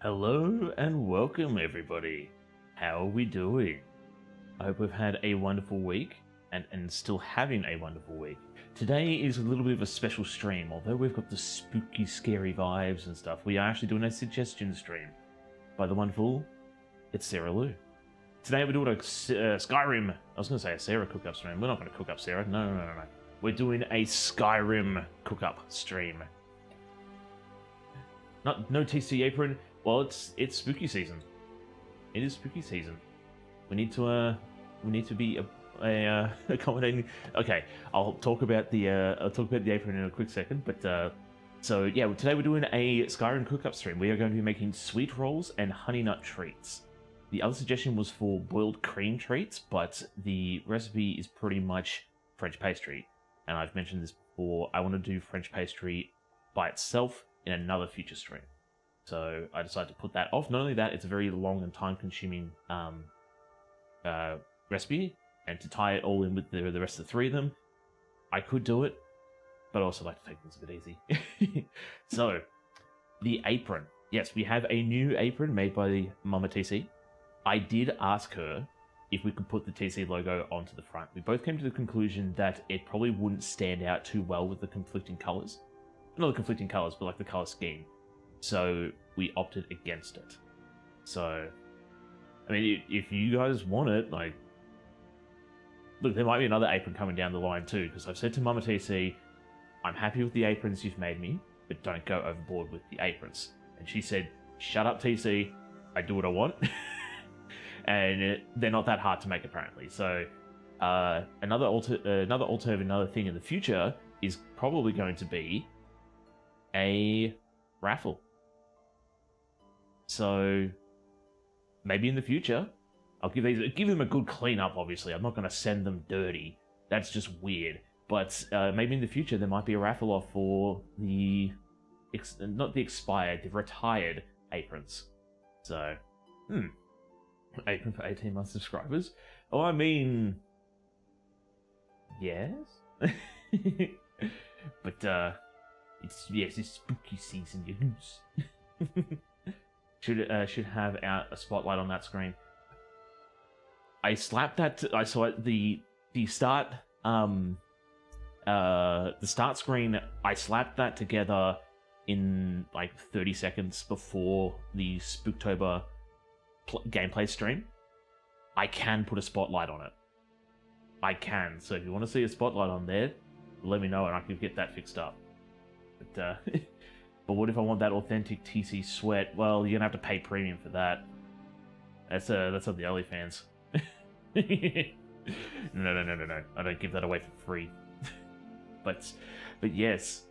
Hello and welcome everybody. How are we doing? I hope we've had a wonderful week and still having a wonderful week. Today is a little bit of a special stream. Although we've got the spooky, scary vibes and stuff, we are actually doing a suggestion stream by the wonderful ItsSarahLou. Today we're doing a Skyrim. I was going to say a Sarah cook-up stream. We're not going to cook up Sarah. No. We're doing a Skyrim cook-up stream. No TC apron. Well, it's spooky season. It is spooky season. We need to be accommodating. Okay, I'll talk about the apron in a quick second. But so yeah, today we're doing a Skyrim cook-up stream. We are going to be making Sweetrolls and honey nut treats. The other suggestion was for boiled cream treats, but the recipe is pretty much French pastry. And I've mentioned this before. I want to do French pastry by itself in another future stream. So I decided to put that off. Not only that, it's a very long and time-consuming recipe, and to tie it all in with the rest of the three of them, I could do it, but I also like to take things a bit easy. So, the apron. Yes, we have a new apron made by Mama TC. I did ask her if we could put the TC logo onto the front. We both came to the conclusion that it probably wouldn't stand out too well with the conflicting colours. Not the conflicting colours, but like the colour scheme. So we opted against it. So, I mean, if you guys want it, like, look, there might be another apron coming down the line too, because I've said to Mama TC, I'm happy with the aprons you've made me, but don't go overboard with the aprons. And she said, shut up TC, I do what I want. And they're not that hard to make apparently. So another thing in the future is probably going to be a raffle. So maybe in the future, I'll give them a good clean up. Obviously, I'm not going to send them dirty. That's just weird. But maybe in the future there might be a raffle off for the not the expired, the retired aprons. So, apron for 18 month subscribers. Oh, I mean, yes, but it's spooky season, you goose. Should have out a spotlight on that screen. I slapped that. I saw it, the start screen. I slapped that together in like 30 seconds before the Spooktober gameplay stream. I can put a spotlight on it. I can. So if you want to see a spotlight on there, let me know and I can get that fixed up. But but what if I want that authentic TC sweat? Well, you're gonna have to pay premium for that. That's on the OnlyFans. No. I don't give that away for free. but yes.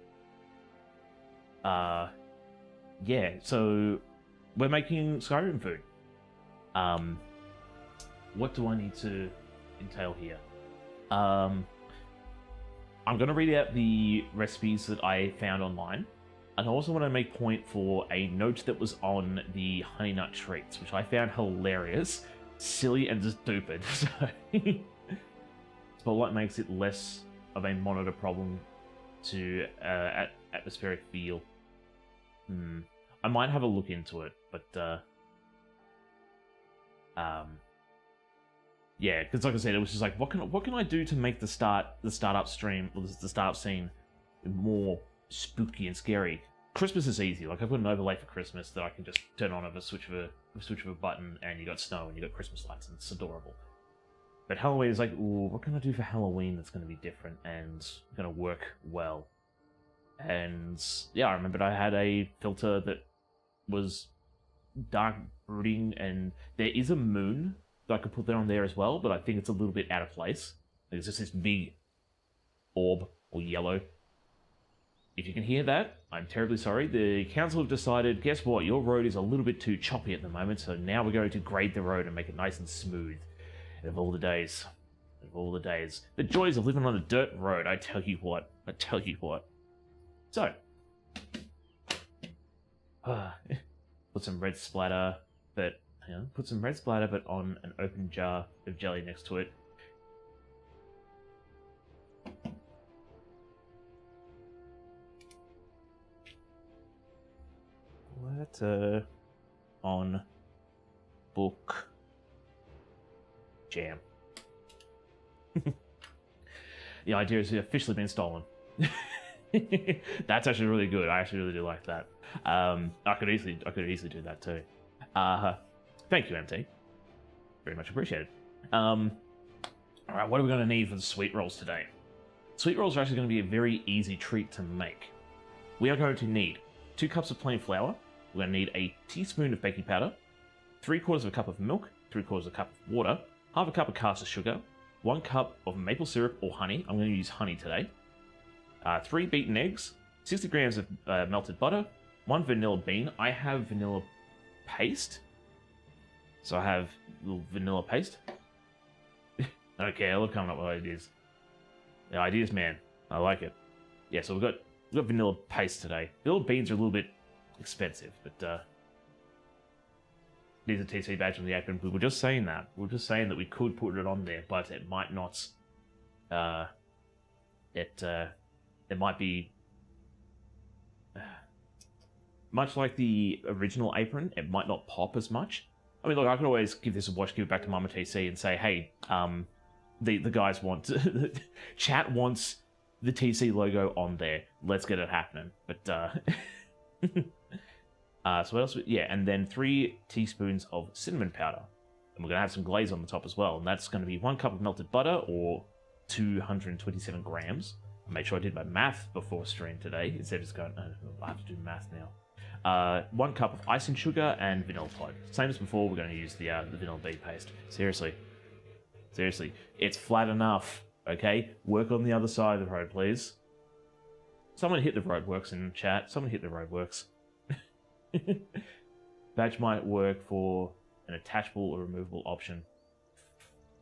Yeah, so we're making Skyrim food. What do I need to entail here? I'm gonna read out the recipes that I found online. And I also want to make point for a note that was on the honey nut treats, which I found hilarious, silly, and just stupid. So, Spotlight makes it less of a monitor problem to atmospheric feel. I might have a look into it, but yeah, because like I said, it was just like, what can I do to make the startup stream, or the startup scene more spooky and scary? Christmas is easy. Like, I've got an overlay for Christmas that I can just turn on with a switch of a button, and you got snow and you got Christmas lights, and it's adorable. But Halloween is like, ooh, what can I do for Halloween that's going to be different and going to work well? And yeah, I remembered I had a filter that was dark brooding, and there is a moon that I could put that on there as well, but I think it's a little bit out of place. There's just this big orb, or yellow. If you can hear that, I'm terribly sorry. The council have decided, guess what, your road is a little bit too choppy at the moment, so now we're going to grade the road and make it nice and smooth. And of all the days, the joys of living on a dirt road, I tell you what. So, put some red splatter, but on an open jar of jelly next to it. on book jam. The idea has officially been stolen. That's actually really good. I actually really do like that. I could easily do that too. Thank you, MT. Very much appreciated. All right, what are we going to need for the sweet rolls today? Sweet rolls are actually going to be a very easy treat to make. We are going to need 2 cups of plain flour. We're going to need a teaspoon of baking powder, 3/4 of a cup of milk, 3/4 of a cup of water, half a cup of caster sugar, 1 cup of maple syrup or honey. I'm going to use honey today. 3 beaten eggs, 60 grams of melted butter, 1 vanilla bean. I have vanilla paste. So I have a little vanilla paste. Okay, I love coming up with ideas. The ideas, man. I like it. Yeah, so we've got vanilla paste today. Vanilla beans are a little bit expensive, but it is a TC badge on the apron. We were just saying that. We were just saying that we could put it on there, but it might not. It might be much like the original apron. It might not pop as much. I mean, look, I could always give this a wash, give it back to Mama TC, and say, hey, the guys want chat wants the TC logo on there. Let's get it happening. But so what else? Yeah, and then 3 teaspoons of cinnamon powder, and we're gonna have some glaze on the top as well. And that's going to be 1 cup of melted butter, or 227 grams. I made sure I did my math before stream today instead of just going, I have to do math now. 1 cup of icing sugar and vanilla pod. Same as before, we're going to use the vanilla bean paste. Seriously, it's flat enough. Okay, work on the other side of the road, please. Someone hit the roadworks in chat. Someone hit the roadworks. Badge might work for an attachable or removable option.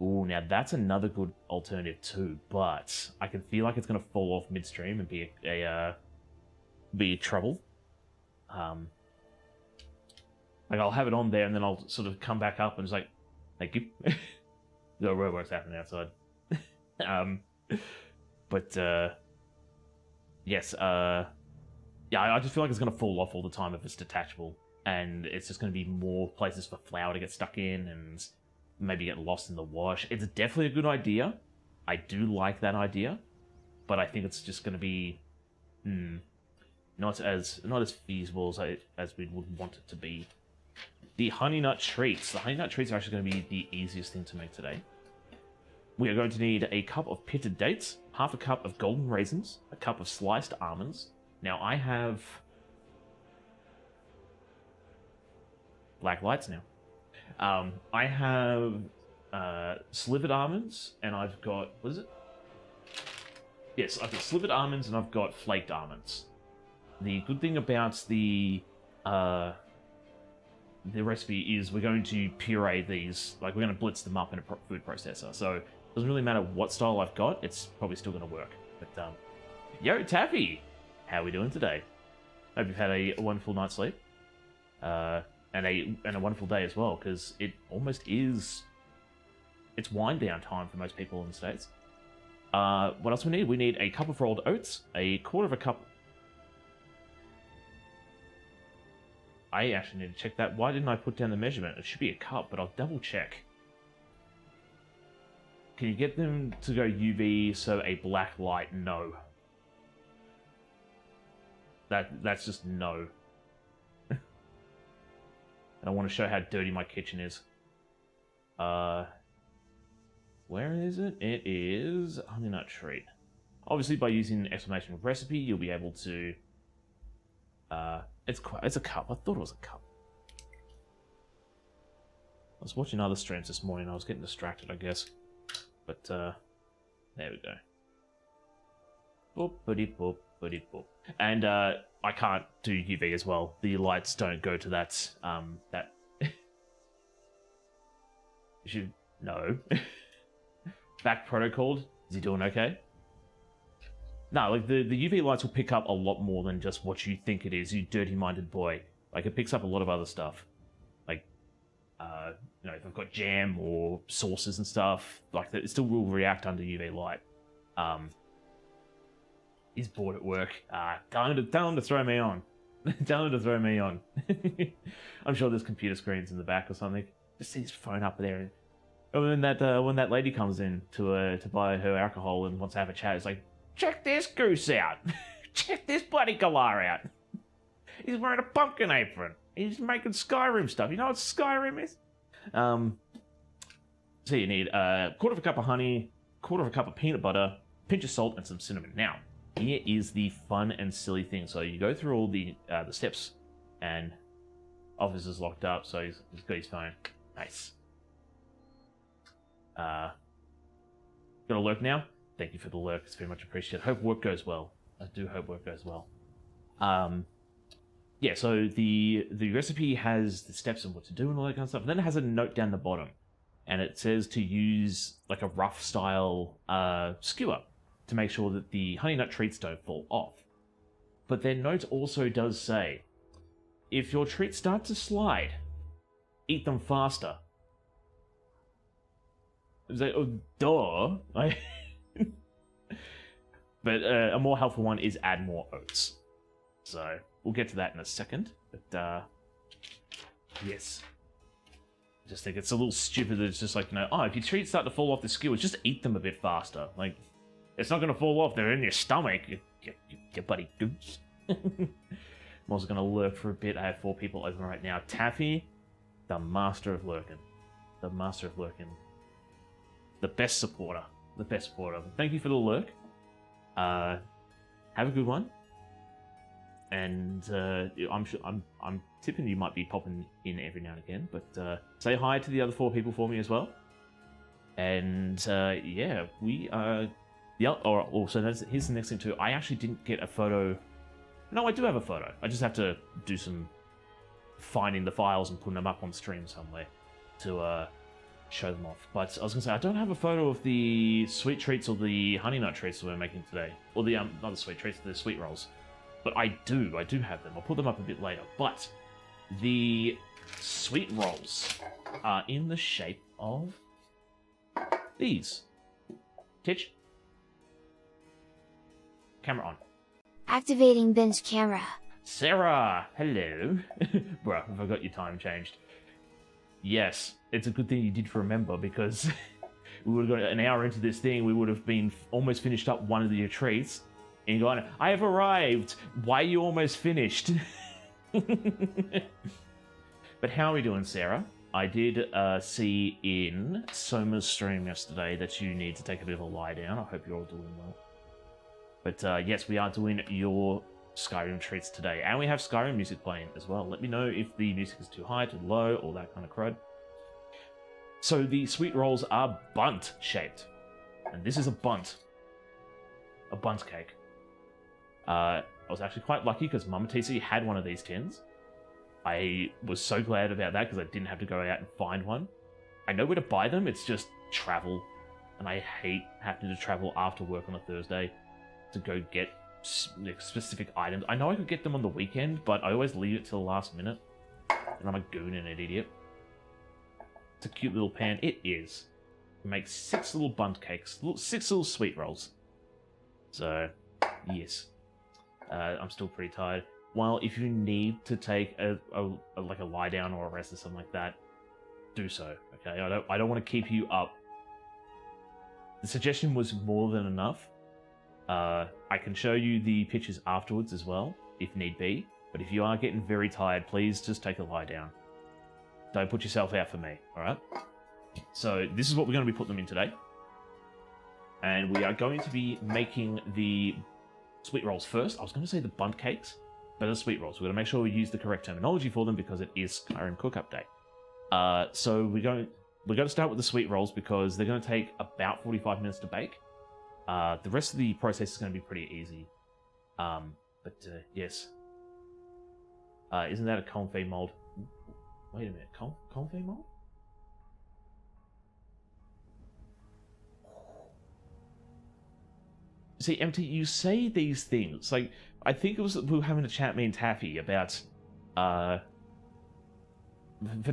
Ooh, now that's another good alternative too, but I can feel like it's going to fall off midstream and be a trouble. Like I'll have it on there and then I'll sort of come back up and just like, thank you. The roadworks happening outside. Yes, yeah, I just feel like it's going to fall off all the time if it's detachable, and it's just going to be more places for flour to get stuck in and maybe get lost in the wash. It's definitely a good idea. I do like that idea, but I think it's just going to be not as feasible as we would want it to be. The honey nut treats. The honey nut treats are actually going to be the easiest thing to make today. We are going to need a cup of pitted dates, half a cup of golden raisins, a cup of sliced almonds. Now I have black lights now. I have slivered almonds, and I've got, what is it? Yes, I've got slivered almonds and I've got flaked almonds. The good thing about the recipe is we're going to puree these, like we're going to blitz them up in a food processor. So it doesn't really matter what style I've got, it's probably still going to work. But yo, Taffy, how are we doing today? Hope you've had a wonderful night's sleep, and a wonderful day as well, because it almost is. It's wind down time for most people in the States. What else we need? We need a cup of rolled oats, a quarter of a cup. I actually need to check that. Why didn't I put down the measurement? It should be a cup, but I'll double check. Can you get them to go UV so a black light? No. That's just no. And I want to show how dirty my kitchen is. Where is it? It is honey nut treat. Obviously, by using exclamation recipe, you'll be able to. It's a cup. I thought it was a cup. I was watching other streams this morning. I was getting distracted, I guess. But there we go. Boop, boop, boop, boop, boop. And I can't do UV as well. The lights don't go to that. That. You should know. Back protocol. Is he doing okay? No, like the UV lights will pick up a lot more than just what you think it is, you dirty-minded boy. Like it picks up a lot of other stuff. Like, you know, if I've got jam or sauces and stuff, like that, it still will react under UV light. He's bored at work. Tell him to throw me on. Tell him to throw me on. I'm sure there's computer screens in the back or something. Just see his phone up there. And when that lady comes in to buy her alcohol and wants to have a chat, it's like, check this goose out. Check this bloody galah out. He's wearing a pumpkin apron. He's making Skyrim stuff. You know what Skyrim is? So you need a quarter of a cup of honey, quarter of a cup of peanut butter, pinch of salt, and some cinnamon. Now, here is the fun and silly thing. So you go through all the steps, and officer's locked up, so he's got his phone. Nice. Got a lurk now? Thank you for the lurk. It's very much appreciated. Hope work goes well. I do hope work goes well. Yeah, so the recipe has the steps and what to do and all that kind of stuff. And then it has a note down the bottom. And it says to use like a rough style skewer to make sure that the honey nut treats don't fall off. But their note also does say, if your treats start to slide, eat them faster. I was like, oh, duh. But a more helpful one is add more oats. So we'll get to that in a second. But yes. I just think it's a little stupid that it's just like, if your treats start to fall off the skewers, just eat them a bit faster. Like, it's not going to fall off. They're in your stomach. You bloody goose. I'm also going to lurk for a bit. I have 4 people open right now. Taffy, the master of lurking. The master of lurking. The best supporter. The best supporter. Thank you for the lurk. Have a good one. And I'm tipping you might be popping in every now and again, but say hi to the other 4 people for me as well. And yeah, we are. So here's the next thing too. I actually didn't get a photo. No, I do have a photo. I just have to do some finding the files and putting them up on stream somewhere to show them off. But I was gonna say I don't have a photo of the sweet treats or the honey nut treats that we're making today, or the not the sweet treats, the sweet rolls. But I do have them. I'll put them up a bit later. But the sweet rolls are in the shape of these. Titch. Camera on. Activating binge camera. Sarah, hello. Bruh, have I got your time changed? Yes, it's a good thing you did remember, because we would have got an hour into this thing, we would have been almost finished up one of the treats. And you're going, I have arrived. Why are you almost finished? But how are we doing, Sarah? I did see in Soma's stream yesterday that you need to take a bit of a lie down. I hope you're all doing well. But yes, we are doing your Skyrim treats today. And we have Skyrim music playing as well. Let me know if the music is too high, too low, all that kind of crud. So the sweet rolls are bunt shaped. And this is a bunt. A bunt cake. I was actually quite lucky because Mama TC had one of these tins. I was so glad about that because I didn't have to go out and find one. I know where to buy them, it's just travel. And I hate having to travel after work on a Thursday to go get specific items. I know I could get them on the weekend, but I always leave it till the last minute. And I'm a goon and an idiot. It's a cute little pan. It is. It makes 6 little bunt cakes. 6 little sweet rolls. So, yes. I'm still pretty tired. Well, if you need to take a lie down or a rest or something like that, do so. Okay, I don't want to keep you up. The suggestion was more than enough. I can show you the pictures afterwards as well, if need be. But if you are getting very tired, please just take a lie down. Don't put yourself out for me. All right. So this is what we're going to be putting them in today, and we are going to be making the sweet rolls first. I was going to say the bunt cakes, but the sweet rolls. We're going to make sure we use the correct terminology for them because it is Skyrim Cook Up Day. So we're going to start with the sweet rolls because they're going to take about 45 minutes to bake. The rest of the process is going to be pretty easy. Yes. Isn't that a confit mold? Wait a minute, confit mold? See, MT, you say these things. Like, I think it was we were having a chat, me and Taffy, about for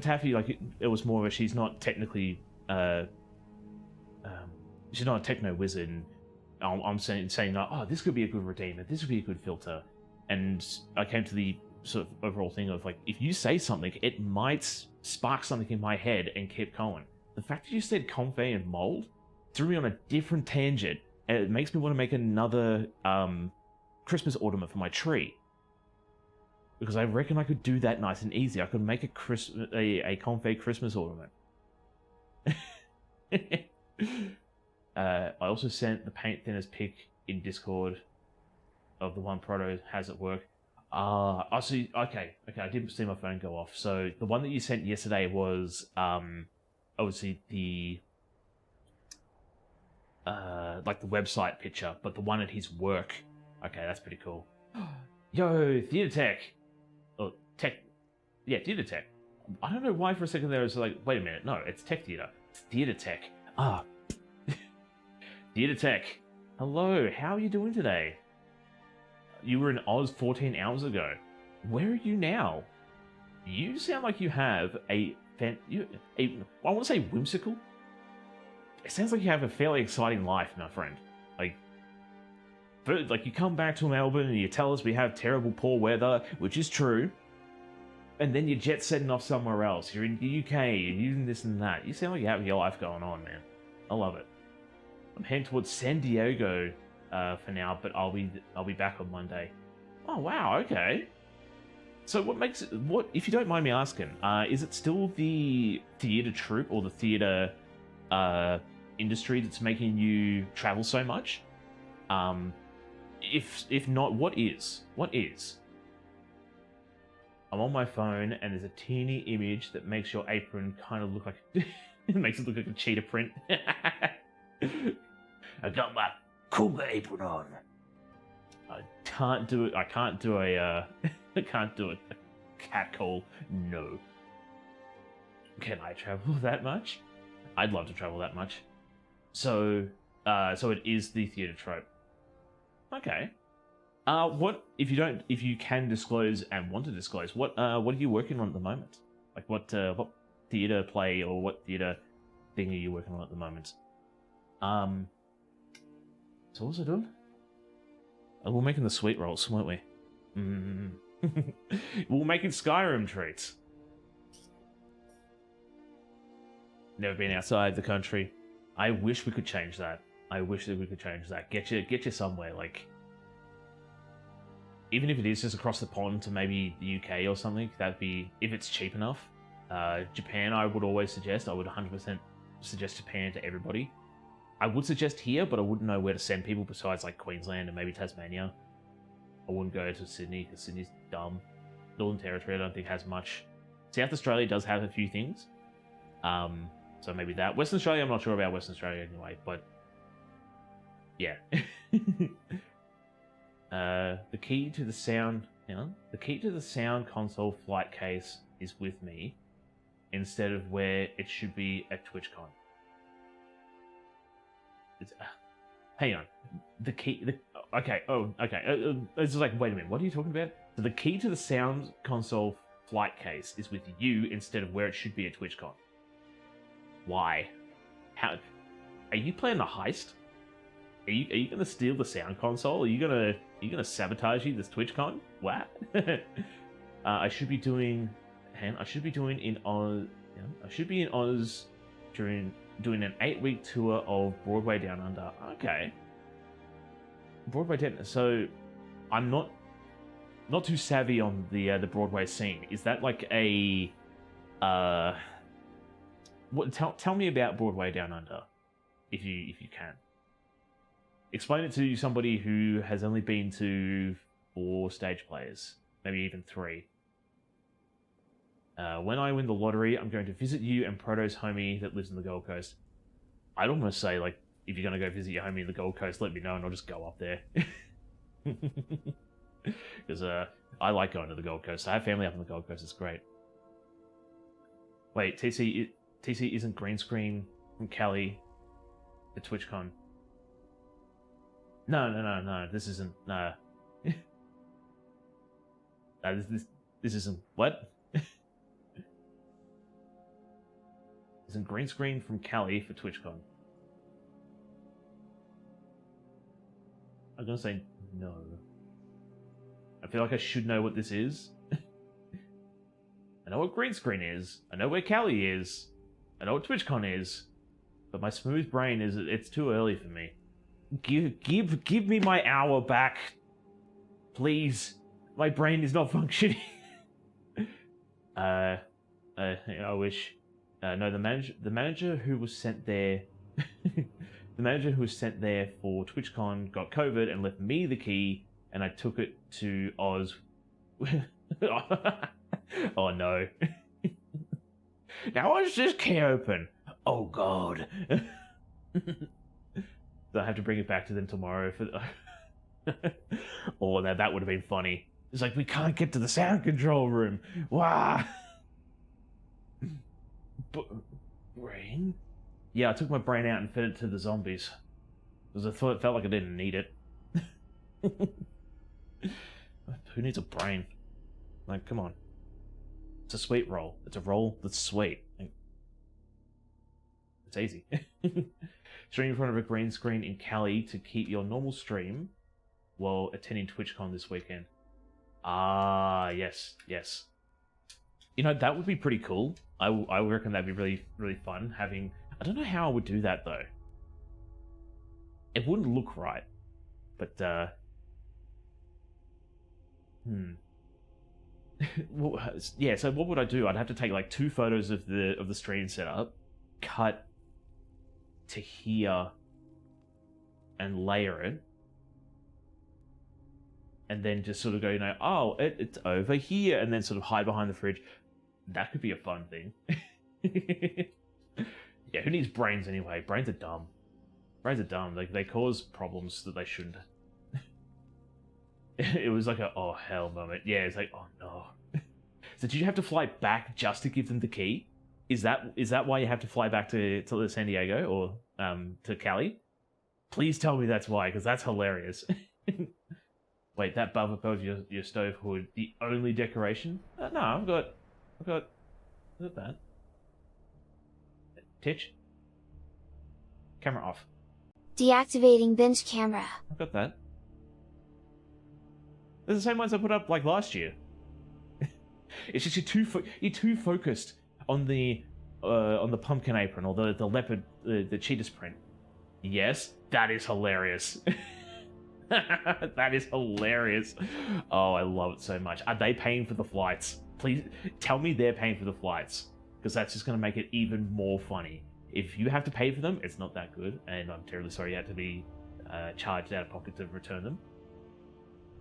Taffy, like it was more of a she's not technically she's not a techno wizard. And I'm saying oh, this could be a good redeemer, this would be a good filter, and I came to the sort of overall thing of like, if you say something, it might spark something in my head and keep going. The fact that you said confet and mold threw me on a different tangent, and it makes me want to make another Christmas ornament for my tree. Because I reckon I could do that nice and easy. I could make a confet Christmas ornament. I also sent the paint thinners pic in Discord of the one Proto has at work. I see. Okay, I didn't see my phone go off. So the one that you sent yesterday was obviously the like the website picture, but the one at his work. Okay, that's pretty cool. Yo, Theater Tech. Oh, Tech. Yeah, Theater Tech. I don't know why for a second there I was like, wait a minute, no, it's Tech Theater. It's Theater Tech. Theater Tech. Hello, how are you doing today? You were in Oz 14 hours ago. Where are you now? You sound like you have I want to say whimsical. It sounds like you have a fairly exciting life, my friend. Like you come back to Melbourne and you tell us we have terrible poor weather, which is true. And then you're jet setting off somewhere else. You're in the UK, you're using this and that. You sound like you have your life going on, man. I love it. I'm heading towards San Diego for now, but I'll be back on Monday. Oh wow, okay. So what if you don't mind me asking, is it still the theatre troupe or the theatre industry that's making you travel so much? If not, what is? What is? I'm on my phone and there's a teeny image that makes your apron kind of look like it makes it look like a cheetah print. I got my cougar apron on. I can't do it. I can't do a cat call. No. Can I travel that much? I'd love to travel that much. So it is the theatre trope. Okay. What if you can disclose and want to disclose, what are you working on at the moment? Like what theatre play or what theatre thing are you working on at the moment? So what's I doing? Oh, we're making the Sweetrolls, weren't we? We're making Skyrim treats. Never been outside the country. I wish we could change that. I wish that we could change that. Get you somewhere, like, even if it is just across the pond to maybe the UK or something. That'd be, if it's cheap enough. Japan, I would always suggest. I would 100% suggest Japan to everybody. I would suggest here, but I wouldn't know where to send people besides like Queensland and maybe Tasmania. I wouldn't go to Sydney because Sydney's dumb. Northern Territory, I don't think has much. South Australia does have a few things. So maybe that. Western Australia, I'm not sure about Western Australia anyway, but yeah. The key to the sound, the key to the sound console flight case is with me instead of where it should be at TwitchCon. Hang on. Okay. It's just like, wait a minute. What are you talking about? So the key to the sound console flight case is with you instead of where it should be at TwitchCon. Why? How? Are you planning a heist? Are you gonna steal the sound console? Are you gonna sabotage this TwitchCon? What? I should be doing. I should be in Oz doing an 8-week tour of Broadway Down Under. Okay. Broadway Down. So I'm not too savvy on the Broadway scene. Is that like a what? Tell me about Broadway Down Under, if you can. Explain it to somebody who has only been to 4 stage plays, maybe even 3. When I win the lottery, I'm going to visit you and Proto's homie that lives in the Gold Coast. I'd almost say, like, if you're going to go visit your homie in the Gold Coast, let me know and I'll just go up there. Because I like going to the Gold Coast. I have family up in the Gold Coast. It's great. Wait, TC isn't green screen from Cali at TwitchCon. No. This isn't. No. This isn't. What? Isn't green screen from Cali for TwitchCon? I'm gonna say no. I feel like I should know what this is. know what green screen is. I know where Callie is. I know what TwitchCon is. But my smooth brain it's too early for me. Give me my hour back. Please. My brain is not functioning. I wish. No, the manager who was sent there, the manager who was sent there for TwitchCon got COVID and left me the key, and I took it to Oz. Oh no! Now Oz just can't open. Oh god! So I have to bring it back to them tomorrow for. Oh, that would have been funny. It's like, we can't get to the sound control room. Wow. Brain? Yeah, I took my brain out and fed it to the zombies. Because I thought it felt like I didn't need it. Who needs a brain? Like, come on. It's a sweet roll. It's a roll that's sweet. It's easy. Stream in front of a green screen in Cali to keep your normal stream while attending TwitchCon this weekend. Ah, yes. You know, that would be pretty cool. I reckon that'd be really, really fun having... I don't know how I would do that, though. It wouldn't look right. But, well, yeah, so what would I do? I'd have to take, like, 2 photos of the stream setup, cut to here, and layer it. And then just sort of go, you know, oh, it's over here, and then sort of hide behind the fridge. That could be a fun thing. Yeah, who needs brains anyway? Brains are dumb. Brains are dumb. They cause problems that they shouldn't. It was like a, oh, hell moment. Yeah, it's like, oh, no. So did you have to fly back just to give them the key? Is that why you have to fly back to San Diego or to Cali? Please tell me that's why, because that's hilarious. Wait, that above your stove hood, the only decoration? No, I've got that. Titch? Camera off. Deactivating binge camera. I've got that. They're the same ones I put up like last year. It's just you're too focused on the pumpkin apron or the leopard the cheetah's print. Yes, that is hilarious. That is hilarious. Oh, I love it so much. Are they paying for the flights? Please tell me they're paying for the flights, because that's just going to make it even more funny. If you have to pay for them, it's not that good, and I'm terribly sorry you had to be charged out of pocket to return them.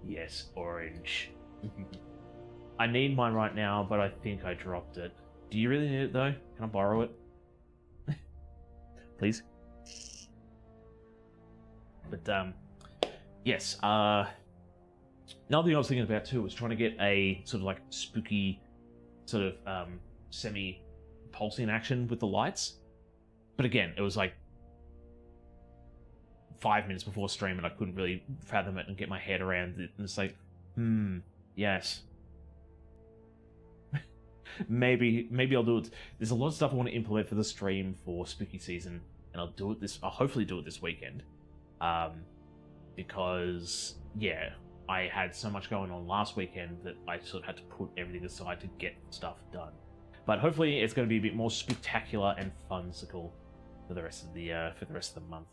Yes, orange. I need mine right now, but I think I dropped it. Do you really need it, though? Can I borrow it? Please? But, yes, another thing I was thinking about, too, was trying to get a sort of, like, spooky, sort of, semi-pulsing action with the lights. But again, it was, like, 5 minutes before stream, and I couldn't really fathom it and get my head around it. And it's like, yes. Maybe I'll do it. There's a lot of stuff I want to implement for the stream for spooky season, and I'll hopefully do it this weekend. Because, yeah, I had so much going on last weekend that I sort of had to put everything aside to get stuff done. But hopefully it's going to be a bit more spectacular and funsicle for the rest of the month.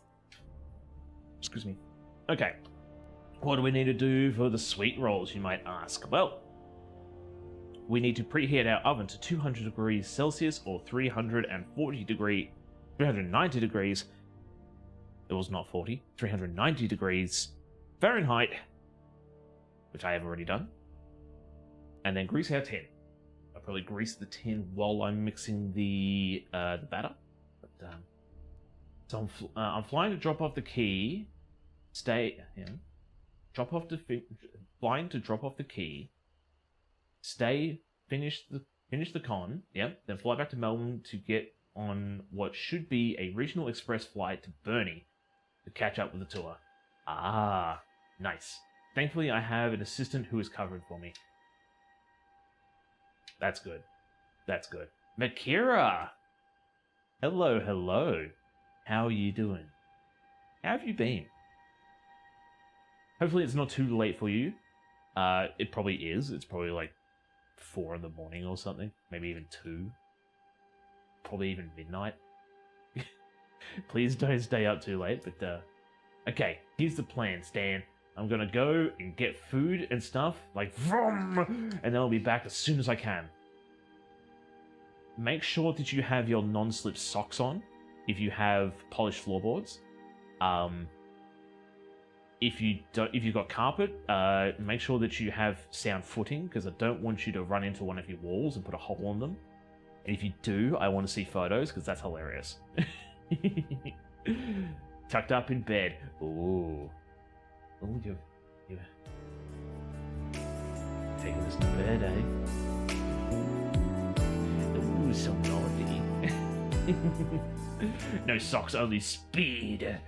Excuse me. Okay. What do we need to do for the Sweetrolls, you might ask? Well, we need to preheat our oven to 200 degrees Celsius or 390 degrees. It was not 40. 390 degrees Fahrenheit, which I have already done. And then grease our tin. I'll probably grease the tin while I'm mixing the batter. But, so I'm flying to drop off the key. Flying to drop off the key. Finish the con. Yep. Then fly back to Melbourne to get on what should be a regional express flight to Burnie to catch up with the tour. Ah, nice. Thankfully, I have an assistant who is covered for me. That's good. That's good. Makira! Hello. How are you doing? How have you been? Hopefully it's not too late for you. It probably is. It's probably like 4 in the morning or something. Maybe even 2. Probably even midnight. Please don't stay up too late, but okay, here's the plan, Stan. I'm gonna go and get food and stuff, like vroom, and then I'll be back as soon as I can. Make sure that you have your non-slip socks on if you have polished floorboards. If you've got carpet, make sure that you have sound footing, because I don't want you to run into one of your walls and put a hole on them. And if you do, I want to see photos, because that's hilarious. Tucked up in bed. Ooh. Ooh, you're taking us to bed, eh? Ooh, so naughty. No socks, only speed.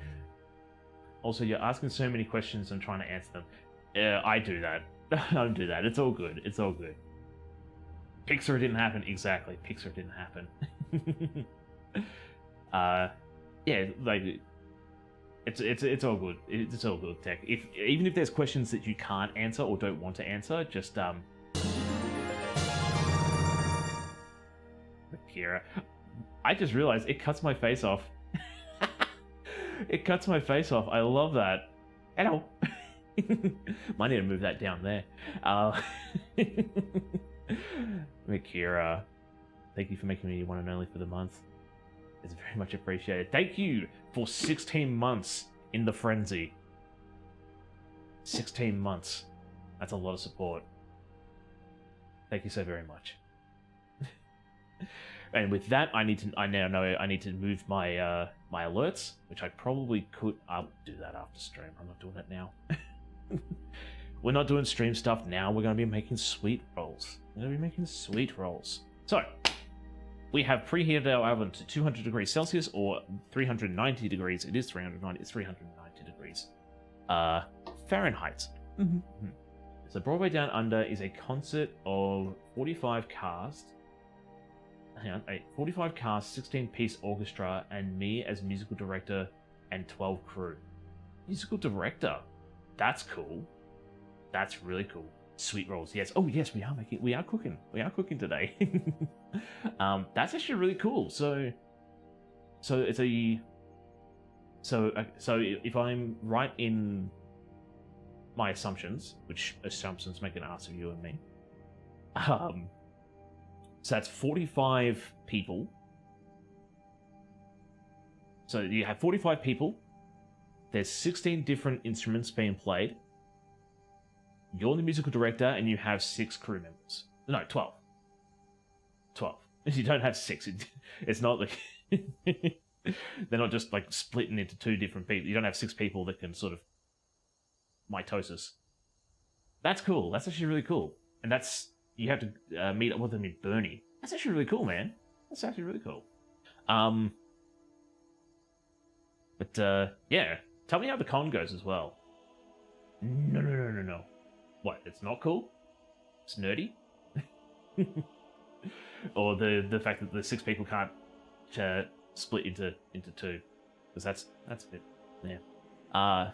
Also, you're asking so many questions and trying to answer them. I do that. I don't do that. It's all good. It's all good. Pixar didn't happen. Exactly. Pixar didn't happen. Yeah, like it's all good. It's all good, Tech. Even if there's questions that you can't answer or don't want to answer, just Kira. I just realized it cuts my face off. It cuts my face off. I love that. Hello. Might need to move that down there. Kira, thank you for making me one and only for the month. It's very much appreciated. Thank you for 16 months in the frenzy. 16 months. That's a lot of support. Thank you so very much. And with that, I now know I need to move my my alerts, which I probably could. I'll do that after stream. I'm not doing it now. We're not doing stream stuff now. We're going to be making sweet rolls. We're going to be making sweet rolls. So, we have preheated our oven to 200 degrees Celsius or 390 degrees. It is 390. It's 390 degrees Fahrenheit. Mm-hmm. So, Broadway Down Under is a concert of 45 cast. Hang on, 45 cast, 16-piece orchestra, and me as musical director and 12 crew. Musical director. That's cool. That's really cool. Sweet rolls, yes. Oh, yes, we are cooking. We are cooking today. That's actually really cool. So it's so if I'm right in my assumptions, which assumptions make an ass of you and me, so that's 45 people. So you have 45 people. There's 16 different instruments being played. You're the musical director, and you have 6 crew members. No, 12. 12. You don't have 6. It's not like... They're not just, like, splitting into 2 different people. You don't have 6 people that can sort of... mitosis. That's cool. That's actually really cool. And that's... You have to meet up with them in Bernie. That's actually really cool, man. That's actually really cool. But, yeah. Tell me how the con goes as well. No. What, it's not cool? It's nerdy? Or the fact that the 6 people can't split into 2. Because that's a bit... Yeah.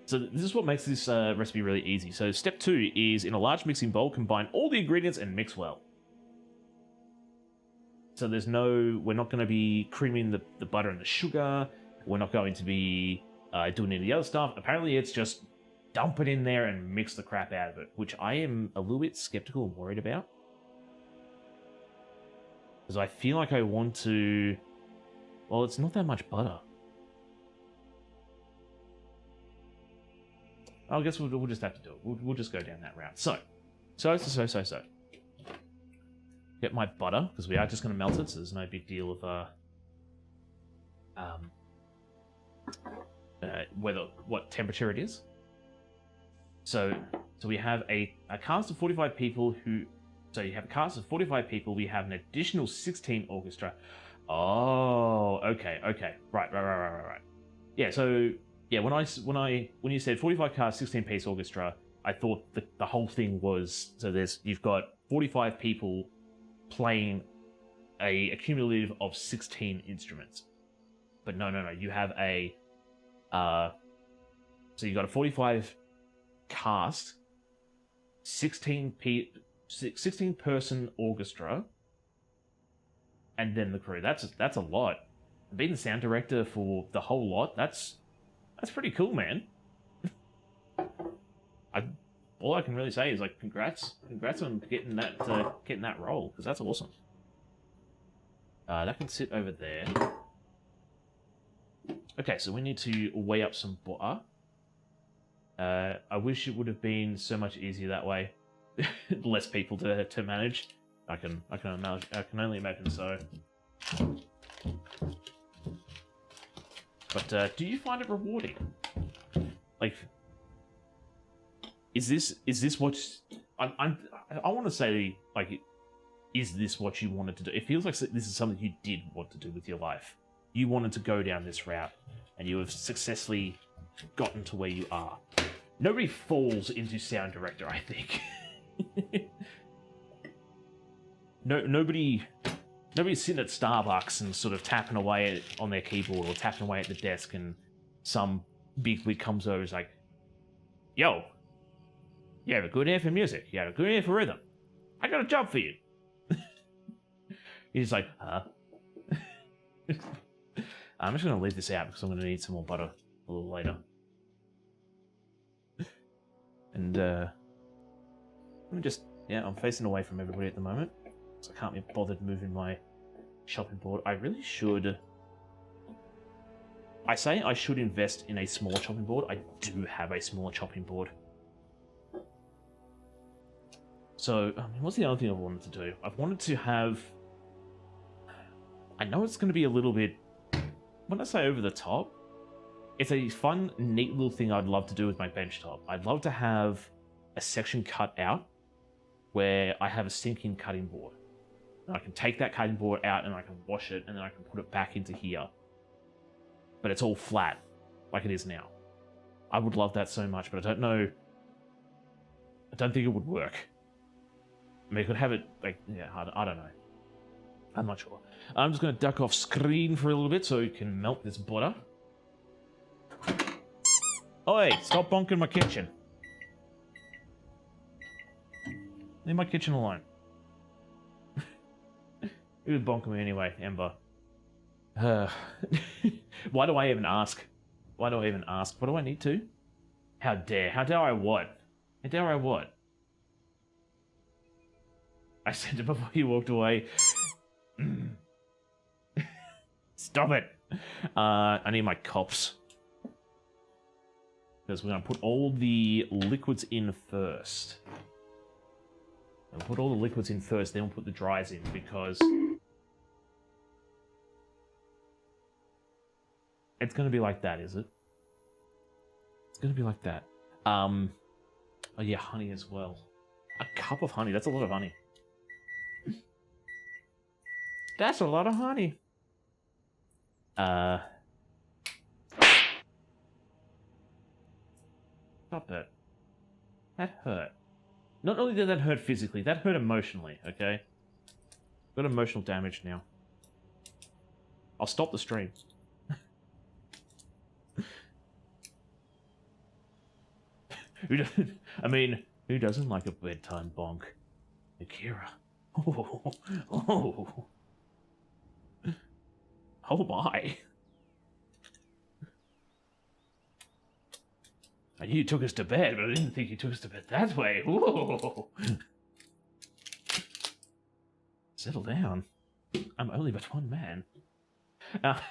So this is what makes this recipe really easy. So step 2 is, in a large mixing bowl, combine all the ingredients and mix well. So we're not going to be creaming the butter and the sugar. We're not going to be doing any of the other stuff. Apparently it's just dump it in there and mix the crap out of it, which I am a little bit skeptical and worried about. Because I feel like I want to... Well, it's not that much butter. I guess we'll just have to do it. We'll just go down that route. So. Get my butter, because we are just going to melt it, so there's no big deal of what temperature it is. So we have a cast of 45 people who... So you have a cast of 45 people, we have an additional 16 orchestra. Oh, okay. Right. Yeah, so... Yeah, when you said 45 cast, 16-piece orchestra, I thought the whole thing was... So you've got 45 people playing a cumulative of 16 instruments. But no. You have a... So you've got a 45 cast, 16 16-person orchestra, and then the crew. That's a lot. Being the sound director for the whole lot, that's pretty cool, man. All I can really say is, like, congrats on getting that role, because that's awesome. That can sit over there. Okay, so we need to weigh up some butter. I wish it would have been so much easier that way. Less people to manage. I can only imagine so. But do you find it rewarding? Like, is this what I want to say? Like, is this what you wanted to do? It feels like this is something you did want to do with your life. You wanted to go down this route, and you have successfully gotten to where you are. Nobody falls into sound director, I think. Nobody's sitting at Starbucks and sort of tapping away on their keyboard or tapping away at the desk, and some bigwig comes over and is like, "Yo, you have a good ear for music. You have a good ear for rhythm. I got a job for you." He's like, "Huh?" I'm just going to leave this out because I'm going to need some more butter a little later. And, I'm facing away from everybody at the moment, so I can't be bothered moving my chopping board. I really should... I say I should invest in a smaller chopping board. I do have a smaller chopping board. So, I mean, what's the other thing I've wanted to do? I've wanted to have... I know it's going to be a little bit... When I say over the top, it's a fun, neat little thing I'd love to do with my bench top. I'd love to have a section cut out where I have a sink-in cutting board. And I can take that cutting board out and I can wash it and then I can put it back into here. But it's all flat, like it is now. I would love that so much, but I don't know... I don't think it would work. I mean, I could have it, like, yeah, I don't know. I'm not sure. I'm just going to duck off screen for a little bit so you can melt this butter. Oi, stop bonking my kitchen. Leave my kitchen alone. Who would bonk me anyway, Ember? Why do I even ask? Why do I even ask? What do I need to? How dare? How dare I what? How dare I what? I said it before you walked away. Stop it. I need my cups. Because we're going to put all the liquids in first. We'll put all the liquids in first, then we'll put the dries in, because... It's going to be like that, is it? It's going to be like that. Oh yeah, honey as well. A cup of honey, that's a lot of honey. That's a lot of honey. Stop that. That hurt. Not only did that hurt physically, that hurt emotionally, okay? Got emotional damage now. I'll stop the stream. Who doesn't, I mean, who doesn't like a bedtime bonk? Akira. Oh, oh. Oh my. I knew you took us to bed, but I didn't think you took us to bed that way. Whoa. Settle down. I'm only but one man. But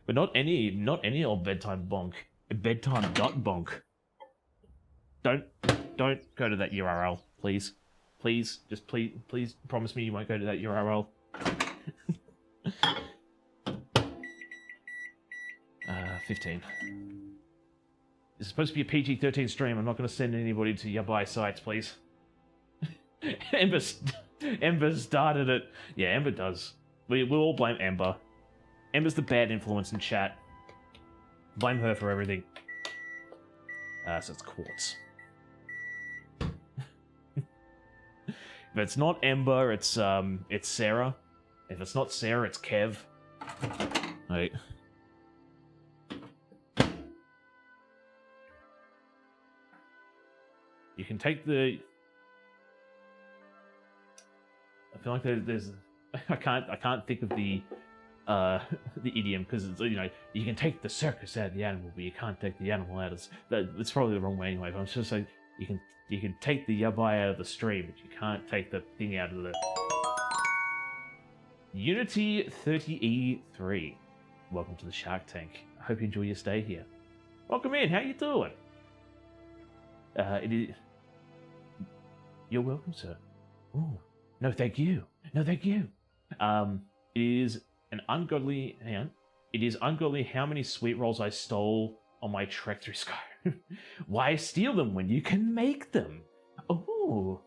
not any old bedtime bonk. A bedtime bonk. Don't go to that URL, please. Please, just please promise me you won't go to that URL. 15. This is supposed to be a PG-13 stream. I'm not going to send anybody to yabai sites, please. Ember started it. Yeah, Ember does. We'll all blame Ember. Ember's the bad influence in chat. Blame her for everything. So it's quartz. If it's not Ember, it's Sarah. If it's not Sarah, it's Kev. Right. can take the... I feel like there's I can't think of the idiom, because it's, you know, you can take the circus out of the animal, but you can't take the animal out of... It's probably the wrong way anyway, but I'm just saying you can take the yabai out of the stream, but you can't take the thing out of the... Unity 30E3. Welcome to the Shark Tank. I hope you enjoy your stay here. Welcome in, how you doing? It is... You're welcome, sir. Ooh. No, thank you. No, thank you. It is an ungodly... Hang on. It is ungodly how many Sweetrolls I stole on my trek through Skyrim. Why steal them when you can make them? Oh.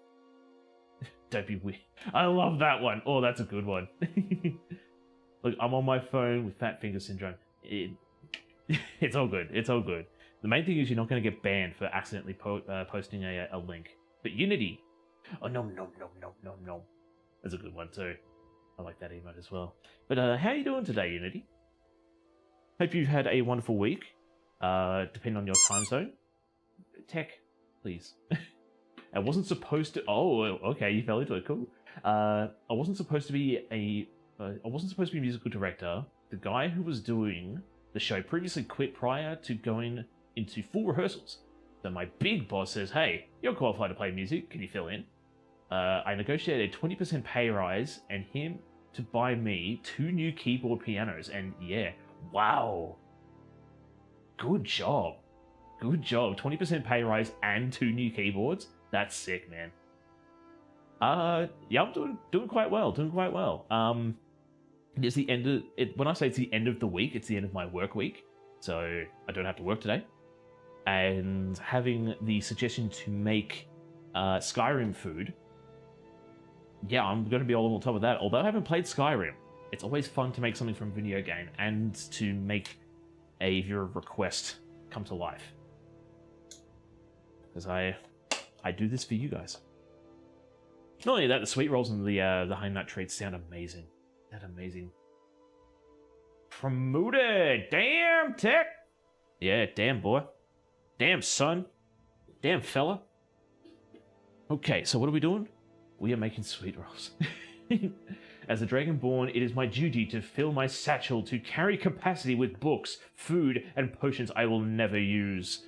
Don't be weird. I love that one. Oh, that's a good one. Look, I'm on my phone with fat finger syndrome. It's all good. It's all good. The main thing is you're not going to get banned for accidentally posting a link. But Unity... Oh, no. That's a good one, too. I like that emote as well. But how are you doing today, Unity? Hope you've had a wonderful week, depending on your time zone. Tech, please. I wasn't supposed to... Oh, okay, you fell into it. Cool. I wasn't supposed to be a musical director. The guy who was doing the show previously quit prior to going into full rehearsals. So my big boss says, hey, you're qualified to play music. Can you fill in? I negotiated a 20% pay rise and him to buy me 2 new keyboard pianos. And yeah, wow. Good job. Good job. 20% pay rise and 2 new keyboards. That's sick, man. Yeah, I'm doing quite well. Doing quite well. It is the end of it. When I say it's the end of the week, it's the end of my work week. So I don't have to work today. And having the suggestion to make Skyrim food, yeah, I'm going to be all on top of that. Although I haven't played Skyrim, it's always fun to make something from a video game and to make a viewer request come to life. Because I do this for you guys. Not only that, the Sweetrolls and the Honey Nut Treats sound amazing. Sound amazing. Promoted! Damn, Tech! Yeah, damn, boy. Damn, son. Damn, fella. Okay, so what are we doing? We are making Sweetrolls. As a Dragonborn, it is my duty to fill my satchel to carry capacity with books, food, and potions I will never use.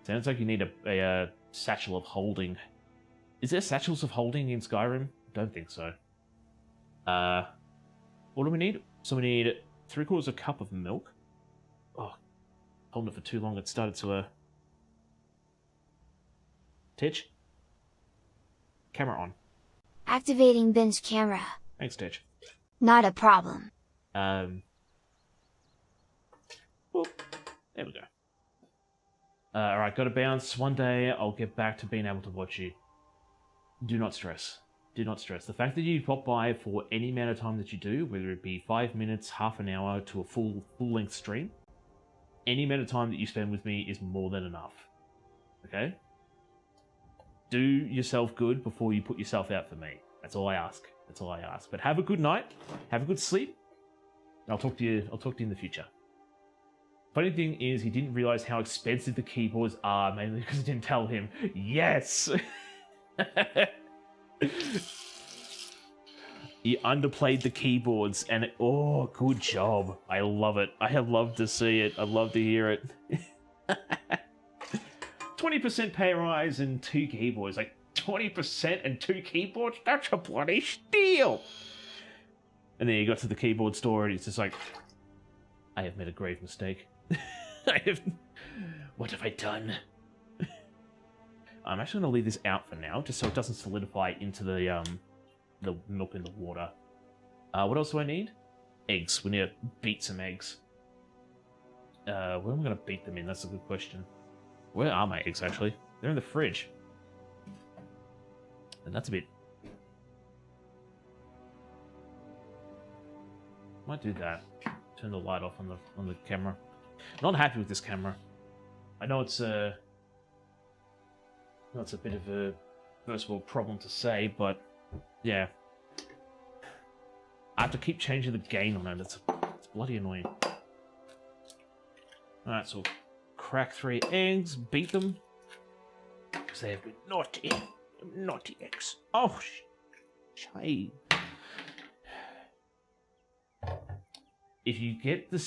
Sounds like you need a satchel of holding. Is there satchels of holding in Skyrim? Don't think so. What do we need? So we need 3/4 cup of milk. Oh, holding it for too long. It started to Titch? Camera on. Activating binge camera. Thanks, Titch. Not a problem. Well, there we go. Alright, gotta bounce. One day I'll get back to being able to watch you. Do not stress. Do not stress. The fact that you pop by for any amount of time that you do, whether it be 5 minutes, half an hour, to a full-length stream, any amount of time that you spend with me is more than enough. Okay? Do yourself good before you put yourself out for me. That's all I ask. That's all I ask. But have a good night. Have a good sleep. I'll talk to you in the future. Funny thing is, he didn't realize how expensive the keyboards are, mainly because I didn't tell him. Yes! He underplayed the keyboards, and oh, good job. I love it. I love to see it. I love to hear it. 20% pay rise and 2 keyboards. Like, 20% and 2 keyboards? That's a bloody steal! And then he got to the keyboard store, and he's just like, I have made a grave mistake. What have I done? I'm actually going to leave this out for now, just so it doesn't solidify into the milk in the water. What else do I need? Eggs. We need to beat some eggs. Where am I going to beat them in? That's a good question. Where are my eggs, actually? They're in the fridge. And that's a bit... Might do that. Turn the light off on the camera. Not happy with this camera. I know it's a bit of a first world problem to say, but yeah. I have to keep changing the gain on it. It's bloody annoying. Alright, so crack 3 eggs, beat them. because they have been naughty. Naughty eggs. Oh, shame. If you get the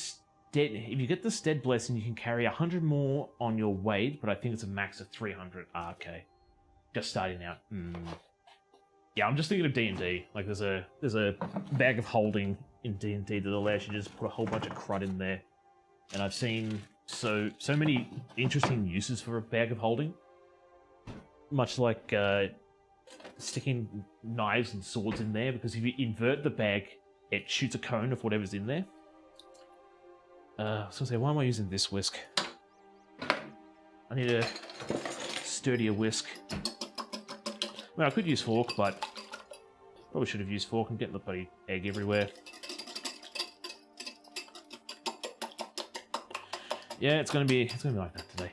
stead blessing, you can carry 100 more on your weight, but I think it's a max of 300. Ah, okay. Just starting out. Yeah, I'm just thinking of D&D. Like, there's a bag of holding in D&D that allows you to just put a whole bunch of crud in there. And I've seen so many interesting uses for a bag of holding. Much like sticking knives and swords in there, because if you invert the bag, it shoots a cone of whatever's in there. I was gonna say, why am I using this whisk? I need a sturdier whisk. I mean, I could use fork, but probably should have used fork. I'm getting the bloody egg everywhere. Yeah, it's gonna be like that today.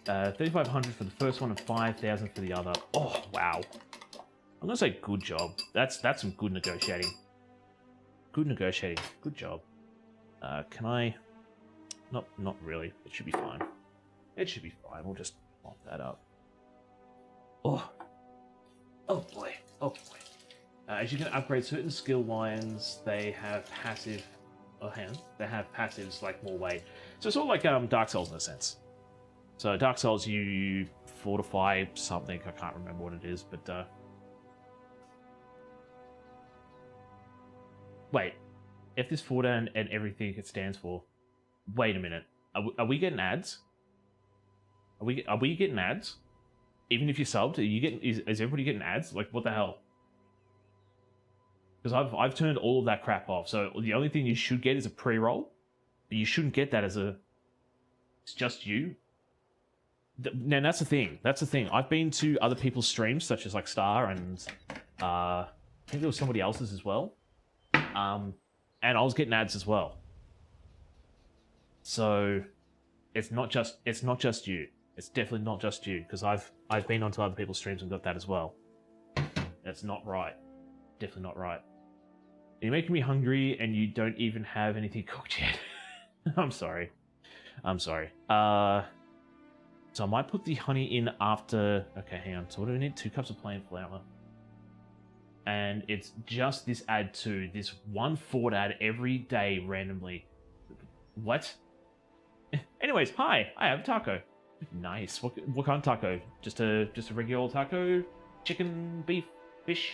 3,500 for the first one and 5,000 for the other. Oh wow! I'm gonna say good job. That's some good negotiating. Good negotiating. Good job. Can I? Not really. It should be fine. It should be fine. We'll just pop that up. Oh boy. Oh boy. As you can upgrade certain skill lines, they have passive. Oh, hang on. They have passives like more weight. So it's sort of like Dark Souls in a sense. So Dark Souls, you fortify something. I can't remember what it is, but wait. If this forward and everything it stands for. Wait a minute. Are we getting ads? Are we getting ads? Even if you subbed, are you getting? Is everybody getting ads? Like, what the hell? Because I've turned all of that crap off. So the only thing you should get is a pre-roll, but you shouldn't get that as a. It's just you. Now that's the thing. That's the thing. I've been to other people's streams, such as like Star and I think there was somebody else's as well. And I was getting ads as well. So it's not just you. It's definitely not just you, because I've been onto other people's streams and got that as well. That's not right. Definitely not right. You're making me hungry and you don't even have anything cooked yet. I'm sorry. So I might put the honey in after... Okay, hang on. So what do we need? 2 cups of plain flour. And it's just this add to this 1 forward ad every day randomly. What? Anyways, hi. I have taco. Nice. What kind of taco? Just a regular old taco? Chicken, beef, fish?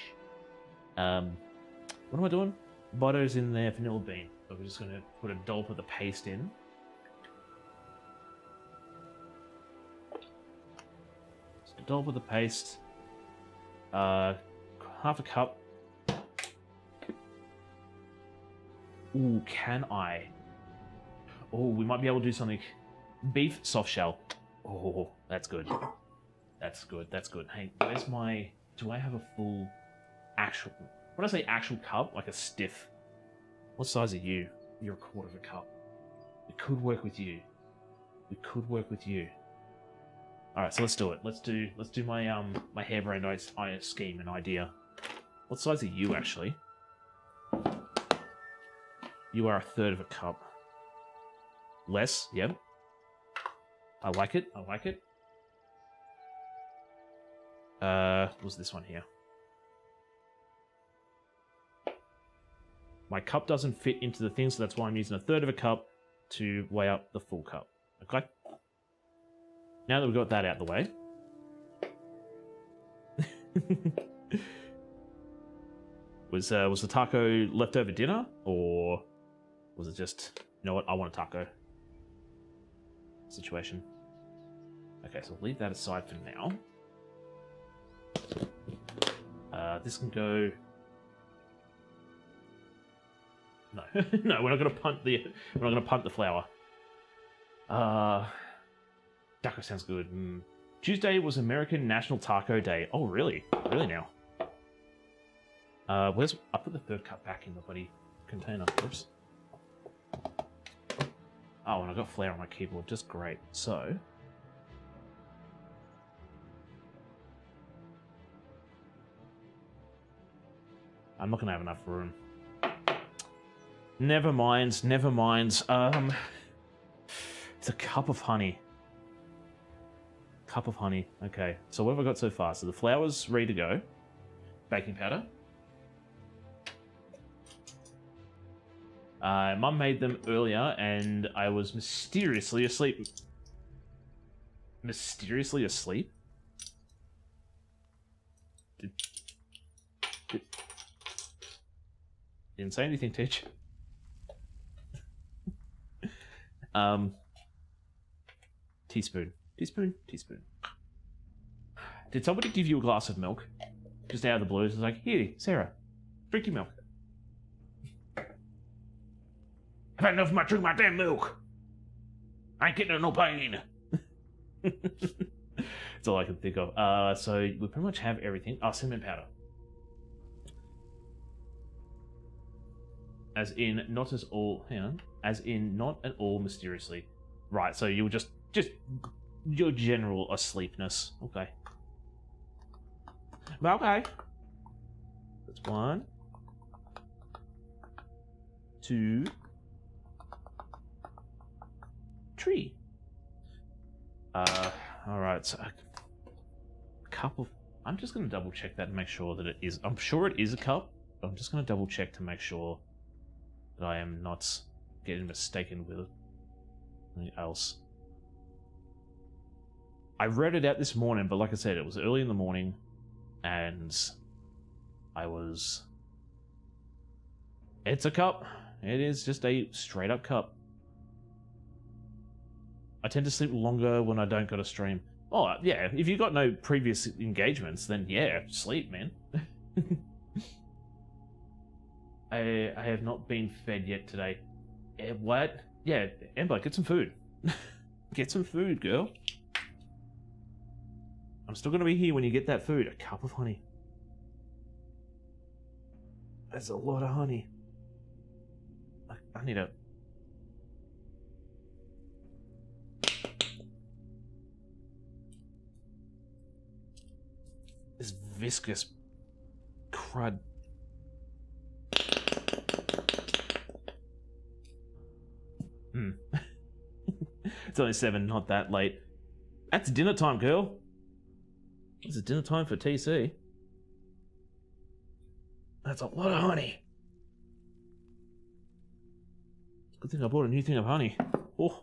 What am I doing? Butter's in there, vanilla bean. So we're just gonna put a dollop of the paste in. Just a dollop of the paste. Half a cup. Ooh, can I? Oh, we might be able to do something. Beef soft shell. Oh, that's good. That's good. That's good. Hey, where's my... Do I have a full actual... When I say actual cup, like a stiff... What size are you? You're a quarter of a cup. We could work with you. We could work with you. Alright, so let's do it. Let's do my my harebrained scheme and idea. What size are you, actually? You are a third of a cup. Less, yep. I like it, I like it. What's this one here? My cup doesn't fit into the thing, so that's why I'm using a third of a cup to weigh up the full cup. Okay? Now that we've got that out of the way. Was the taco leftover dinner, or was it just, you know what, I want a taco situation? Okay, so leave that aside for now. This can go... No, no, we're not gonna punt the flour. Taco sounds good. Tuesday was American National Taco Day. Oh, really? Really now? I put the third cup back in the bloody container. Oops. Oh, and I got flour on my keyboard. Just great. So... I'm not gonna have enough room. Never mind, never mind. It's a cup of honey. cup of honey. Okay, so what have I got so far? So the flour's ready to go. Baking powder. Mum made them earlier, and I was mysteriously asleep. Mysteriously asleep? Didn't say anything, Teach. Teaspoon. Teaspoon? Teaspoon. Did somebody give you a glass of milk? Just out of the blue, it's like, here, Sarah, drink your milk. I've had enough of drink my damn milk. I ain't getting no pain. That's all I can think of. So we pretty much have everything. Oh, cinnamon powder. As in, not as all. Hang on. As in, not at all mysteriously. Right. So you were just your general asleepness. Okay. Okay. That's 1, 2, 3. All right. So a cup of. I'm just going to double check that and make sure that it is. I'm sure it is a cup. But I'm just going to double check to make sure that I am not getting mistaken with something else. I read it out this morning, but like I said, it was early in the morning, and I was... It's a cup. It is just a straight-up cup. I tend to sleep longer when I don't go to stream. Oh, yeah, if you've got no previous engagements, then yeah, sleep, man. I have not been fed yet today. What? Yeah, Ember, get some food. Get some food, girl. I'm still going to be here when you get that food. A cup of honey. That's a lot of honey. I need a... This viscous crud. It's only 7, not that late. That's dinner time, girl. It's dinner time for TC. That's a lot of honey. Good thing I bought a new thing of honey. Oh.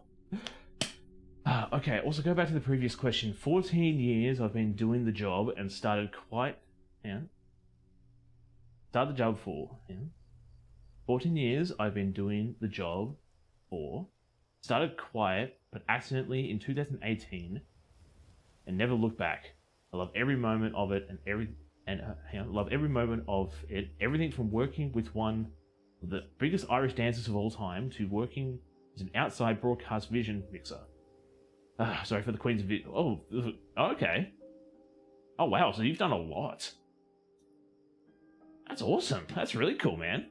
Okay, also go back to the previous question. 14 years I've been doing the job and started quite... Yeah. Started the job for... Yeah. 14 years I've been doing the job for... Started quiet, but accidentally in 2018, and never looked back. I love every moment of it, love every moment of it. Everything from working with one of the biggest Irish dancers of all time to working as an outside broadcast vision mixer. Sorry for the Queen's Oh, okay. Oh wow, so you've done a lot. That's awesome. That's really cool, man.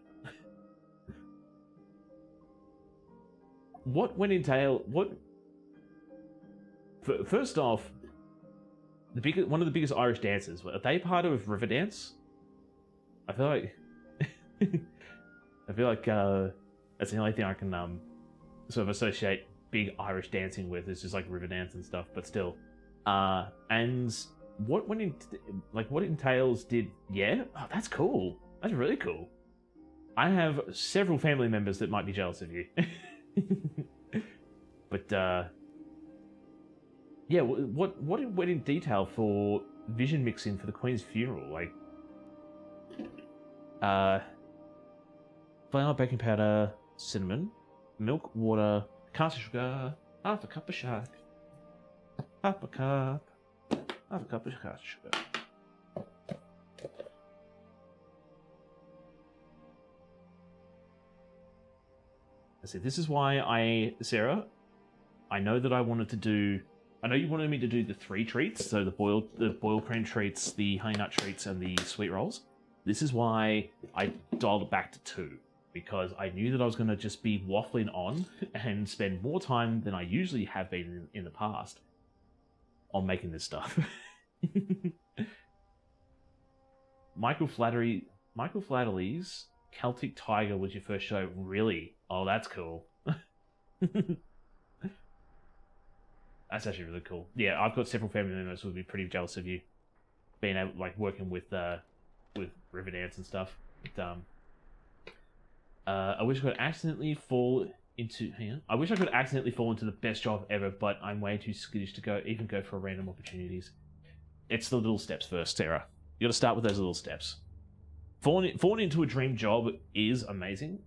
What went entail? What? First off, one of the biggest Irish dancers. Are they part of Riverdance? I feel like that's the only thing I can sort of associate big Irish dancing with. Is just like Riverdance and stuff. But still, and what went in? Like what entails? Yeah? Oh, that's cool. That's really cool. I have several family members that might be jealous of you. But yeah, what went in detail for vision mixing for the Queen's funeral? Like, flour, baking powder, cinnamon, milk, water, caster sugar, half a cup of shark, half a cup of caster sugar. See, this is why Sarah, I know that I wanted to do... I know you wanted me to do the 3 treats, so the boiled cream treats, the honey nut treats, and the sweet rolls. This is why I dialed it back to 2, because I knew that I was going to just be waffling on and spend more time than I usually have been in the past on making this stuff. Michael Flattery's Celtic Tiger was your first show, really? Oh, that's cool. That's actually really cool. Yeah, I've got several family members who would be pretty jealous of you being able, like, working with river dance and stuff. But, I wish I could accidentally fall into. Hang on. I wish I could accidentally fall into the best job ever, but I'm way too skittish to even go for random opportunities. It's the little steps first, Sarah. You got to start with those little steps. Falling into a dream job is amazing.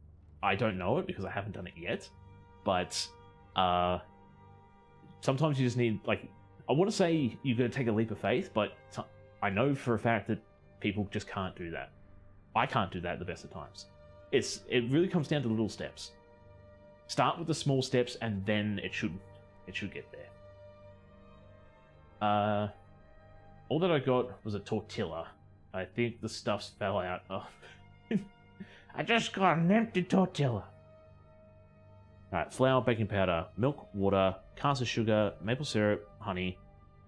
I don't know it because I haven't done it yet, but sometimes you just need, like, I want to say you've got to take a leap of faith, but I know for a fact that people just can't do that. I can't do that at the best of times. It really comes down to little steps. Start with the small steps, and then it should get there. All that I got was a tortilla. I think the stuffs fell out. Oh. I just got an empty tortilla. Alright, flour, baking powder, milk, water, caster sugar, maple syrup, honey,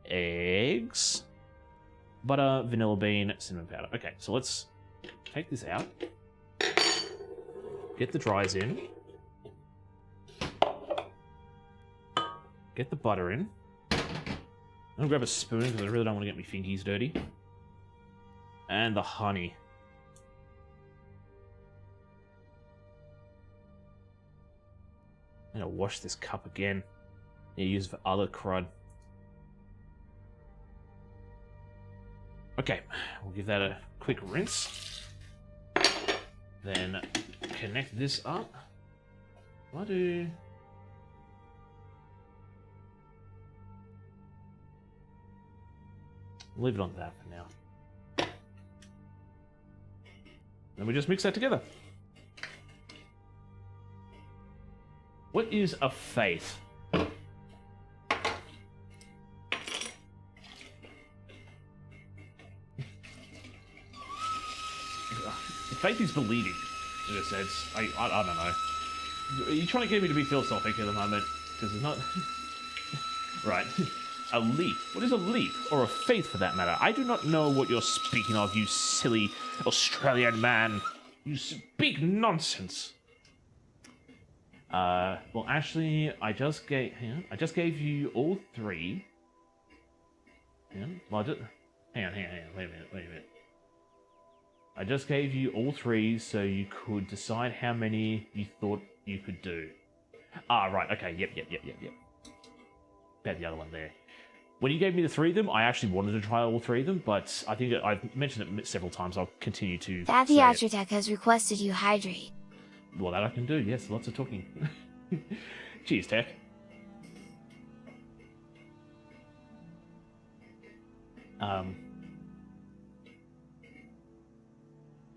eggs, butter, vanilla bean, cinnamon powder. Okay, so let's take this out. Get the dries in. Get the butter in. I'm gonna grab a spoon because I really don't want to get my fingies dirty. And the honey. I'm gonna wash this cup again. Yeah, use it for other crud. Okay, we'll give that a quick rinse. Then connect this up. Leave it on that for now. Then we just mix that together. What is a faith? Faith is believing. In a sense, I don't know. Are you trying to get me to be philosophic at the moment? Because it's not. Right. A leap. What is a leap? Or a faith, for that matter? I do not know what you're speaking of, you silly Australian man. You speak nonsense. Well, actually, I just gave you all three. Hang on. Well, hang on. Wait a minute. I just gave you all three so you could decide how many you thought you could do. Ah, right. Okay. Yep. About the other one there. When you gave me the three of them, I actually wanted to try all three of them, but I think I've mentioned it several times. I'll continue to. Tech has requested you hydrate. Well, that I can do. Yes, lots of talking. Cheers, Tech.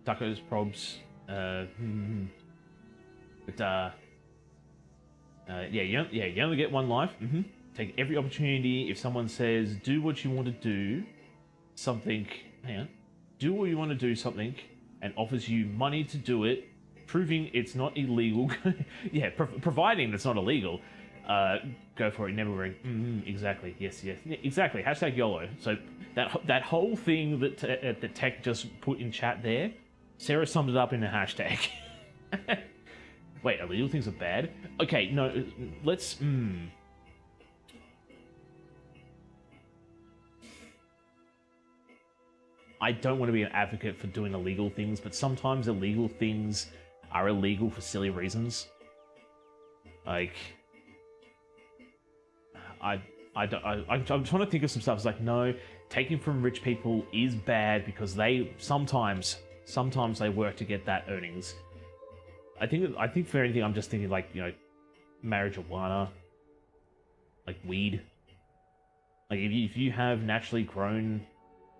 Tacos, probs. You only get one life. Take every opportunity. If someone says, do what you want to do, something, do what you want to do something, and offers you money to do it, proving it's not illegal. Yeah, providing it's not illegal, go for it. Never worry. Exactly. Yes. Exactly. Hashtag YOLO. So that whole thing that the Tech just put in chat there, Sarah summed it up in a hashtag. Wait, illegal things are bad? Okay, no, let's... I don't want to be an advocate for doing illegal things, but sometimes illegal things are illegal for silly reasons. Like... I'm trying to think of some stuff. It's like, no, taking from rich people is bad because they sometimes they work to get that earnings. I think for anything, I'm just thinking like, marijuana, like weed. Like if you have naturally grown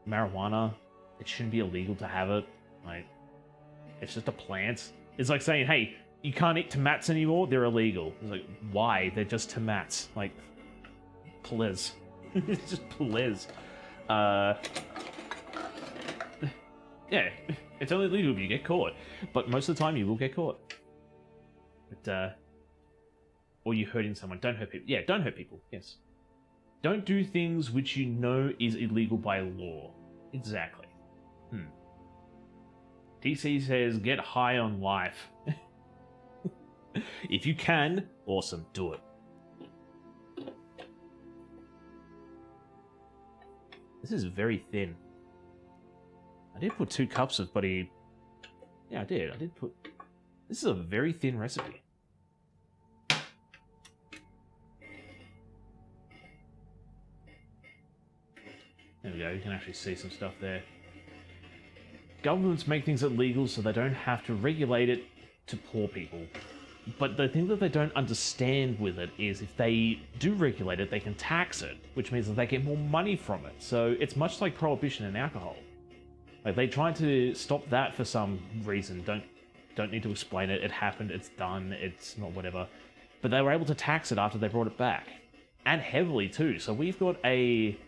marijuana, it shouldn't be illegal to have it. Like, it's just a plant. It's like saying, hey, you can't eat tomats anymore. They're illegal. It's like, why? They're just tomats. Like, please. It's just please. Yeah, it's only legal if you get caught. But most of the time, you will get caught. But, or you're hurting someone. Don't hurt people. Yeah, don't hurt people. Yes. Don't do things which you know is illegal by law. Exactly. TC says, get high on life. If you can, awesome, do it. This is very thin. I did put 2 cups of buddy. Yeah, I did. I did put. This is a very thin recipe. There we go. You can actually see some stuff there. Governments make things illegal so they don't have to regulate it to poor people. But the thing that they don't understand with it is if they do regulate it, they can tax it, which means that they get more money from it. So it's much like prohibition in alcohol. Like they tried to stop that for some reason. Don't need to explain it. It happened. It's done. It's not whatever. But they were able to tax it after they brought it back, and heavily too. So we've got a.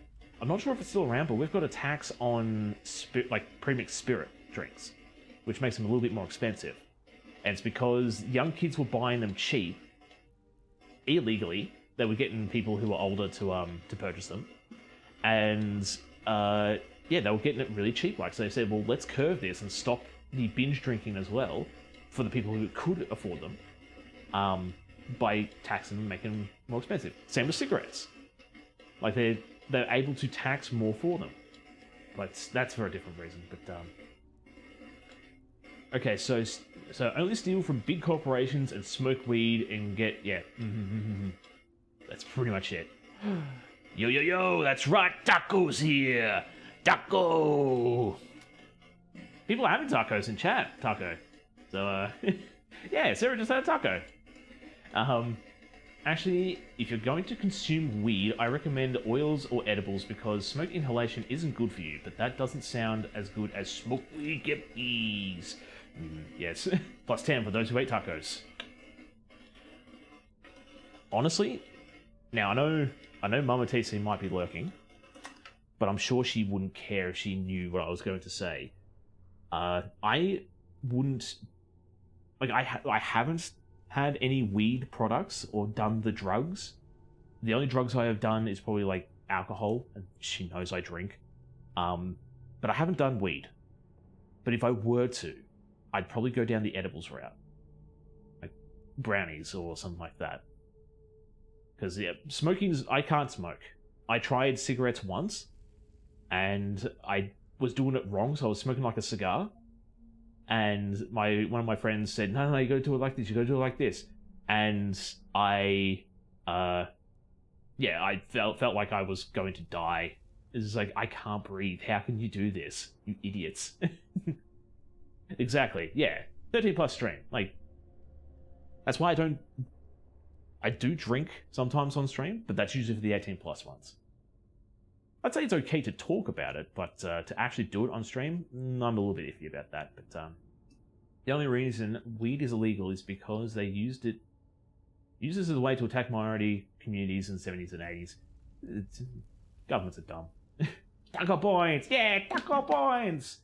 I'm not sure if it's still around, but we've got a tax on premixed spirit drinks, which makes them a little bit more expensive. And it's because young kids were buying them cheap, illegally. They were getting people who were older to purchase them, and yeah, they were getting it really cheap. Like, so they said, well, let's curve this and stop the binge drinking as well for the people who could afford them, by taxing them, making them more expensive. Same with cigarettes. Like they're able to tax more for them. Like that's for a different reason. But okay, so only steal from big corporations and smoke weed and get That's pretty much it. Yo, that's right, tacos here. Taco. People are having tacos in chat. Taco. So yeah, Sarah just had a taco. Actually, if you're going to consume weed, I recommend oils or edibles because smoke inhalation isn't good for you, but that doesn't sound as good as smoke weed gippies. Yes, plus 10 for those who ate tacos. Honestly, now I know Mama TC might be lurking, but I'm sure she wouldn't care if she knew what I was going to say. I wouldn't... Like, I haven't had any weed products or done the drugs. The only drugs I have done is probably like alcohol, and she knows I drink. But I haven't done weed. But if I were to, I'd probably go down the edibles route, like brownies or something like that. Because yeah, I can't smoke. I tried cigarettes once, and I was doing it wrong, so I was smoking like a cigar. And one of my friends said, no, you gotta do it like this, you gotta do it like this. And I felt like I was going to die. It's just like, I can't breathe. How can you do this, you idiots? Exactly, yeah. 13 plus stream. Like, that's why I do drink sometimes on stream, but that's usually for the 18 plus ones. I'd say it's okay to talk about it, but to actually do it on stream, I'm a little bit iffy about that. But the only reason weed is illegal is because they used this as a way to attack minority communities in the 70s and 80s. Governments are dumb. Taco points! Yeah, taco points!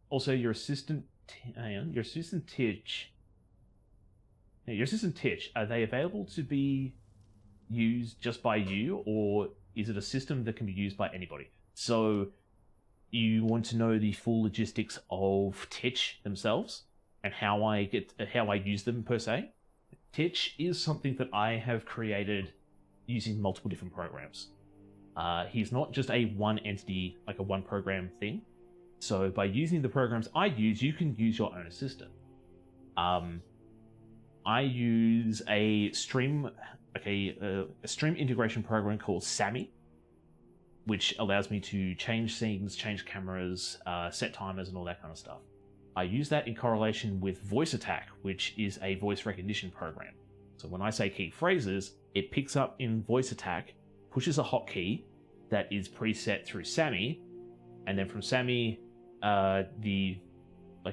Also, your assistant Titch. Your assistant Titch, are they available to be used just by you, or is it a system that can be used by anybody? So you want to know the full logistics of Titch themselves and how I use them per se? Titch is something that I have created using multiple different programs. He's not just a one entity, like a one program thing. So by using the programs I use, you can use your own assistant. I use a stream integration program called Sammy, which allows me to change scenes, change cameras, set timers, and all that kind of stuff. I use that in correlation with Voice Attack, which is a voice recognition program. So when I say key phrases, it picks up in Voice Attack, pushes a hotkey that is preset through Sammy, and then from Sammy, the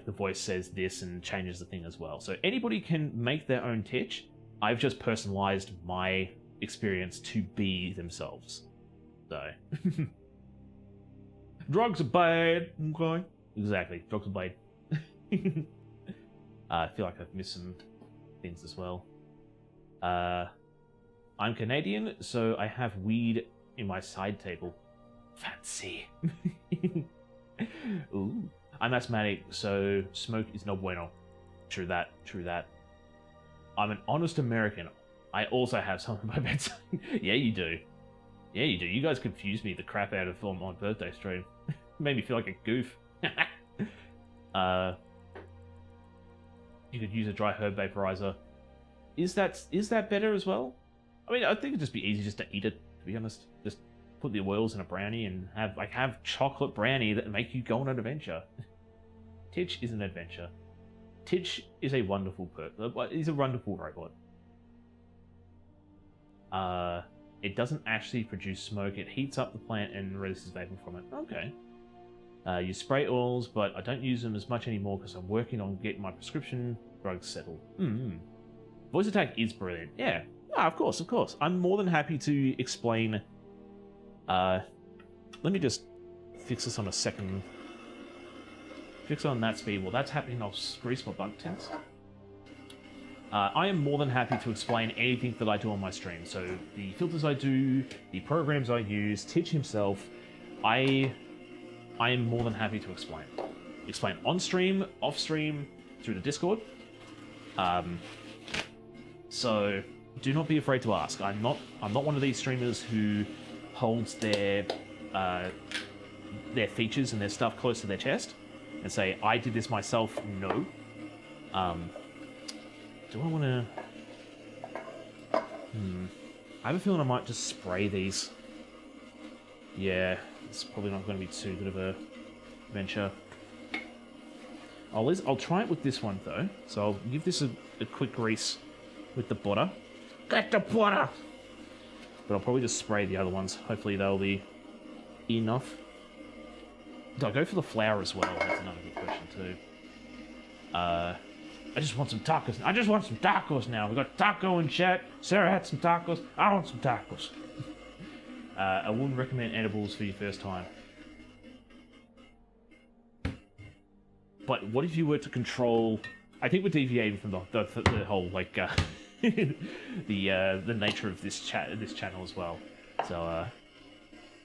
voice says this and changes the thing as well. So anybody can make their own Titch. I've just personalized my experience to be themselves. So drugs are bad. Okay. Exactly. Drugs are bad. I feel like I've missed some things as well. I'm Canadian, so I have weed in my side table. Fancy. Ooh. I'm asthmatic, so smoke is no bueno. True that. I'm an honest American. I also have some in my bedside. Yeah, you do. Yeah, you do. You guys confused me the crap out of on my birthday stream. Made me feel like a goof. You could use a dry herb vaporizer. Is that better as well? I mean, I think it'd just be easy just to eat it, to be honest. Just put the oils in a brownie and have chocolate brownie that make you go on an adventure. Titch is an adventure. Titch is a wonderful he's a wonderful robot. It doesn't actually produce smoke. It heats up the plant and releases vapor from it. Okay. You spray oils, but I don't use them as much anymore because I'm working on getting my prescription drugs settled. Voice attack is brilliant. Yeah. Of course. I'm more than happy to explain. Let me just fix this on a second. Fix it on that speed. While that's happening, I'll grease my bug tents. I am more than happy to explain anything that I do on my stream. So the filters I do, the programs I use, Titch himself, I am more than happy to explain. Explain on stream, off stream, through the Discord. So do not be afraid to ask. I'm not one of these streamers who holds their features and their stuff close to their chest and say, I did this myself. No. Do I want to... I have a feeling I might just spray these. Yeah, it's probably not going to be too good of a venture. I'll try it with this one, though. So I'll give this a quick grease with the butter. Get the butter! But I'll probably just spray the other ones. Hopefully they'll be enough. Do I go for the flour as well? That's another good question, too. I just want some tacos. I just want some tacos now. We got taco in chat. Sarah had some tacos. I want some tacos. I wouldn't recommend edibles for your first time. But what if you were to control... I think we're deviating from the whole, like, the nature of this channel as well. So,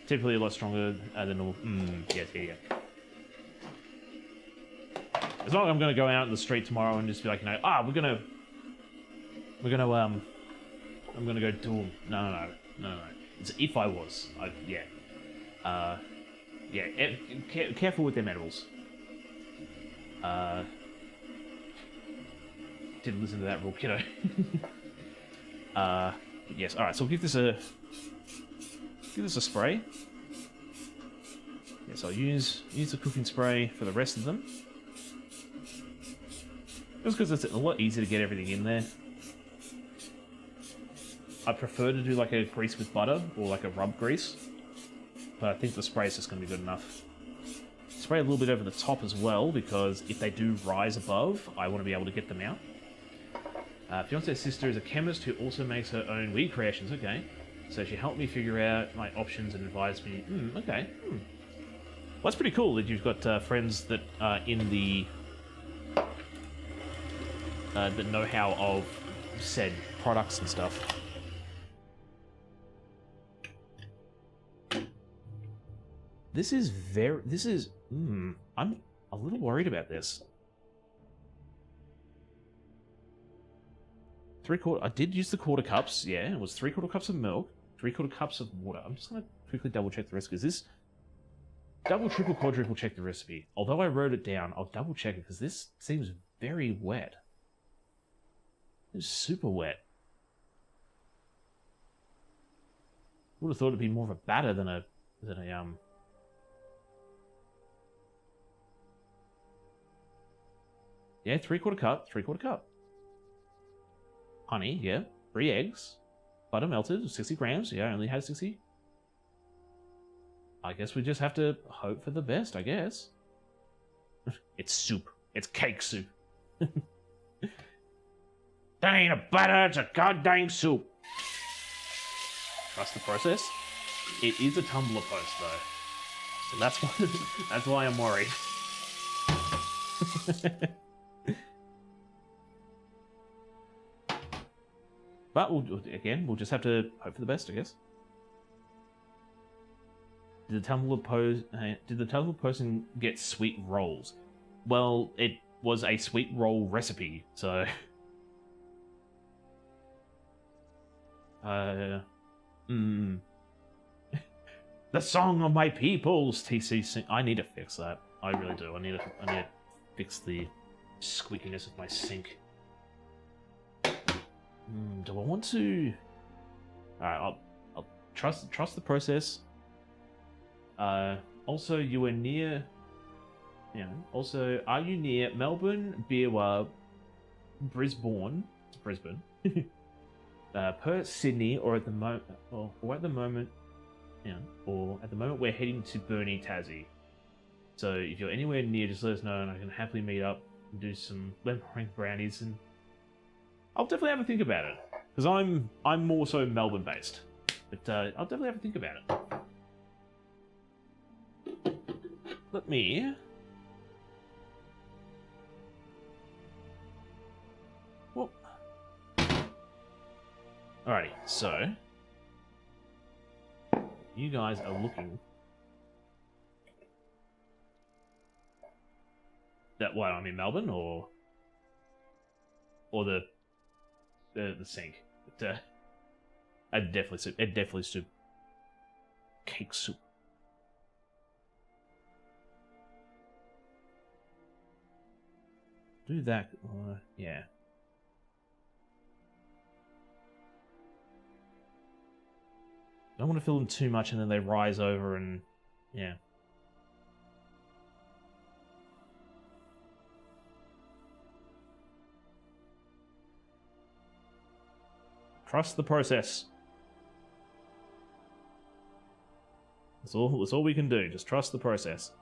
typically a lot stronger than normal. Yes, yeah. It's not like I'm gonna go out in the street tomorrow and just be like, I'm gonna go do them. No. It's if I was, careful with them edibles. Didn't listen to that rule, kiddo. Yes. All right. So we'll give this a spray. Yes, I'll use the cooking spray for the rest of them. Just because it's a lot easier to get everything in there. I prefer to do like a grease with butter or like a rub grease, but I think the spray is just going to be good enough. Spray a little bit over the top as well, because if they do rise above, I want to be able to get them out. Fiance's sister is a chemist who also makes her own weed creations. Okay, so she helped me figure out my options and advised me. Okay. Well, that's pretty cool that you've got friends that are in the the know-how of said products and stuff. This is I'm a little worried about this. I did use the quarter cups, yeah. It was 3/4 cups of milk, 3/4 cups of water. I'm just gonna quickly double check the recipe. Is this double, triple, quadruple check the recipe? Although I wrote it down, I'll double check it because this seems very wet. It's super wet. Would have thought it'd be more of a batter than a Yeah, 3/4 cup, 3/4 cup. Honey, yeah. 3 eggs. Butter melted, 60 grams. Yeah, I only had 60. I guess we just have to hope for the best, I guess. It's soup. It's cake soup. That ain't a butter, it's a goddamn soup. Trust the process. It is a Tumblr post, though. So that's why I'm worried. But we'll just have to hope for the best, I guess. Did the Tumblr posting get sweet rolls? Well, it was a sweet roll recipe, so The song of my peoples, TC sing. I need to fix that. I really do. I need to fix the squeakiness of my sink. Do I want to? Alright, I'll trust the process. Also, you were near. Yeah. Also, are you near Melbourne, Beerwah, Brisbane, Perth, Sydney, or at the moment, or at the moment, or at the moment we're heading to Burnie, Tassie. So if you're anywhere near, just let us know, and I can happily meet up and do some lemon meringue brownies, and I'll definitely have a think about it because I'm more so Melbourne based, but I'll definitely have a think about it. Let me. Well, alrighty, so you guys are looking that what I'm in Melbourne or the sink. But, I'd definitely soup. Cake soup. Do that. Yeah. I don't want to fill them too much and then they rise over and yeah. Trust the process. That's all we can do. Just trust the process.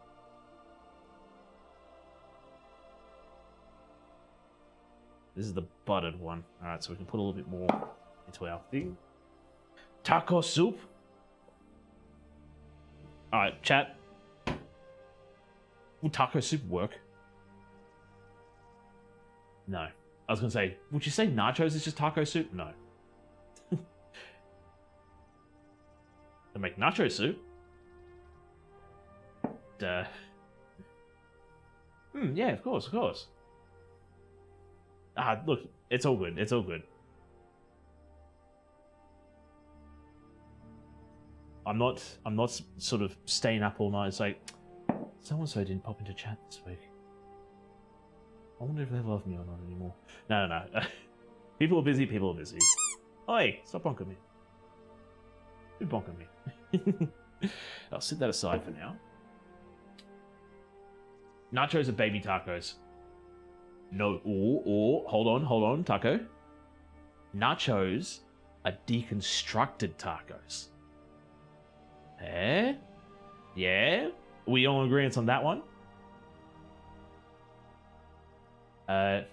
This is the buttered one. Alright, so we can put a little bit more into our thing. Taco soup. Alright, chat. Will taco soup work? No. I was going to say, would you say nachos is just taco soup? No. They make nacho soup. Duh. Yeah, of course, of course. Look, it's all good. It's all good. I'm not sort of staying up all night. It's like, so-and-so didn't pop into chat this week. I wonder if they love me or not anymore. No. People are busy, people are busy. Oi, stop bonking me. Who bonking me? I'll set that aside for now. Nachos are baby tacos. No, or hold on, taco. Nachos are deconstructed tacos. Eh? Yeah? We all in agreement on that one? I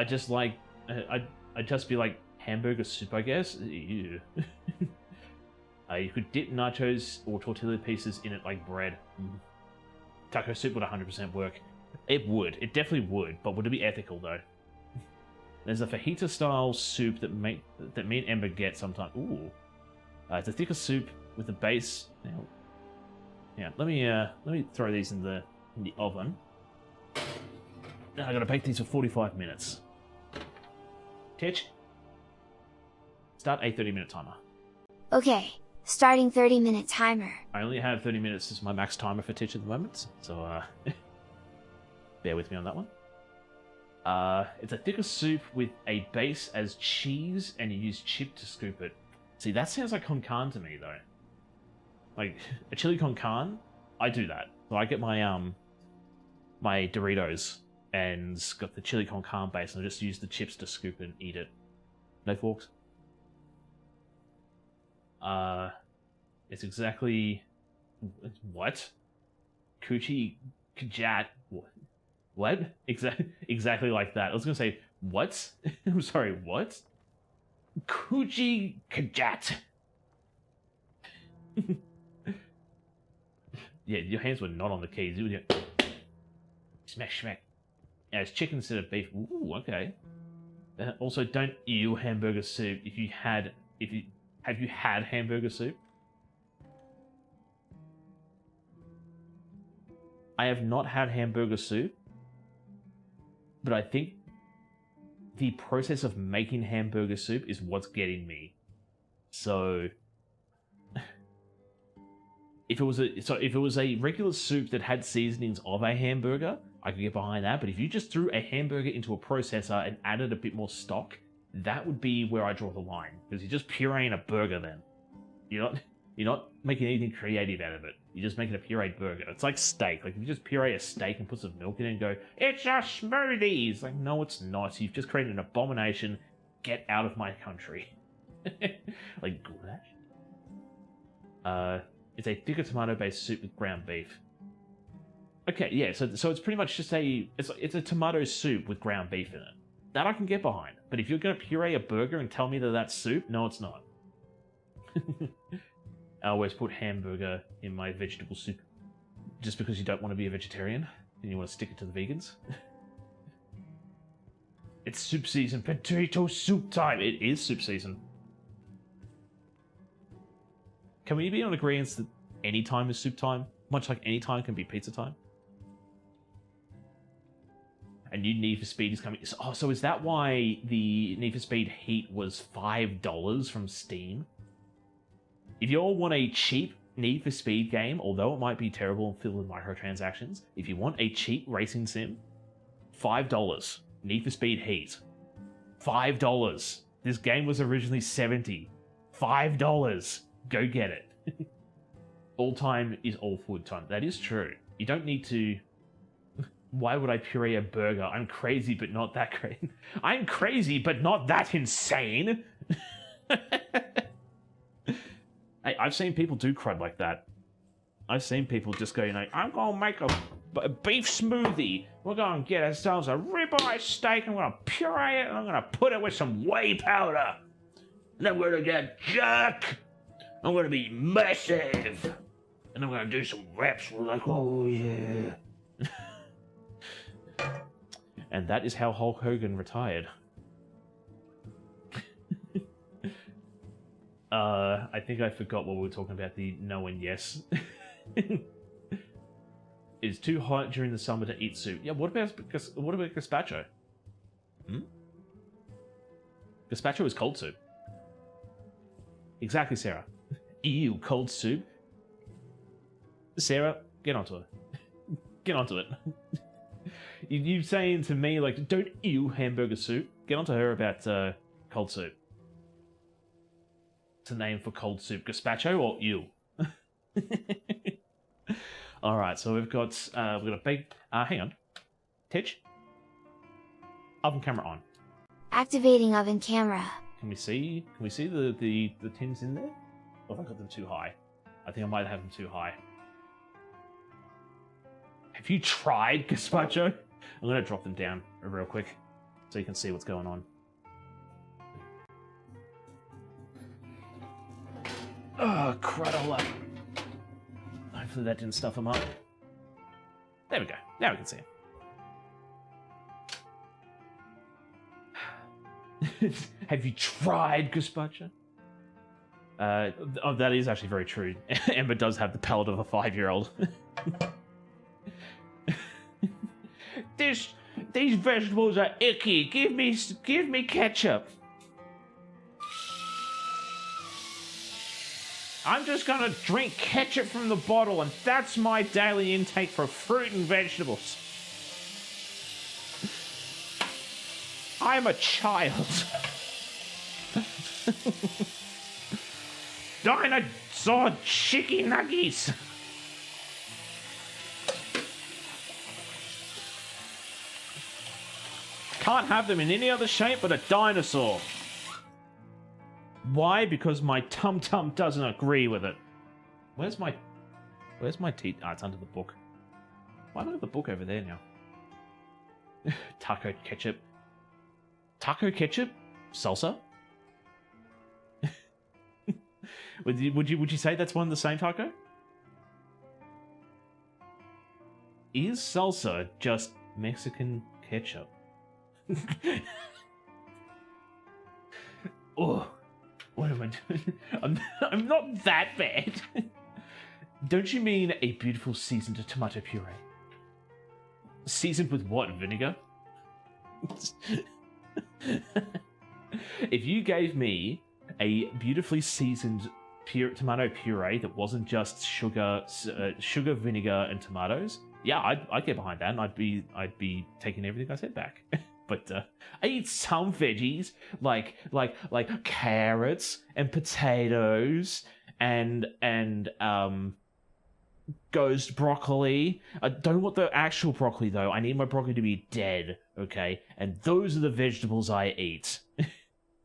just like... I'd just be like hamburger soup, I guess. Ew. You could dip nachos or tortilla pieces in it like bread. Taco soup would 100% work. It would. It definitely would. But would it be ethical, though? There's a fajita-style soup that me and Ember get sometimes. Ooh. It's a thicker soup with a base. Yeah, let me throw these in the oven. Now I gotta bake these for 45 minutes. Titch, start a 30-minute timer. Okay, starting 30-minute timer. I only have 30 minutes as my max timer for Titch at the moment, so bear with me on that one. It's a thicker soup with a base as cheese, and you use chip to scoop it. See, that sounds like con carne to me, though. Like, a chili con carne, I do that. So I get my my Doritos, and got the chili con carne base, and I just use the chips to scoop and eat it. No forks. It's exactly... What? Coochie Kajat. What? Exactly like that. I was gonna say, what? I'm sorry, what? Coochie Kajat. Yeah, your hands were not on the keys. You were smack, smack. Yeah, it's chicken instead of beef. Ooh, okay. Also, don't ew hamburger soup. Have you had hamburger soup? I have not had hamburger soup, but I think the process of making hamburger soup is what's getting me. So, if it was a regular soup that had seasonings of a hamburger, I could get behind that. But if you just threw a hamburger into a processor and added a bit more stock, that would be where I draw the line. Because you're just pureeing a burger then. You're not making anything creative out of it. You're just making a pureed burger. It's like steak. Like if you just puree a steak and put some milk in it and go, it's a smoothie. It's like, no, it's not. You've just created an abomination. Get out of my country. Like goulash. It's a thicker tomato-based soup with ground beef. Okay, yeah, so it's pretty much just it's a tomato soup with ground beef in it. That I can get behind. But if you're going to puree a burger and tell me that that's soup, no, it's not. I always put hamburger in my vegetable soup. Just because you don't want to be a vegetarian and you want to stick it to the vegans. It's soup season, potato soup time. It is soup season. Can we be on agreement that any time is soup time? Much like any time can be pizza time? A new Need for Speed is coming. Oh, so is that why the Need for Speed Heat was $5 from Steam? If you all want a cheap Need for Speed game, although it might be terrible and filled with microtransactions, if you want a cheap racing sim, $5. Need for Speed Heat. $5. This game was originally $70. $5. Go get it. All time is all food time. That is true. You don't need to... Why would I puree a burger? I'm crazy, but not that crazy. I'm crazy, but not that insane. I've seen people do crud like that. I've seen people just go, I'm going to make a beef smoothie. We're going to get ourselves a ribeye steak. I'm going to puree it, and I'm going to put it with some whey powder. And I'm going to get jerk. I'm going to be massive. And I'm going to do some reps. We're like, oh, yeah. And that is how Hulk Hogan retired. I think I forgot what we were talking about, the no and yes. It's too hot during the summer to eat soup. Yeah, what about gazpacho? Gazpacho is cold soup. Exactly, Sarah. Ew, cold soup. Sarah, get onto it. Get onto it. You saying to me, like, don't ew hamburger soup. Get onto her about cold soup. It's a name for cold soup. Gazpacho or ew? Alright, so we've got a big... hang on. Titch? Oven camera on. Activating oven camera. Can we see the tins in there? Or have I got them too high? I think I might have them too high. Have you tried gazpacho? I'm going to drop them down real quick so you can see what's going on. Oh, crudola. Hopefully that didn't stuff them up. There we go. Now we can see them. Have you tried gazpacho? That is actually very true. Ember does have the palate of a 5-year-old. These vegetables are icky. Give me ketchup. I'm just gonna drink ketchup from the bottle, and that's my daily intake for fruit and vegetables. I'm a child. Dinosaur chicky nuggies. Can't have them in any other shape but a dinosaur. Why? Because my tum-tum doesn't agree with it. Where's my teeth? Ah, it's under the book. Why do I have the book over there now? Taco ketchup. Taco ketchup? Salsa? Would you say that's one and the same taco? Is salsa just Mexican ketchup? Oh, what am I doing? I'm not that bad. Don't you mean a beautiful seasoned tomato puree? Seasoned with what? Vinegar? If you gave me a beautifully seasoned tomato puree that wasn't just sugar, vinegar, and tomatoes, yeah, I'd get behind that, and I'd be taking everything I said back. But I eat some veggies like carrots and potatoes and ghost broccoli. I don't want the actual broccoli though. I need my broccoli to be dead, okay? And those are the vegetables I eat.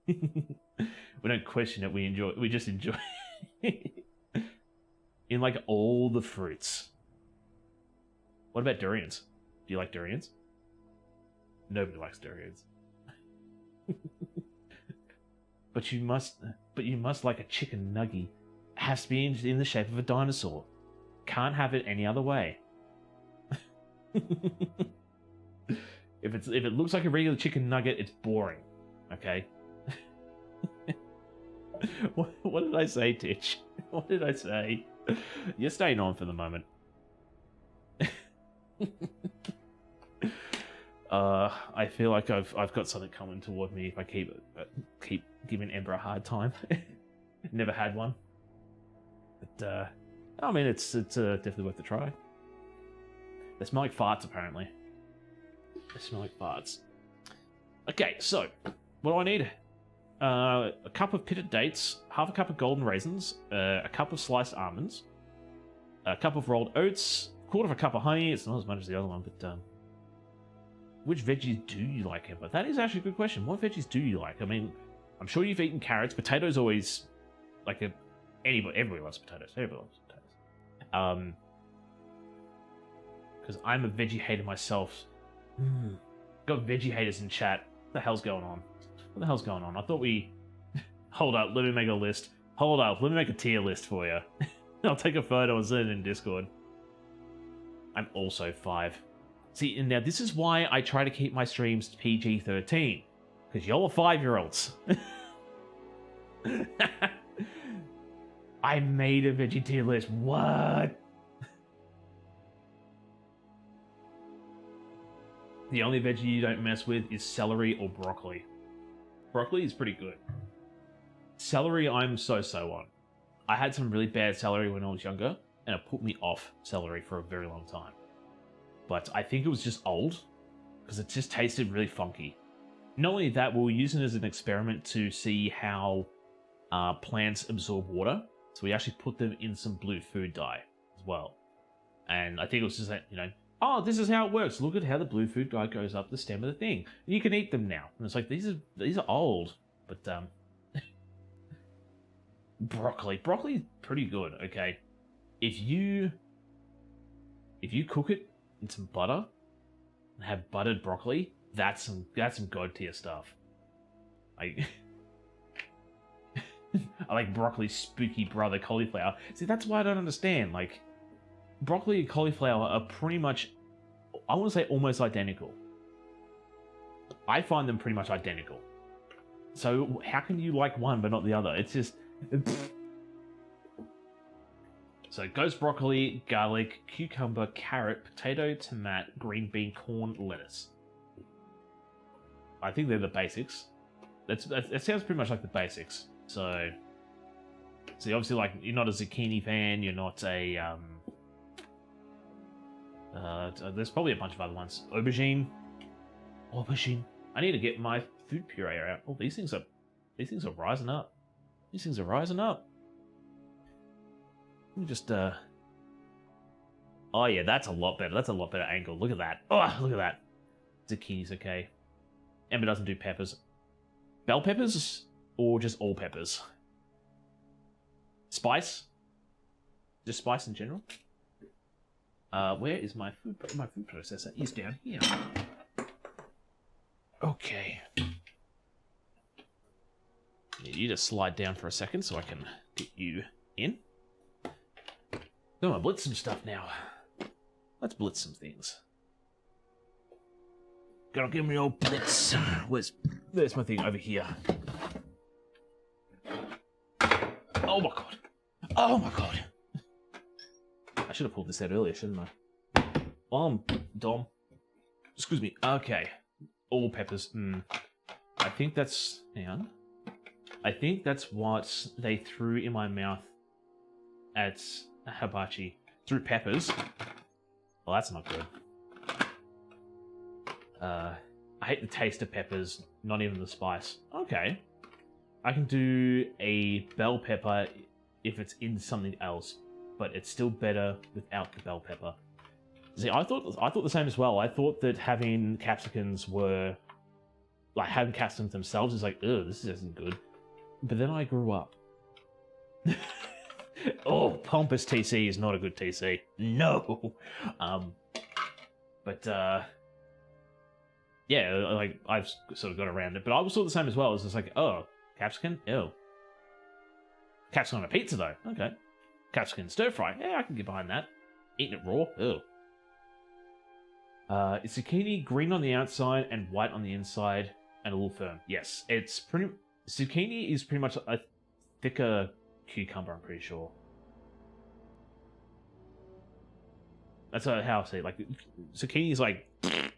We don't question it. We just enjoy. In like all the fruits. What about durians? Do you like durians? Nobody likes durians. But you must like a chicken nugget. It has to be in the shape of a dinosaur. Can't have it any other way. If it looks like a regular chicken nugget, it's boring. Okay. What did I say, Titch? What did I say? You're staying on for the moment. I feel like I've got something coming toward me if I keep giving Ember a hard time. Never had one, but I mean it's definitely worth a try. They smell like farts, apparently. They smell like farts. Okay, so what do I need? A cup of pitted dates, half a cup of golden raisins, a cup of sliced almonds, a cup of rolled oats, quarter of a cup of honey. It's not as much as the other one, but which veggies do you like, Ember? That is actually a good question. What veggies do you like? I mean, I'm sure you've eaten carrots. Potatoes always like everybody loves potatoes. Everybody loves potatoes. Because I'm a veggie hater myself. Got veggie haters in chat. What the hell's going on? What the hell's going on? I thought we... Hold up, let me make a list. Hold up, let me make a tier list for you. I'll take a photo and send it in Discord. I'm also 5. See, and now this is why I try to keep my streams PG-13. Because y'all are 5-year-olds. I made a veggie tier list. What? The only veggie you don't mess with is celery or broccoli. Broccoli is pretty good. Celery, I'm so-so on. I had some really bad celery when I was younger, and it put me off celery for a very long time. But I think it was just old, because it just tasted really funky. Not only that, we were using it as an experiment to see how plants absorb water. So we actually put them in some blue food dye as well. And I think it was just that, oh, this is how it works. Look at how the blue food dye goes up the stem of the thing. And you can eat them now. And it's like, these are old. But broccoli's pretty good, okay? If you cook it in some butter and have buttered broccoli, that's some god tier stuff. I like broccoli's spooky brother, cauliflower. See, that's why I don't understand. Like, broccoli and cauliflower are pretty much, I want to say almost identical. I find them pretty much identical. So how can you like one but not the other? It's just... So ghost broccoli, garlic, cucumber, carrot, potato, tomato, green bean, corn, lettuce. I think they're the basics. That sounds pretty much like the basics. So, see, obviously, like, you're not a zucchini fan. You're not a there's probably a bunch of other ones. Aubergine. I need to get my food puree out. Oh, these things are rising up. These things are rising up. Let me just Oh yeah, that's a lot better. That's a lot better angle. Look at that. Oh, look at that. Zucchini's okay. Ember doesn't do peppers. Bell peppers or just all peppers? Spice? Just spice in general? Where is my food processor? Is down here. Okay. Need you to slide down for a second so I can get you in. I'm gonna blitz some stuff now. Let's blitz some things. Gotta give me old blitz. There's my thing over here. Oh my god. Oh my god. I should have pulled this out earlier, shouldn't I? Dom. Excuse me. Okay. All peppers. I think that's... Hang on. I think that's what they threw in my mouth at hibachi. Threw peppers. Well, that's not good. I hate the taste of peppers, not even the spice. Okay. I can do a bell pepper if it's in something else, but it's still better without the bell pepper. See, I thought the same as well. I thought that having capsicums were... Like, having capsicums themselves is like, ugh, this isn't good. But then I grew up. Oh, pompous TC is not a good TC. No! Yeah, like, I've sort of got around it. But I was sort of the same as well. It's just like, oh, capsicum? Ew. Capsicum on a pizza, though. Okay. Capsicum stir fry? Yeah, I can get behind that. Eating it raw? Ew. Is zucchini green on the outside and white on the inside and a little firm? Yes, it's pretty... Zucchini is pretty much a thicker cucumber, I'm pretty sure. That's how I say it. Like, zucchini is like...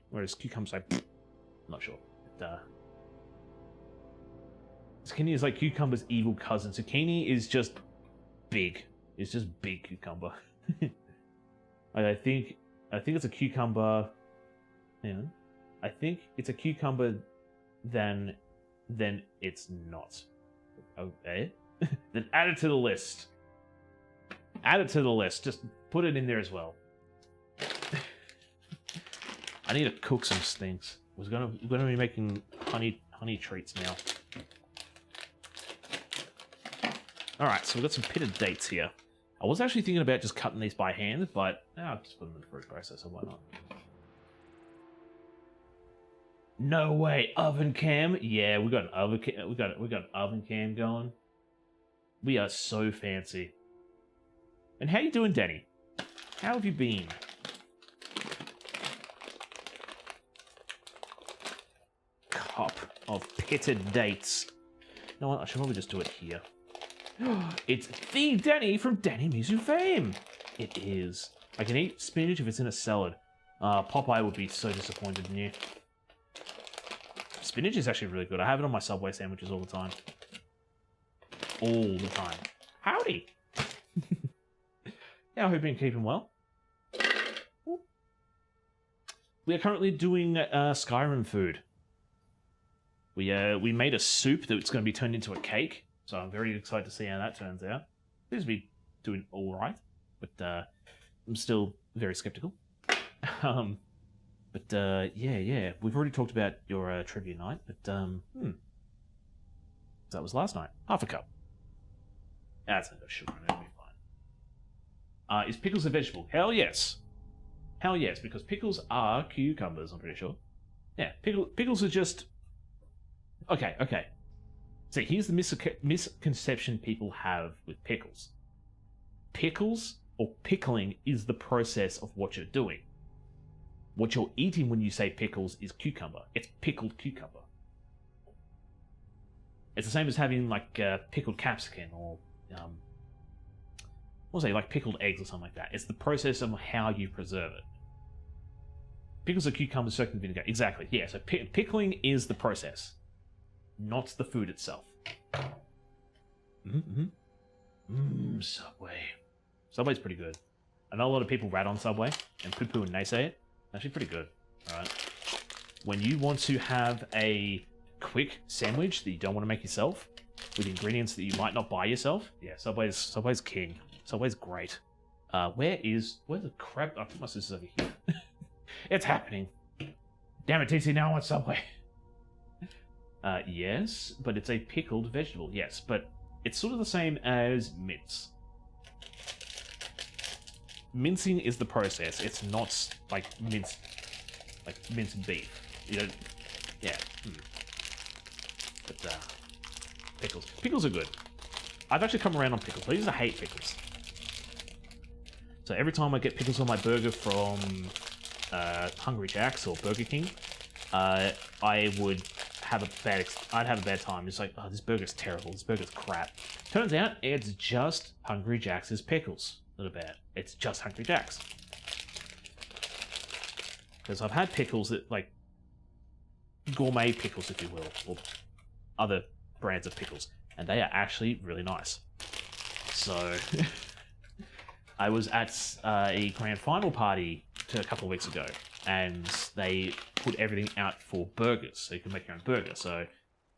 Whereas cucumber's like... I'm not sure. But, zucchini is like cucumber's evil cousin. Zucchini is just big. It's just big cucumber. I think it's a cucumber... Hang on. I think it's a cucumber then it's not. Okay. Then add it to the list. Add it to the list. Just put it in there as well. I need to cook some things. We're gonna be making honey treats now. Alright, so we've got some pitted dates here. I was actually thinking about just cutting these by hand, but I'll just put them in the fruit processor, why not? No way, oven cam. Yeah, we got an oven cam. We got an oven cam going. We are so fancy. And how you doing, Danny? How have you been? Cup of pitted dates. You know what? I should probably just do it here. It's the Danny from Danny Mizu fame. It is. I can eat spinach if it's in a salad. Popeye would be so disappointed in you. Spinach is actually really good. I have it on my Subway sandwiches all the time. All the time. Howdy! Yeah, I hope you're keeping well. We are currently doing Skyrim food. We made a soup that's going to be turned into a cake, so I'm very excited to see how that turns out. Seems to be doing all right, but I'm still very skeptical. Yeah, we've already talked about your trivia night, but that was last night. Half a cup. That's not sugar, it'll be fine. Is pickles a vegetable? Hell yes. Hell yes, because pickles are cucumbers, I'm pretty sure. Yeah, pickles are just... Okay. See, here's the misconception people have with pickles. Pickles, or pickling, is the process of what you're doing. What you're eating when you say pickles is cucumber. It's pickled cucumber. It's the same as having, like, pickled capsicum, or, what was it, like pickled eggs or something like that. It's the process of how you preserve it. Pickles are cucumbers soaked in vinegar. Exactly, yeah, so pickling is the process, not the food itself. Subway. Subway's pretty good. I know a lot of people rat on Subway and poo-poo and naysay it. Actually pretty good. Alright. When you want to have a quick sandwich that you don't want to make yourself, with ingredients that you might not buy yourself, yeah, Subway's king. Subway's great. Where's the crab? I put my scissors over here. It's happening. Damn it, TC, now I want Subway. Yes, but it's a pickled vegetable. Yes, but it's sort of the same as mince. Mincing is the process. It's not like minced beef. You don't. Yeah. But pickles. Pickles are good. I've actually come around on pickles. I used to hate pickles. So every time I get pickles on my burger from Hungry Jack's or Burger King, I would have I'd have a bad time. It's like, oh, this burger's terrible. This burger's crap. Turns out it's just Hungry Jack's pickles. Not bad. It's just Hungry Jack's. Because I've had pickles that, like, gourmet pickles, if you will, or other brands of pickles, and they are actually really nice. So, I was at a grand final party a couple of weeks ago, and they put everything out for burgers, so you can make your own burger. So,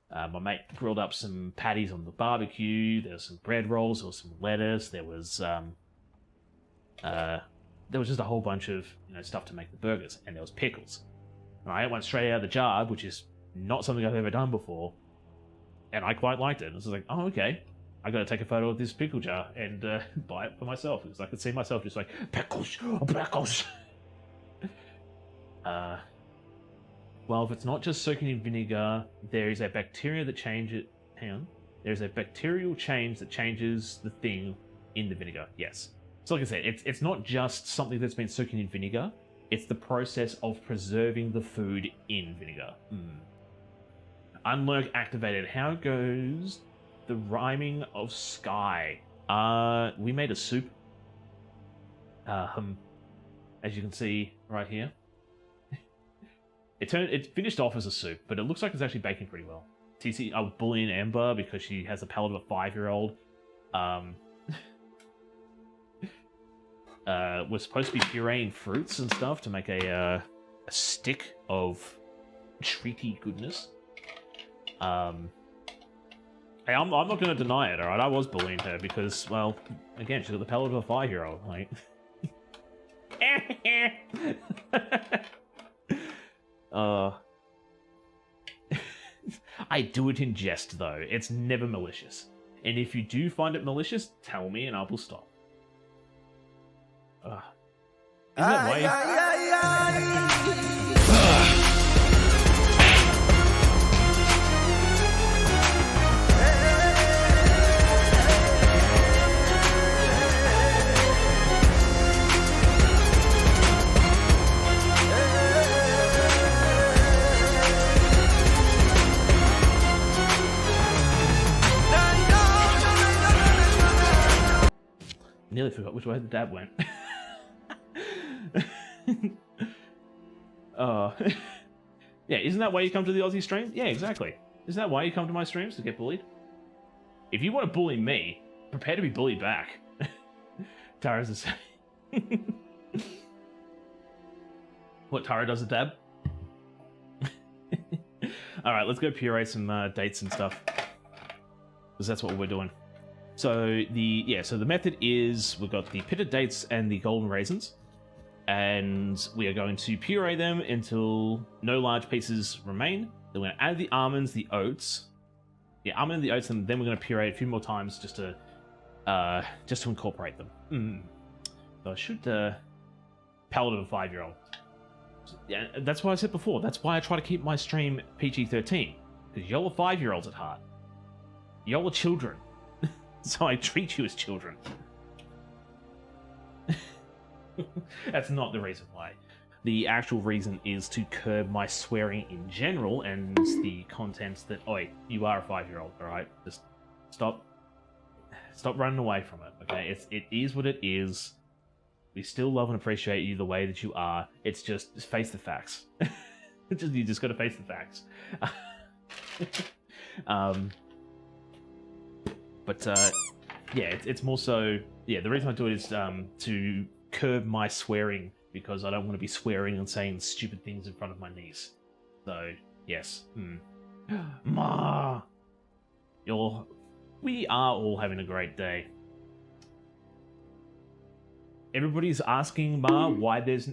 my mate grilled up some patties on the barbecue. There was some bread rolls. There was some lettuce. There was just a whole bunch of stuff to make the burgers, and there was pickles. Right, it went straight out of the jar, which is not something I've ever done before, and I quite liked it. I was like, oh, okay, I got to take a photo of this pickle jar and buy it for myself, because I could see myself just like pickles, pickles. Well, if it's not just soaking in vinegar, there is a bacteria that changes. Hang on. There's a bacterial change that changes the thing in the vinegar. Yes. So, like I said, it's not just something that's been soaking in vinegar. It's the process of preserving the food in vinegar. Unlurk activated. How goes the rhyming of sky? We made a soup. As you can see right here. It finished off as a soup, but it looks like it's actually baking pretty well. TC, I was bullying Amber because she has the palate of a 5-year-old. We're supposed to be pureeing fruits and stuff to make a stick of treaty goodness. I'm not going to deny it, alright? I was bullying her because, well, again, she's got the palate of a 5-year-old. Like, I do it in jest, though. It's never malicious. And if you do find it malicious, tell me and I will stop. Isn't that way? Nearly forgot which way the dab went. Yeah, isn't that why you come to the Aussie stream? Yeah, exactly. Isn't that why you come to my streams, to get bullied? If you want to bully me, prepare to be bullied back. Tara's the same. What, Tara does a dab? Alright, let's go puree some dates and stuff. Because that's what we're doing. So the method is we've got the pitted dates and the golden raisins, and we are going to puree them until no large pieces remain. Then we're going to add the almonds, the oats, and then we're going to puree a few more times just to incorporate them. So I should palate of a 5-year-old. Yeah, that's what I said before. That's why I try to keep my stream PG-13, because y'all are 5-year-olds at heart. Y'all are children. So I treat you as children. That's not the reason why. The actual reason is to curb my swearing in general and the contents that... Oi, you are a 5-year-old, alright? Just stop running away from it, okay? It is what it is. We still love and appreciate you the way that you are. It's just face the facts. You just gotta face the facts. Yeah, it's more so... Yeah, the reason I do it is to curb my swearing, because I don't want to be swearing and saying stupid things in front of my niece. So, yes. Ma! We are all having a great day. Everybody's asking Ma why there's...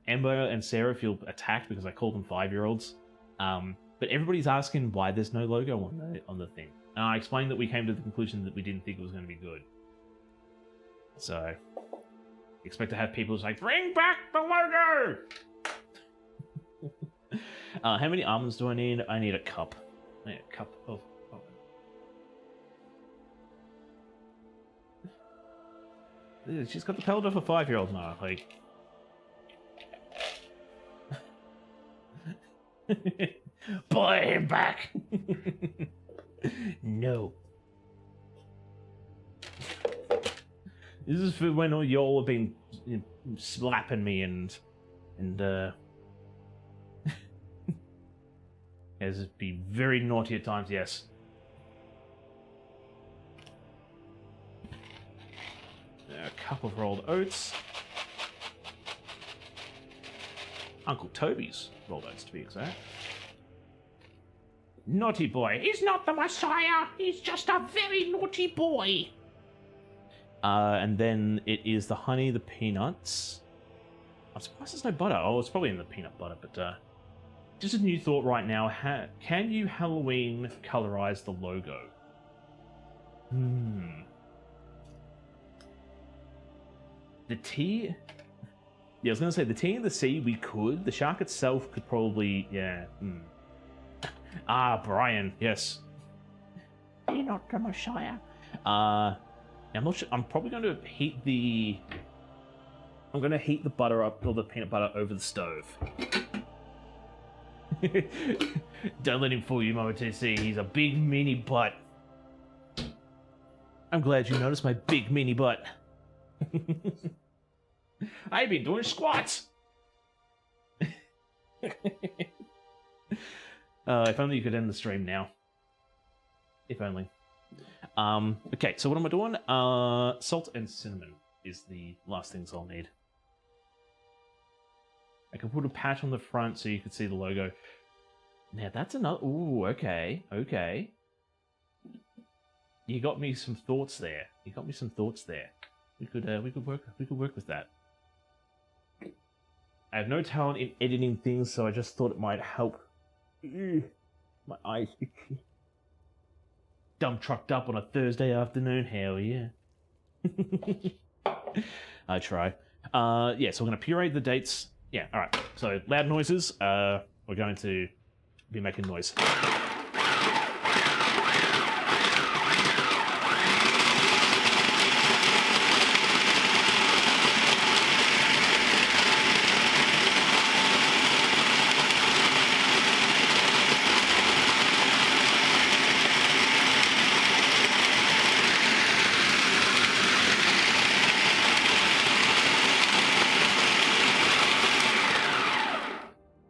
Amber and Sarah feel attacked because I call them 5-year-olds. But everybody's asking why there's no logo on the thing. And I explained that we came to the conclusion that we didn't think it was going to be good. So, expect to have people who's like, bring back the logo! How many almonds do I need? I need a cup. I need a cup of... She's got the palate of a 5-year-old now, like... Pull him back! No. This is for when all y'all have been slapping me and Yes, be very naughty at times, yes. A cup of rolled oats. Uncle Toby's rolled oats, to be exact. Naughty boy. He's not the Messiah. He's just a very naughty boy. And then it is the honey, the peanuts. I'm surprised there's no butter. Oh, it's probably in the peanut butter, but just a new thought right now. Can you Halloween colorize the logo? The T... Yeah, I was going to say, the T and the C, we could. The shark itself could probably... Yeah. Ah, Brian. Yes. You're not the Messiah. I'm not sure. I'm probably going to heat the... I'm going to heat the butter up, or the peanut butter, over the stove. Don't let him fool you, Momo TC. He's a big, meaty butt. I'm glad you noticed my big, meaty butt. I've been doing squats. If only you could end the stream now. If only. Okay, so what am I doing? Salt and cinnamon is the last things I'll need. I can put a patch on the front so you can see the logo. Now that's another... Ooh, okay, okay. You got me some thoughts there. You got me some thoughts there. We could work with that. I have no talent in editing things, so I just thought it might help. My eyes. Dump trucked up on a Thursday afternoon. Hell yeah. I try. Yeah, so we're going to puree the dates. Yeah, alright. So, loud noises. We're going to be making noise.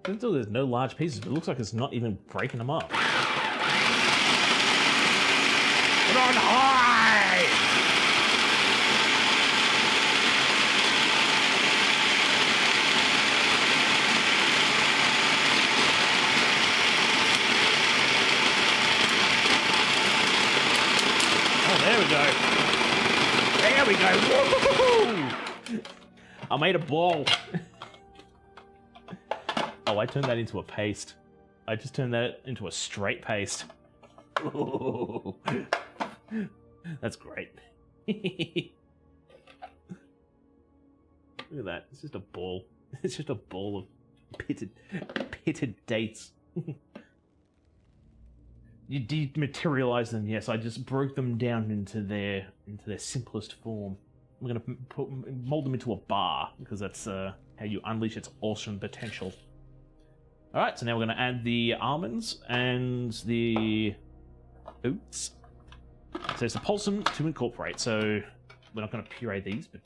Until there's no large pieces, but it looks like it's not even breaking them up. Put on high! Oh, there we go. There we go. Woo-hoo-hoo-hoo! I made a ball. Oh, I turned that into a paste. I just turned that into a straight paste. Ooh. That's great. Look at that. It's just a ball. It's just a ball of pitted dates. You dematerialize them, yes. I just broke them down into their simplest form. I'm gonna mold them into a bar because that's how you unleash its awesome potential. Alright, so now we're going to add the almonds and the oats. So there's the pulsum to incorporate. So we're not going to puree these, but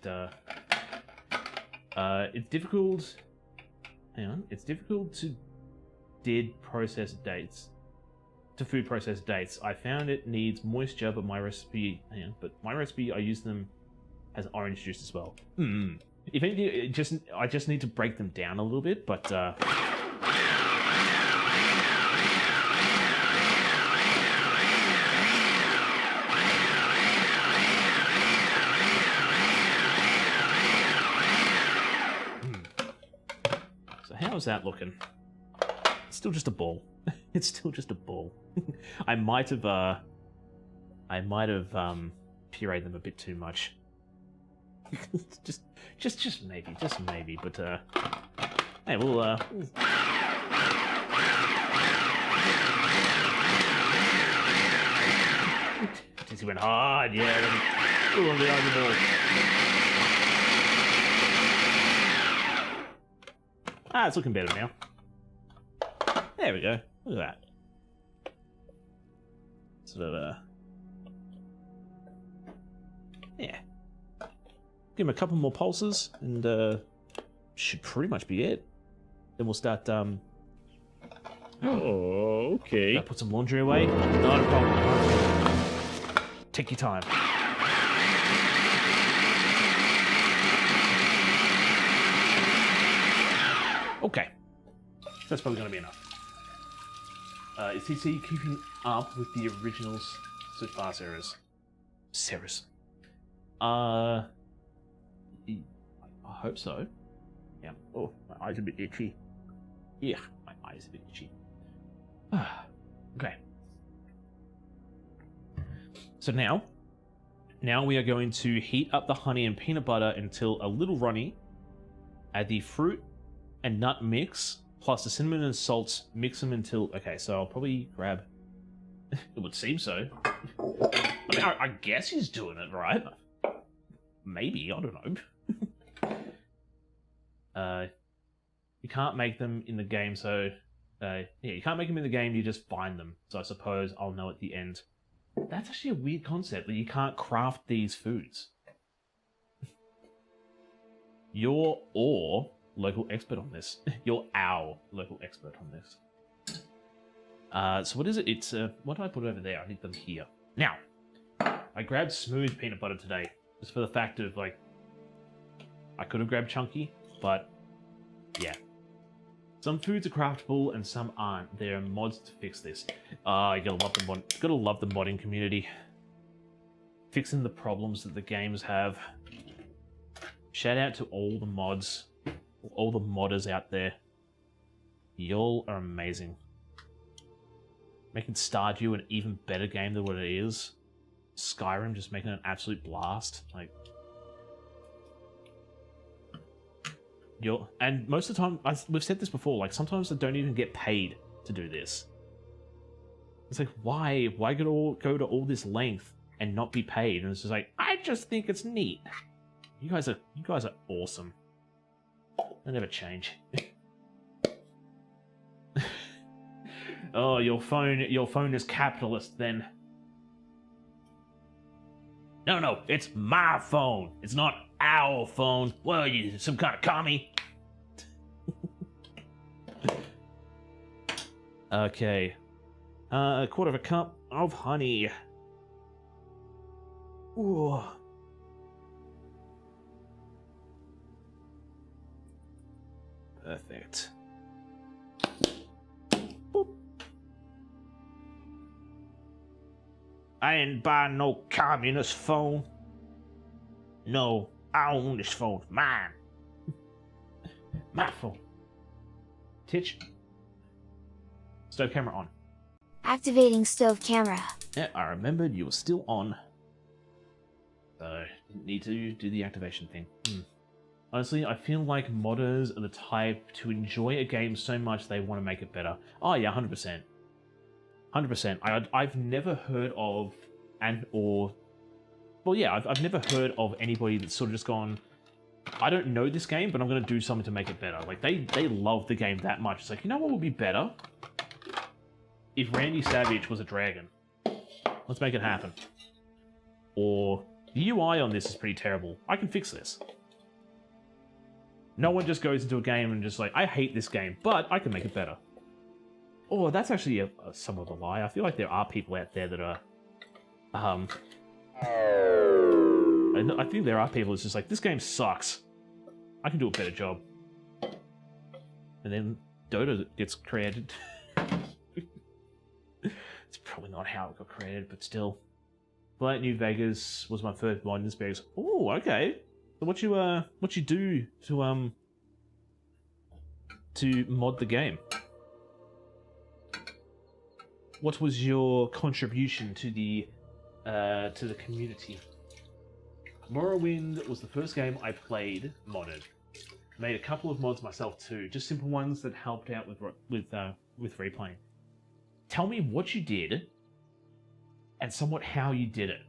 it's difficult. Hang on, it's difficult to processed dates. To food processed dates. I found it needs moisture, but my recipe. Hang on, but my recipe I use them as orange juice as well. If anything, I just need to break them down a little bit, but. How's that looking? It's still just a ball. It's still just a ball. I might have pureed them a bit too much. just maybe, but hey, we'll Tizzy went hard, yeah. Ooh, the other ball. Ah, it's looking better now. There we go. Look at that. Sort of, yeah. Give him a couple more pulses, and should pretty much be it. Then we'll start Oh, okay. Gotta put some laundry away. Not a problem. Take your time. Okay. That's probably going to be enough. Is TC keeping up with the originals so far, Sarah's? I hope so. Yeah. Oh, my eyes are a bit itchy. Yeah, my eyes are a bit itchy. Okay. So now we are going to heat up the honey and peanut butter until a little runny. Add the fruit and nut mix, plus the cinnamon and salt, mix them until... Okay, so I'll probably grab... It would seem so. I mean, I guess he's doing it right. Maybe, I don't know. You can't make them in the game, so... yeah, you can't make them in the game, you just find them. So I suppose I'll know at the end. That's actually a weird concept, that you can't craft these foods. You're local expert on this. You're our local expert on this. So what is it? It's, what did I put over there? I need them here. Now, I grabbed smooth peanut butter today, just for the fact of, like, I could have grabbed chunky, but, yeah. Some foods are craftable and some aren't. There are mods to fix this. You gotta love the modding community. Fixing the problems that the games have. Shout out to all the mods, all the modders out there. Y'all are amazing. Making Stardew an even better game than what it is. Skyrim just making an absolute blast. Like, and most of the time, we've said this before, like, sometimes I don't even get paid to do this. It's like, why go to all this length and not be paid? And it's just like, I just think it's neat. You guys are awesome. They never change. Oh, your phone is capitalist then. No, it's my phone. It's not our phone. What are you, some kind of commie? Okay. A quarter of a cup of honey. Ooh. Perfect. Boop. I ain't buying no communist phone. No, I own this phone. Mine. My phone. Titch. Stove camera on. Activating stove camera. Yeah, I remembered you were still on. So, didn't need to do the activation thing. Honestly, I feel like modders are the type to enjoy a game so much they want to make it better. Oh yeah, 100%. 100%. I've never heard of, well yeah, I've never heard of anybody that's sort of just gone, I don't know this game, but I'm going to do something to make it better. Like, they love the game that much. It's like, you know what would be better? If Randy Savage was a dragon. Let's make it happen. Or, the UI on this is pretty terrible. I can fix this. No one just goes into a game and just like, I hate this game, but I can make it better. Oh, that's actually somewhat of a lie. I feel like there are people out there that are... I think there are people that's just like, this game sucks. I can do a better job. And then Dota gets created. It's probably not how it got created, but still. Fallout New Vegas was my first mod in this Vegas. Oh, okay. So what you do to mod the game? What was your contribution to the community? Morrowind was the first game I played modded. Made a couple of mods myself too, just simple ones that helped out with replaying. Tell me what you did, and somewhat how you did it.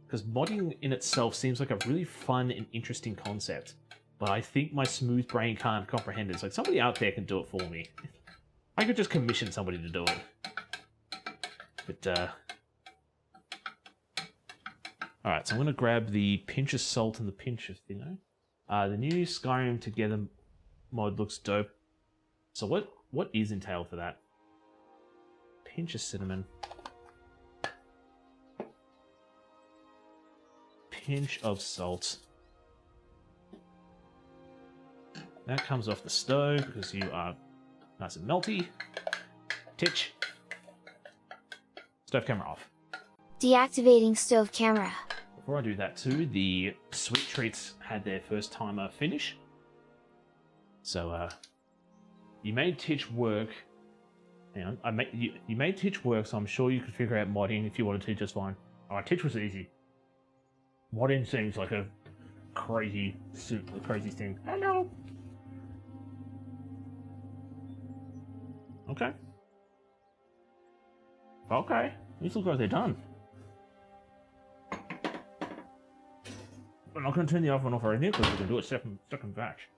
Because modding in itself seems like a really fun and interesting concept, but I think my smooth brain can't comprehend it. It's like, somebody out there can do it for me. I could just commission somebody to do it. But, alright, so I'm going to grab the pinch of salt and the pinch of thingo. The new Skyrim Together mod looks dope. So what what is entailed for that? Pinch of cinnamon. Pinch of salt. That comes off the stove because you are nice and melty. Titch. Stove camera off. Deactivating stove camera. Before I do that too, the sweet treats had their first timer finish. So you made Titch work. Hang on, you made Titch work, so I'm sure you could figure out modding if you wanted to just fine. Alright, Titch was easy. Modding seems like a crazy thing. Hello. Okay. Okay. These look like they're done. I'm not going to turn the oven off right here because we're going to do it second batch.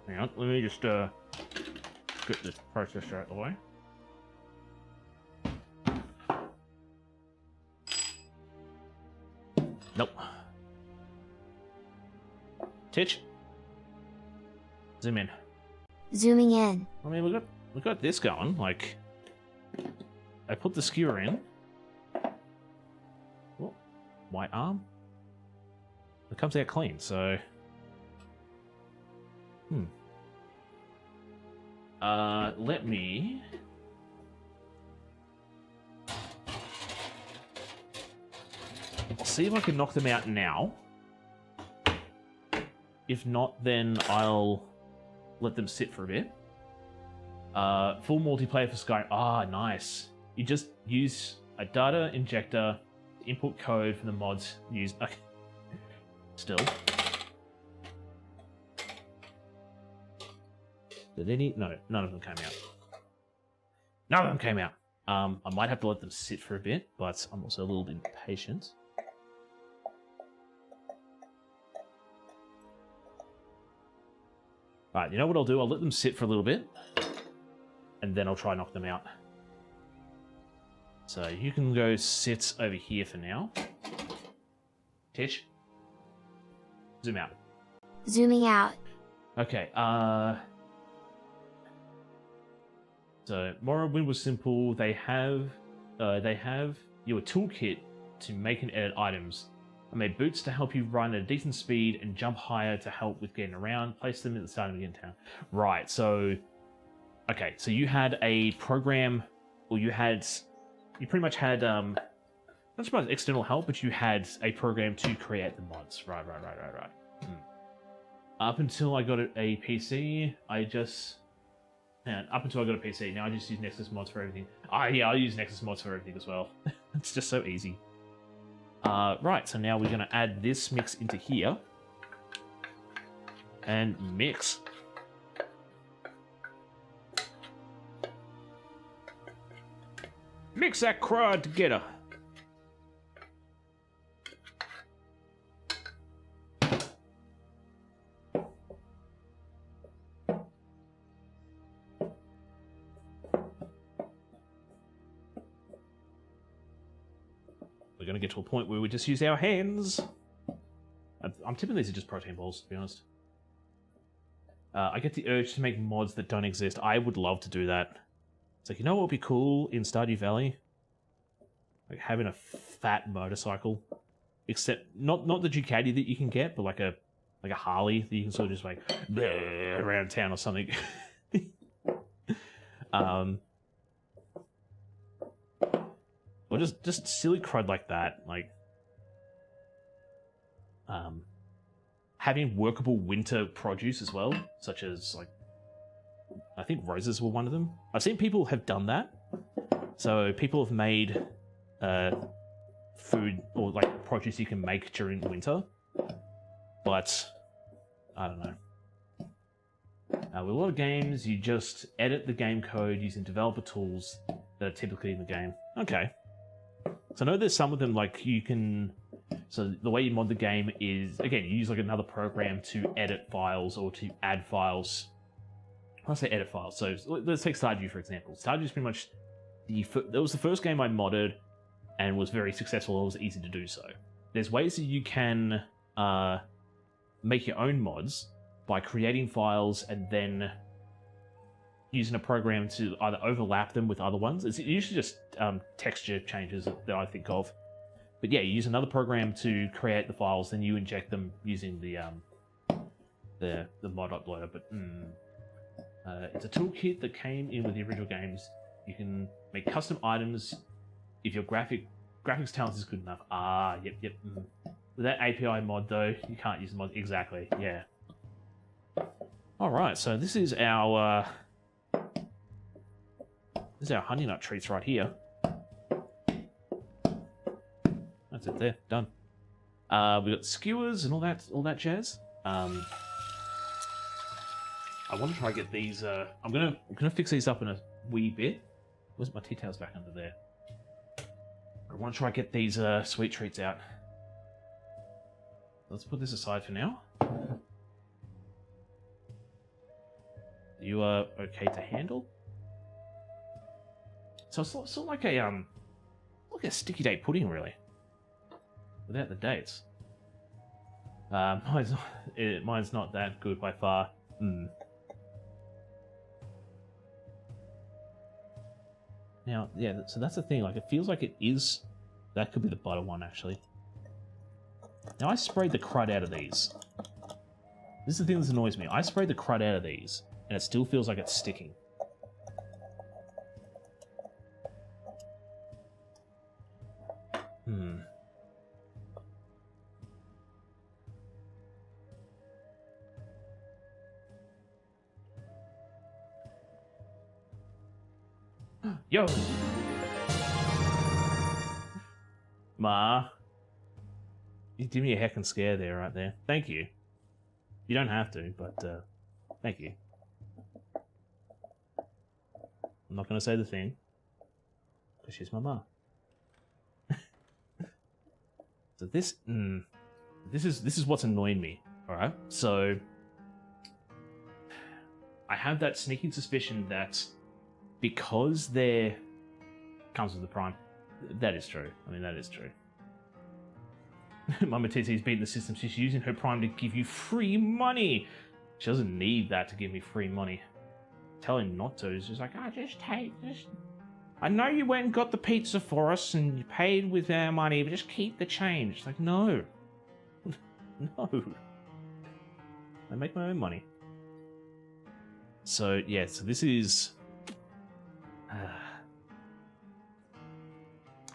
Hang on, let me just get this process out of the way. Nope. Titch. Zoom in. Zooming in. I mean, we got this going. Like, I put the skewer in. Oh, white arm. It comes out clean. So, let me. I'll see if I can knock them out now. If not, then I'll let them sit for a bit. Full multiplayer for Skyrim. Ah, nice. You just use a data injector, input code for the mods. Use. Okay. Still. Did any? No, none of them came out. None of them came out. I might have to let them sit for a bit, but I'm also a little bit impatient. Alright, you know what I'll do? I'll let them sit for a little bit, and then I'll try and knock them out. So you can go sit over here for now. Tish? Zoom out. Zooming out. Okay, so Morrowind was simple. They have your toolkit to make and edit items. I made boots to help you run at a decent speed and jump higher to help with getting around. Place them at the start of the town. Right, so... Okay, so you had a program, or you pretty much had, not so much external help, but you had a program to create the mods. Right. Up until I got a PC, up until I got a PC, now I just use Nexus mods for everything. Yeah, I use Nexus mods for everything as well. It's just so easy. Right, so now we're going to add this mix into here. And mix. Mix that crud together. We're going to get to a point where we just use our hands. I'm tipping these are just protein balls, to be honest. I get the urge to make mods that don't exist. I would love to do that. It's like, you know what would be cool in Stardew Valley? Like having a fat motorcycle. Except, not the Ducati that you can get, but like a Harley that you can sort of just like around town or something. Or just silly crud like that, like having workable winter produce as well, such as like I think roses were one of them. I've seen people have done that. So people have made food or like produce you can make during winter, but I don't know. With a lot of games, you just edit the game code using developer tools that are typically in the game. Okay. So I know there's some of them like you can... So the way you mod the game is, again, you use like another program to edit files or to add files. When I say edit files, so let's take Stardew for example. Stardew is pretty much that was the first game I modded and was very successful. It was easy to do so. There's ways that you can make your own mods by creating files and then using a program to either overlap them with other ones. It's usually just texture changes that I think of. But yeah, you use another program to create the files, then you inject them using the mod uploader. But it's a toolkit that came in with the original games. You can make custom items if your graphics talent is good enough. Yep. With that API mod though, you can't use the mod. Exactly, yeah. Alright, so this is our honey nut treats right here. That's it there, done. We got skewers and all that jazz. I want to try to get these. I'm gonna fix these up in a wee bit. Where's my tea towels back under there? I want to try to get these sweet treats out. Let's put this aside for now. You are okay to handle? So it's sort of like a sticky date pudding, really, without the dates. Mine's not that good by far. Now, yeah, so that's the thing. Like, it feels like it is. That could be the butter one, actually. Now, I sprayed the crud out of these. This is the thing that annoys me. I sprayed the crud out of these, and it still feels like it's sticking. Yo! Ma. You give me a heckin' scare there, right there. Thank you. You don't have to, but, thank you. I'm not gonna say the thing, because she's my ma. So this is what's annoying me, alright? So, I have that sneaking suspicion that because they're comes with the Prime. That is true. I mean, that is true. Mama Tizzy's beating the system. She's using her Prime to give you free money. She doesn't need that to give me free money. Tell him not to. She's like, just take this. I know you went and got the pizza for us and you paid with our money, but just keep the change. It's like, no. No. I make my own money. So, yeah, so this is...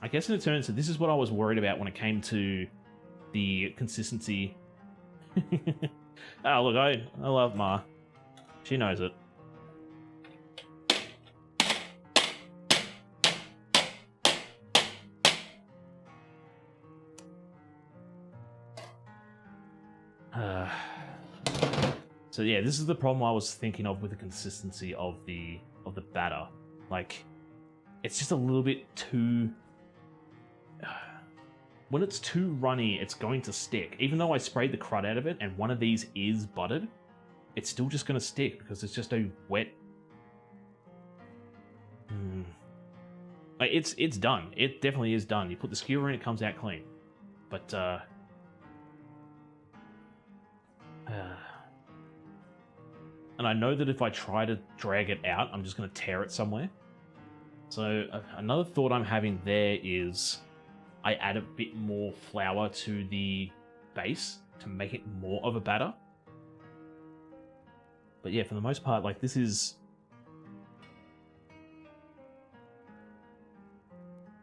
I guess in turn, so this is what I was worried about when it came to the consistency. Oh, look, I love Ma. She knows it. So yeah, this is the problem I was thinking of with the consistency of the batter. Like, it's just a little bit too... When it's too runny, it's going to stick. Even though I sprayed the crud out of it, and one of these is buttered, it's still just going to stick because it's just a wet... It's done. It definitely is done. You put the skewer in, it comes out clean. But, and I know that if I try to drag it out, I'm just going to tear it somewhere. So another thought I'm having there is I add a bit more flour to the base to make it more of a batter. But yeah, for the most part, like, this is...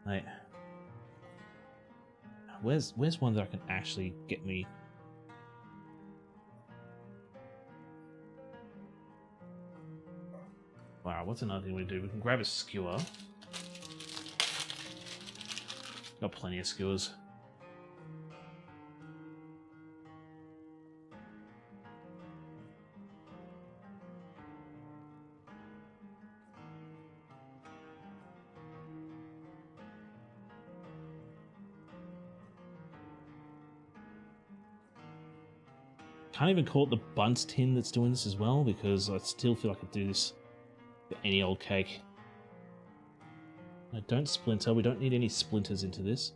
Like, where's one that I can actually get me... Alright, what's another thing we do? We can grab a skewer. Got plenty of skewers. Can't even call it the buns tin that's doing this as well, because I still feel I could do this for any old cake. No, don't splinter. We don't need any splinters into this.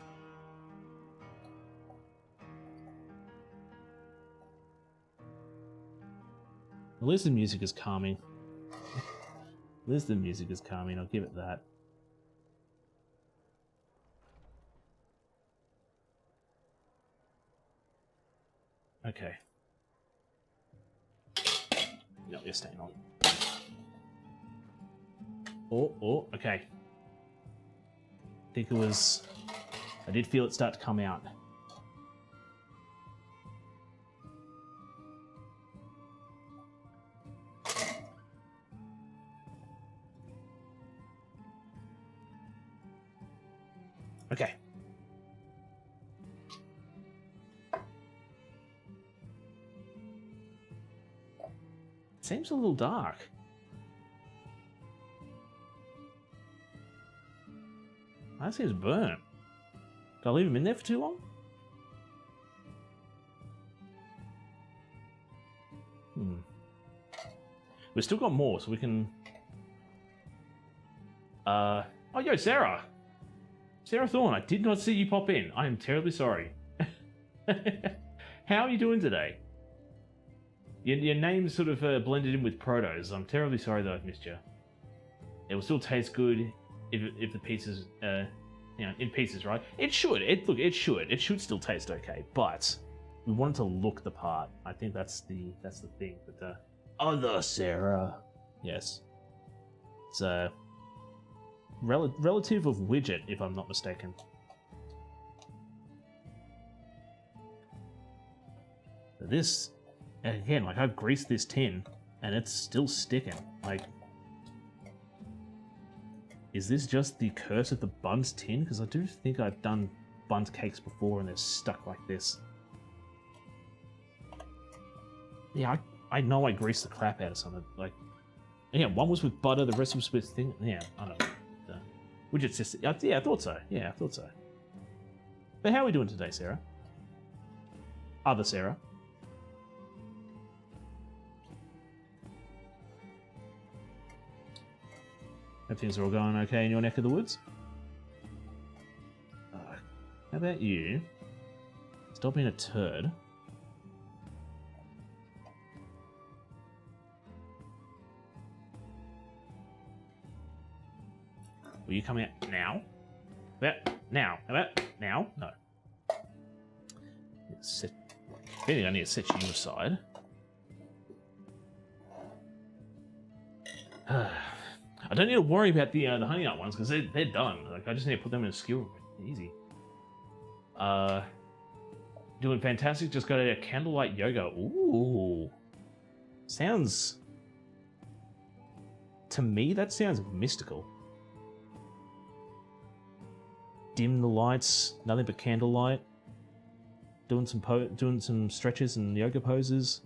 At least the music is calming. At least the music is calming, I'll give it that. Okay. No, you're staying on. Oh, okay. I think it was... I did feel it start to come out. Okay. Seems a little dark. That seems burnt. Did I leave him in there for too long? We've still got more, so we can... Oh, yo, Sarah! Sarah Thorne, I did not see you pop in. I am terribly sorry. How are you doing today? Your name sort of blended in with Proto's. I'm terribly sorry that I've missed you. It will still taste good if the pieces, in pieces, right? It should. It should. It should still taste okay, but we want it to look the part. I think that's the thing. But other Sarah, yes, it's a relative of Widget, if I'm not mistaken. This, again, like I've greased this tin, and it's still sticking. Like, is this just the curse of the buns tin? Because I do think I've done buns cakes before, and they're stuck like this. Yeah, I know I greased the crap out of something. Like, yeah, one was with butter, the rest was with thing. Yeah, I don't know. Widget's just, yeah, I thought so. Yeah, I thought so. But how are we doing today, Sarah? Other Sarah? Hope things are all going okay in your neck of the woods. How about you? Stop being a turd. Will you come out now? About now? About now? No. Set. I think I need to set you aside. I don't need to worry about the honey nut ones because they're done. Like I just need to put them in a skewer. Easy. Doing fantastic. Just got a candlelight yoga. Ooh, sounds. To me, that sounds mystical. Dim the lights, nothing but candlelight. Doing some stretches and yoga poses.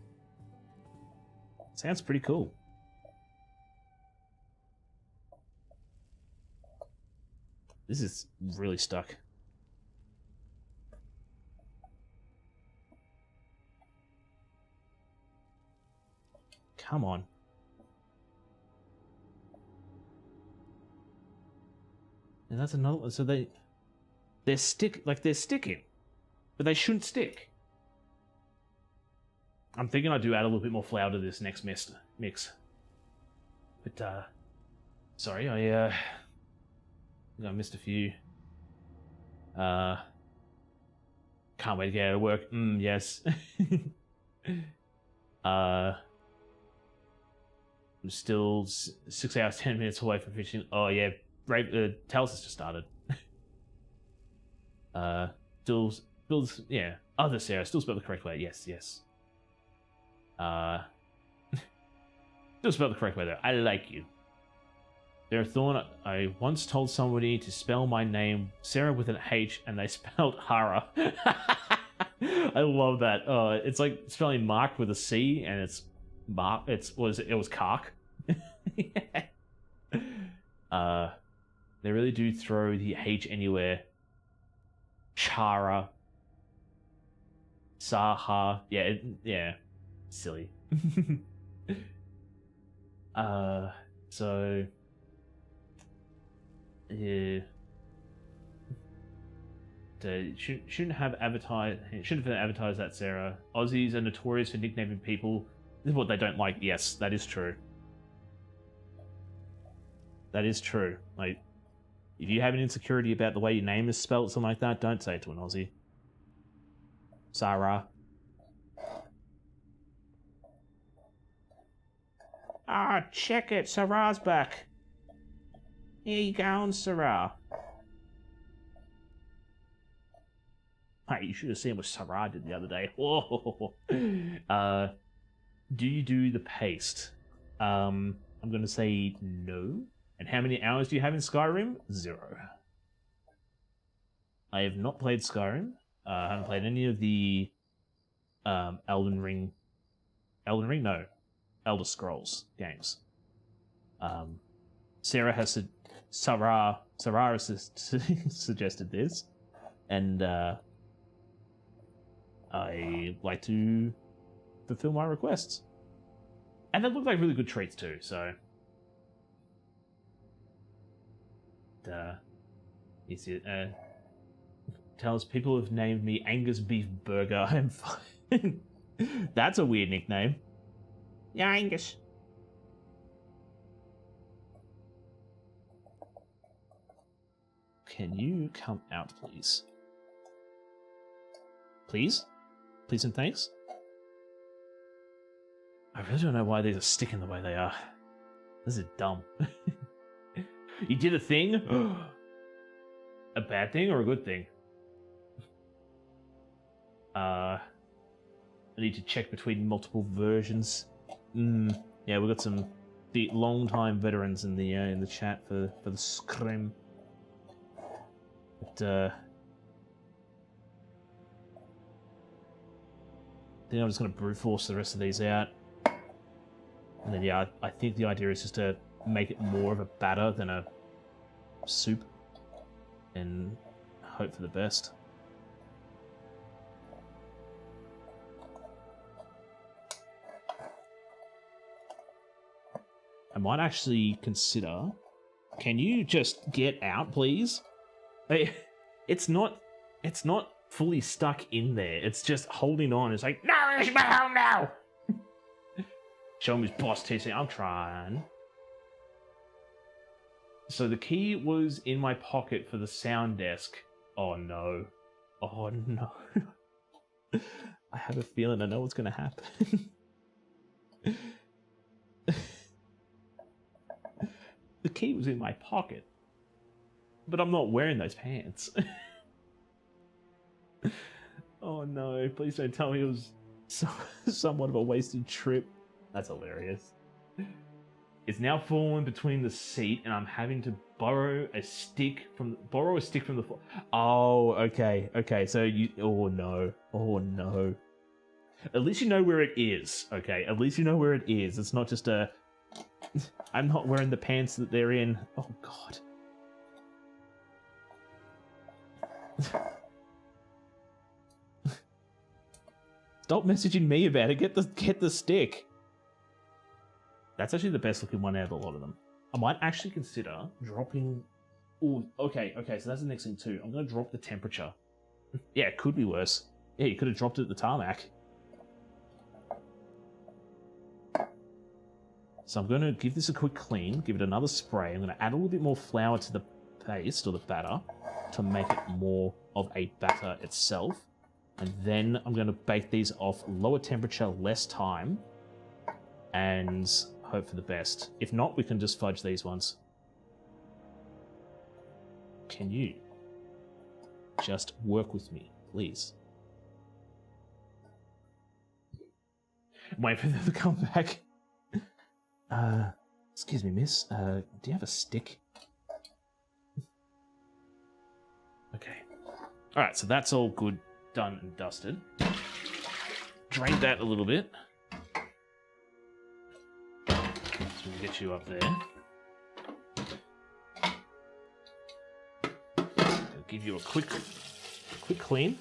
Sounds pretty cool. This is really stuck. Come on. And that's another one. So they're sticking, but they shouldn't stick. I'm thinking I do add a little bit more flour to this next mix. But sorry, I missed a few. Can't wait to get out of work. Yes. I'm still 6 hours, 10 minutes away from finishing. Oh yeah, Tails has just started. Yeah. Other Sarah, still spelled the correct way. Yes. Still spelled the correct way though. I like you. Sarah Thorne, I once told somebody to spell my name Sarah with an H, and they spelled Hara. I love that. It's like spelling Mark with a C, and it's Mark. It was Kark. They really do throw the H anywhere. Chara, Saha. Yeah, silly. So. Shouldn't have advertised that, Sarah. Aussies are notorious for nicknaming people. This is what they don't like. Yes, that is true. That is true. Like, if you have an insecurity about the way your name is spelled, something like that, don't say it to an Aussie. Sarah. Ah, check it. Sarah's back. Here you going, Sarah? Hey, you should have seen what Sarah did the other day. Whoa. Do you do the paste? I'm going to say no. And how many hours do you have in Skyrim? 0. I have not played Skyrim. I haven't played any of the Elden Ring? No. Elder Scrolls games. Sarah has suggested this, and I like to fulfill my requests. And they look like really good treats too, so... tells people have named me Angus Beef Burger. I'm fine. That's a weird nickname. Yeah, Angus. Can you come out, please? Please? Please and thanks? I really don't know why these are sticking the way they are. This is dumb. You did a thing? A bad thing or a good thing? I need to check between multiple versions. Yeah, we've got some long-time veterans in the chat for the Skyrim. But I think I'm just going to brute force the rest of these out. And then, yeah, I think the idea is just to make it more of a batter than a soup. And hope for the best. I might actually consider... Can you just get out, please? It's not fully stuck in there. It's just holding on. It's like, no, it's my home now! Show him his boss tasting. I'm trying. So the key was in my pocket for the sound desk. Oh no. Oh no. I have a feeling I know what's going to happen. The key was in my pocket. But I'm not wearing those pants. Oh no, please don't tell me it was somewhat of a wasted trip. That's hilarious. It's now fallen between the seat and I'm having to borrow a stick from the floor. Oh, okay. Okay, so you... Oh no. Oh no. At least you know where it is, okay? At least you know where it is. It's not just a... I'm not wearing the pants that they're in. Oh god. Stop messaging me about it. Get the stick. That's actually the best looking one out of a lot of them. I might actually consider dropping... Oh, okay, so that's the next thing too. I'm going to drop the temperature. Yeah, it could be worse. Yeah, you could have dropped it at the tarmac. So I'm going to give this a quick clean, give it another spray. I'm going to add a little bit more flour to the paste, or the batter, to make it more of a batter itself. And then I'm going to bake these off lower temperature, less time, and hope for the best. If not, we can just fudge these ones. Can you just work with me, please? Wait for them to come back. Excuse me, miss. Do you have a stick? Okay. Alright, so that's all good, done and dusted. Drain that a little bit. So we'll get you up there. I'll give you a quick clean.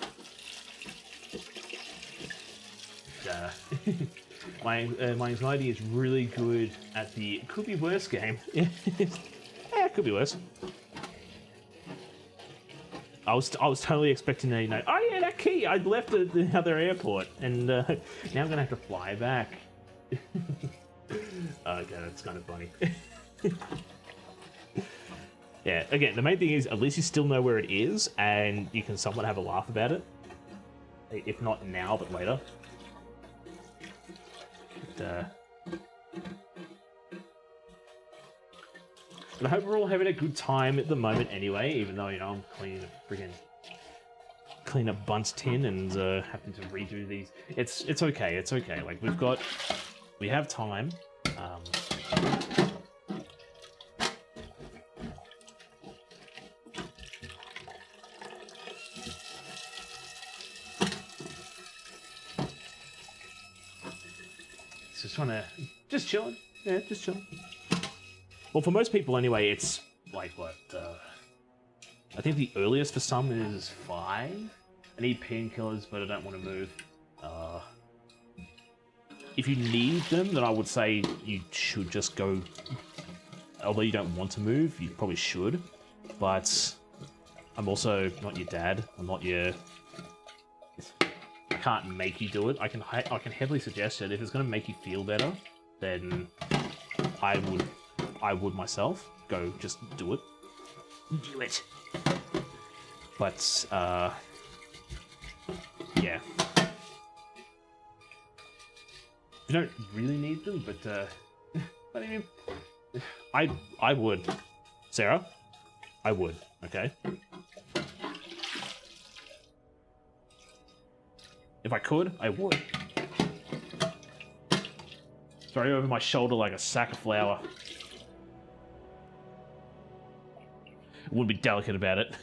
My anxiety is really good at the could be worse game. Yeah, it could be worse. I was totally expecting to, oh yeah, that key, I left at the other airport, and now I'm gonna have to fly back. Okay, that's kind of funny. Yeah, again, the main thing is at least you still know where it is, and you can somewhat have a laugh about it. If not now, but later. But I hope we're all having a good time at the moment anyway, even though, I'm cleaning a friggin' clean up Bunt's tin and having to redo these. It's okay, it's okay. Like, we have time. Just chilling. Yeah, just chilling. Well, for most people anyway, it's like what? I think the earliest for some is 5. I need painkillers, but I don't want to move. If you need them, then I would say you should just go. Although you don't want to move, you probably should. But I'm also not your dad. I'm not your. I can't make you do it. I can heavily suggest it. If it's going to make you feel better, then I would myself go just do it. Do it. But yeah. You don't really need them, but I mean, I would. Sarah, I would. Okay. If I could, I would. Throw you over my shoulder like a sack of flour. Wouldn't be delicate about it.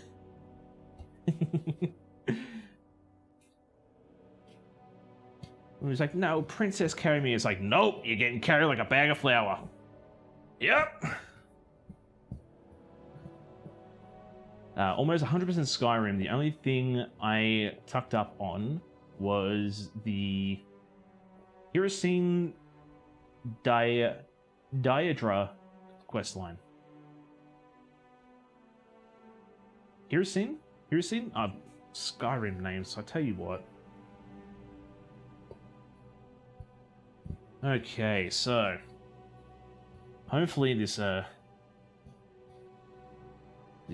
He was like, no, princess carry me. It's like, nope, you're getting carried like a bag of flour. Yep. Almost 100% Skyrim. The only thing I tucked up on was the Kerosene Diadra questline. Kerosene? Skyrim names, I tell you what. Okay, so hopefully this you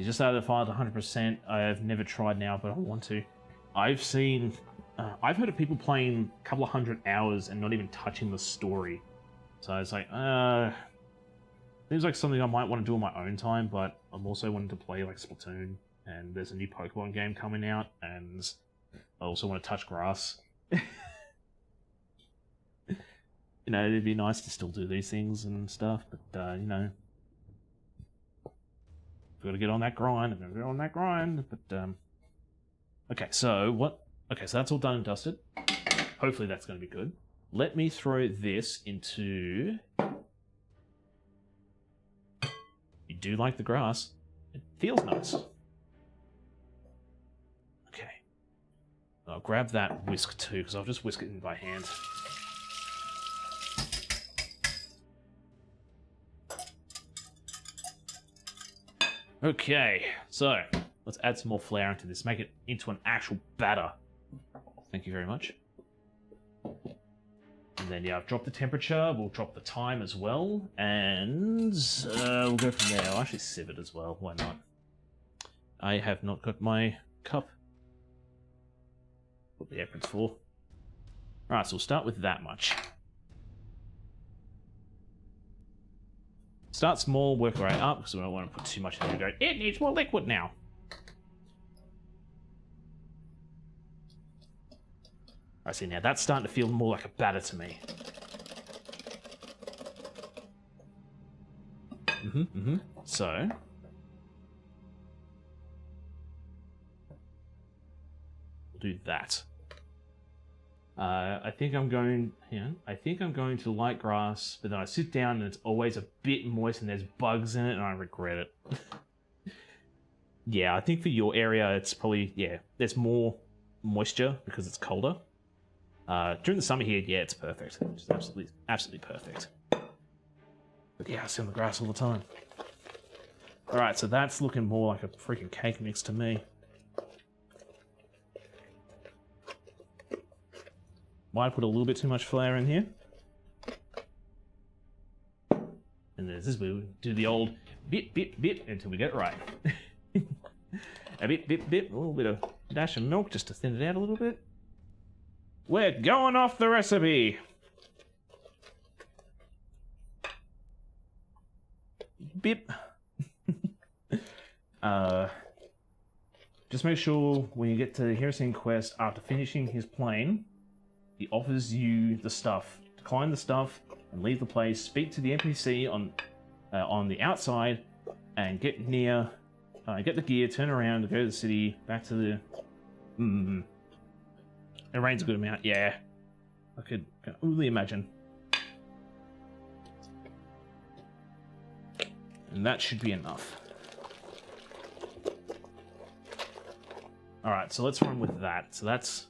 just added the file to 100%. I've never tried now, but I want to. I've heard of people playing a couple of 100 hours and not even touching the story. So it's like, seems like something I might want to do on my own time, but I'm also wanting to play like Splatoon, and there's a new Pokemon game coming out, and I also want to touch grass. It'd be nice to still do these things and stuff, but, I've got to get on that grind, but, okay, so that's all done and dusted. Hopefully that's going to be good. Let me throw this into... You do like the grass. It feels nice. Okay. I'll grab that whisk too, because I'll just whisk it in by hand. Okay, so let's add some more flour into this, make it into an actual batter. Thank you very much. And then, yeah, I've dropped the temperature, we'll drop the time as well, and we'll go from there. I'll actually sieve it as well, why not? I have not got my cup. What the apron's for. Alright, so we'll start with that much. Start small, work our way up, because we don't want to put too much in there and go, it needs more liquid now. I see, now that's starting to feel more like a batter to me. So. We'll do that. I think I'm going to light grass, but then I sit down and it's always a bit moist and there's bugs in it and I regret it. Yeah, I think for your area it's probably, there's more moisture because it's colder. During the summer here, it's perfect. It's absolutely perfect. But yeah, I sit on the grass all the time. Alright, so that's looking more like a freaking cake mix to me. Might put a little bit too much flour in here. And there's this, we do the old bit until we get it right. A bit, a little bit of dash of milk just to thin it out a little bit. We're going off the recipe! Bip. Just make sure when you get to the Harrison quest, after finishing his plane, he offers you the stuff. Decline the stuff and leave the place. Speak to the NPC on the outside and get near. Get the gear, turn around, go to the city, back to the... It rains a good amount, yeah. I can only imagine. And that should be enough. Alright, so let's run with that. So that's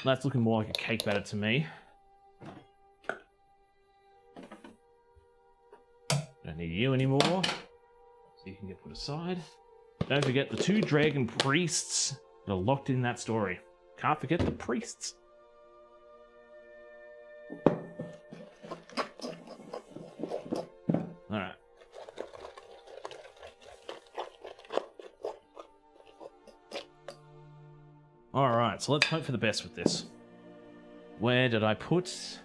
looking more like a cake batter to me. Don't need you anymore. So you can get put aside. Don't forget the 2 dragon priests that are locked in that story. Can't forget the priests. Alright. Alright, so let's hope for the best with this. Where did I put...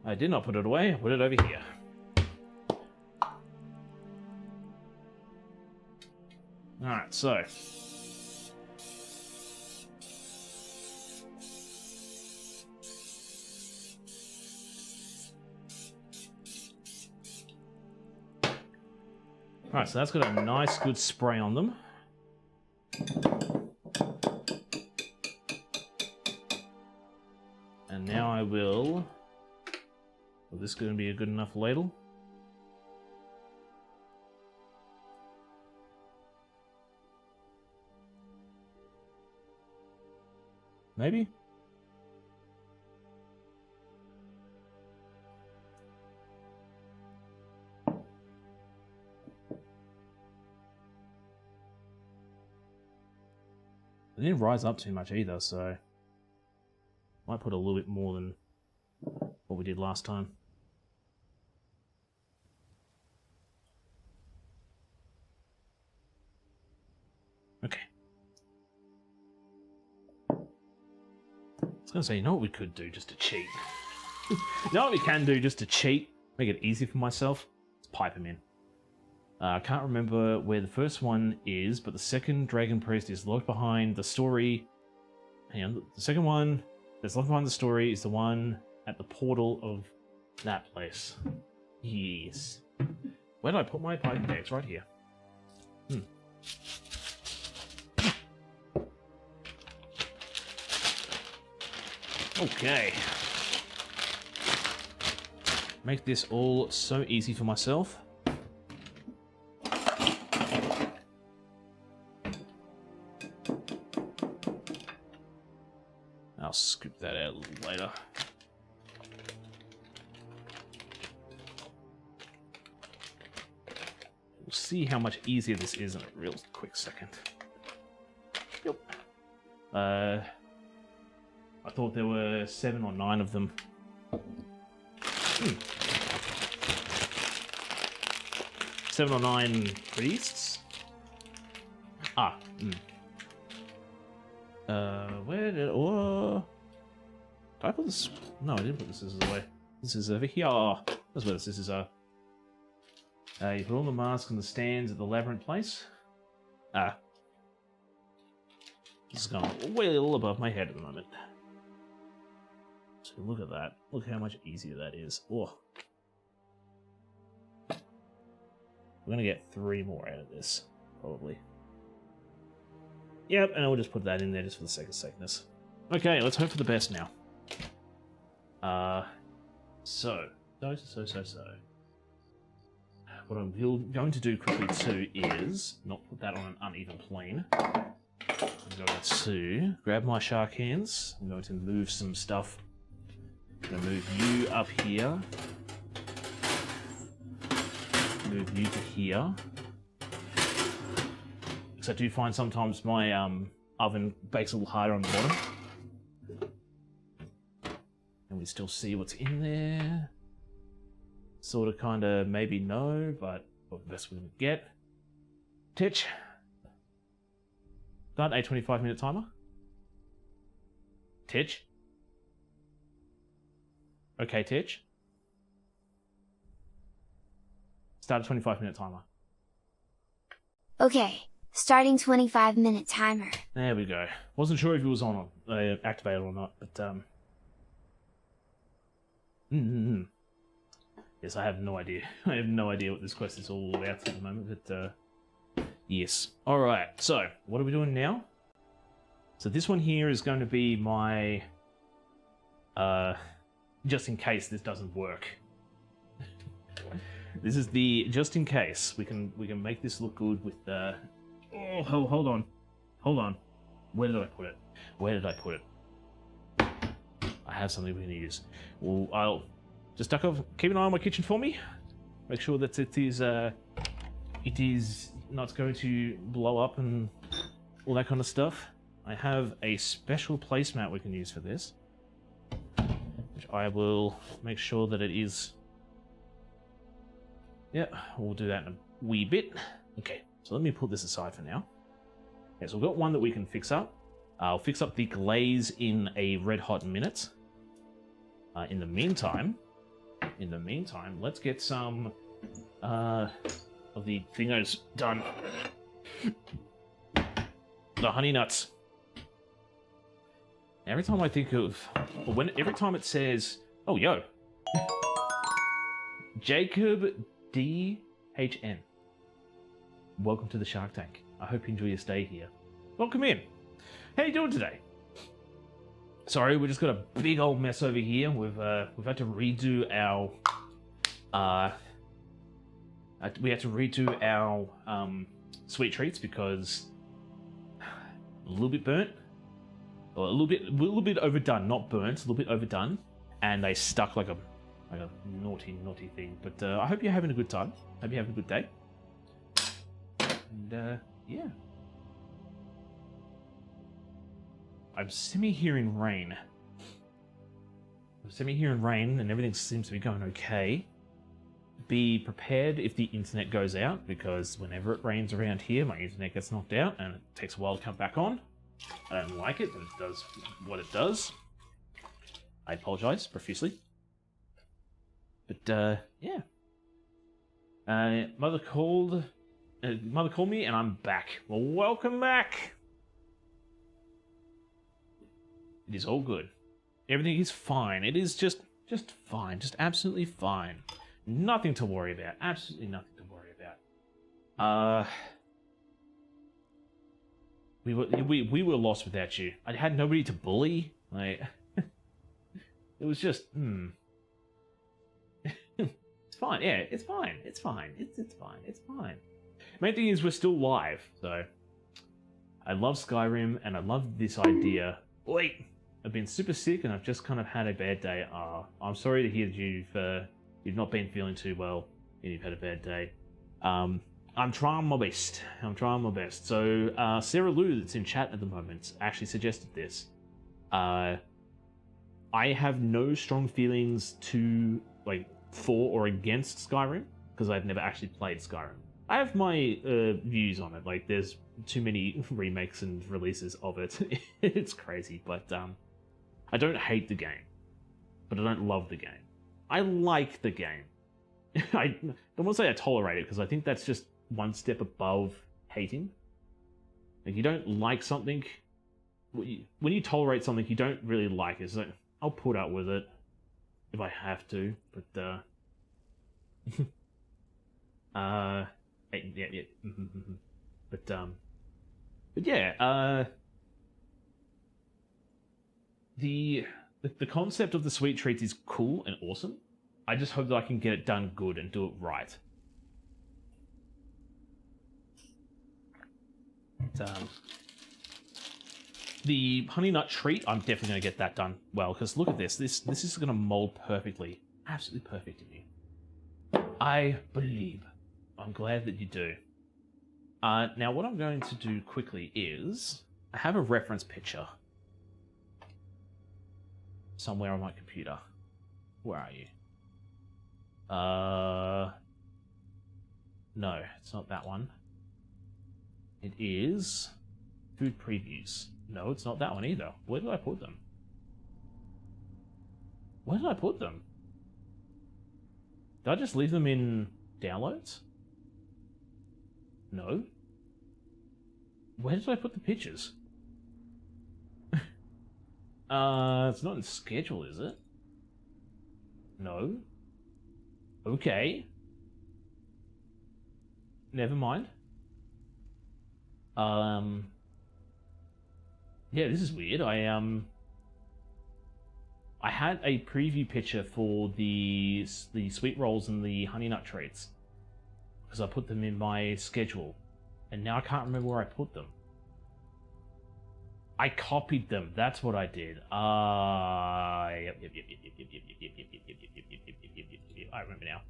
I did not put it away, I put it over here. Alright, so... Alright, so that's got a nice good spray on them. And now I will... Is this going to be a good enough ladle? Maybe? It didn't rise up too much either, so... Might put a little bit more than what we did last time. Okay. I was going to say, you know what we could do just to cheat? You know what we can do just to cheat? Make it easy for myself? Let's pipe him in. I can't remember where the first one is, but the second Dragon Priest is locked behind the story. Hang on, the second one that's locked behind the story is the one at the portal of that place. Yes. Where did I put my pipe bags? Right here. Okay. Make this all so easy for myself. I'll scoop that out a little later. We'll see how much easier this is in a real quick second. Yep. I thought there were 7 or 9 of them. 7 or 9 priests? Where did... Oh, did I put this... No, I didn't put the scissors away. This is over here. That's where the scissors are. You put on the mask on the stands at the labyrinth place. This is going way a little above my head at the moment. So look at that. Look how much easier that is. Oh. We're going to get 3 more out of this, probably. Yep, and I'll just put that in there just for the sake of sakeness. Okay, let's hope for the best now. So. What I'm going to do quickly too is not put that on an uneven plane. I'm going to grab my shark hands. I'm going to move some stuff. I'm going to move you up here. Move you to here. Because I do find sometimes my oven bakes a little harder on the bottom. And we still see what's in there. Sort of, kind of, maybe no, but what the best we can get. Titch. Start a 25-minute timer. Titch. Okay, Titch. Start a 25-minute timer. Okay, starting 25-minute timer. There we go. Wasn't sure if it was on activated or not, but Yes, I have no idea. I have no idea what this quest is all about at the moment, but yes. Alright, so what are we doing now? So this one here is going to be my just in case this doesn't work. This is the just in case. We can make this look good with oh, hold on. Hold on. Where did I put it? Where did I put it? I have something we can use. Well, I'll just keep an eye on my kitchen for me. Make sure that it is not going to blow up and all that kind of stuff. I have a special placemat we can use for this, which I will make sure that it is. Yeah, we'll do that in a wee bit. Okay, so let me put this aside for now. Okay, so we've got one that we can fix up. I'll fix up the glaze in a red hot minute. In the meantime, let's get some of the thingos done. The honey nuts. Every time I think of, or every time it says, oh yo, Jacob DHN. Welcome to the Shark Tank. I hope you enjoy your stay here. Welcome in. How you doing today? Sorry, we just got a big old mess over here. We've had to redo our sweet treats because a little bit burnt, or a little bit overdone. Not burnt, a little bit overdone, and they stuck like a naughty thing. But I hope you're having a good time. Hope you're having a good day. And yeah. I'm semi-hearing rain. And everything seems to be going okay. Be prepared if the internet goes out, because whenever it rains around here, my internet gets knocked out and it takes a while to come back on. I don't like it, but it does what it does. I apologize profusely. But yeah. Mother called me and I'm back. Well, welcome back. It is all good. Everything is fine. It is just fine. Just absolutely fine. Nothing to worry about. Absolutely nothing to worry about. We were lost without you. I had nobody to bully. Like, it was just It's fine. Yeah, it's fine. It's fine. It's fine. It's fine. Main thing is we're still live. So I love Skyrim and I love this idea. Wait. I've been super sick and I've just kind of had a bad day. I'm sorry to hear that you've not been feeling too well and you've had a bad day. I'm trying my best. So ItsSarahLou, that's in chat at the moment, actually suggested this. I have no strong feelings for or against Skyrim because I've never actually played Skyrim. I have my views on it. Like, there's too many remakes and releases of it. It's crazy, but I don't hate the game, but I don't love the game. I like the game. I don't want to say I tolerate it, because I think that's just one step above hating. Like, you don't like something, when you tolerate something you don't really like it, it's like, I'll put up with it if I have to, but yeah. But yeah, the concept of the sweet treats is cool and awesome. I just hope that I can get it done good and do it right. The honey nut treat, I'm definitely going to get that done well, because look at this. This is going to mold perfectly. Absolutely perfect in you. I believe. I'm glad that you do. Now, what I'm going to do quickly is I have a reference picture somewhere on my computer. Where are you? No, it's not that one. It is food previews. No, it's not that one either. Where did I put them? Where did I put them? Did I just leave them in downloads? No. Where did I put the pictures? It's not in schedule, is it? No. Okay. Never mind. Yeah, this is weird. I had a preview picture for the Sweetrolls and the honey nut treats because I put them in my schedule, and now I can't remember where I put them. I copied them. That's what I did. Yep. I remember now.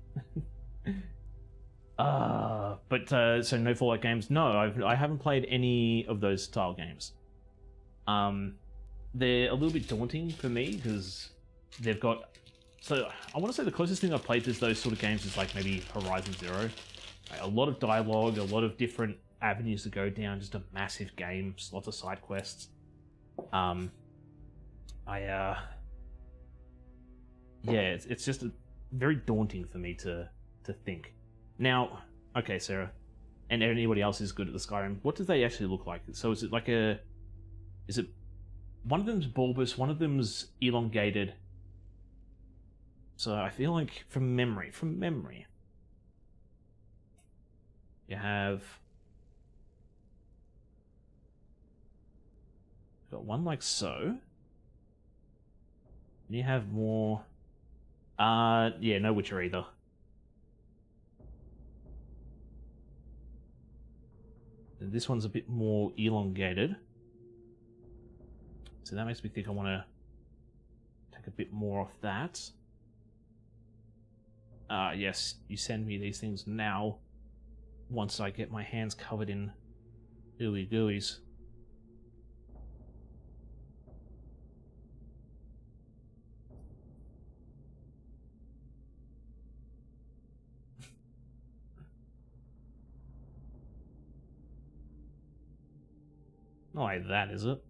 So no Fallout games. No, I haven't played any of those style games. They're a little bit daunting for me because they've got. So I want to say the closest thing I've played to those sort of games is like maybe Horizon Zero. A lot of dialogue, a lot of different avenues to go down. Just a massive game, lots of side quests. Yeah, it's just very daunting for me to think. Now, okay, Sarah, and anybody else is good at the Skyrim. What do they actually look like? So is it like is it one of them's bulbous, one of them's elongated? So I feel like from memory, you have got one like so. And you have more. Yeah, no Witcher either. And this one's a bit more elongated. So that makes me think I want to take a bit more off that. Yes, you send me these things now once I get my hands covered in ooey gooeys. Not like that, is it?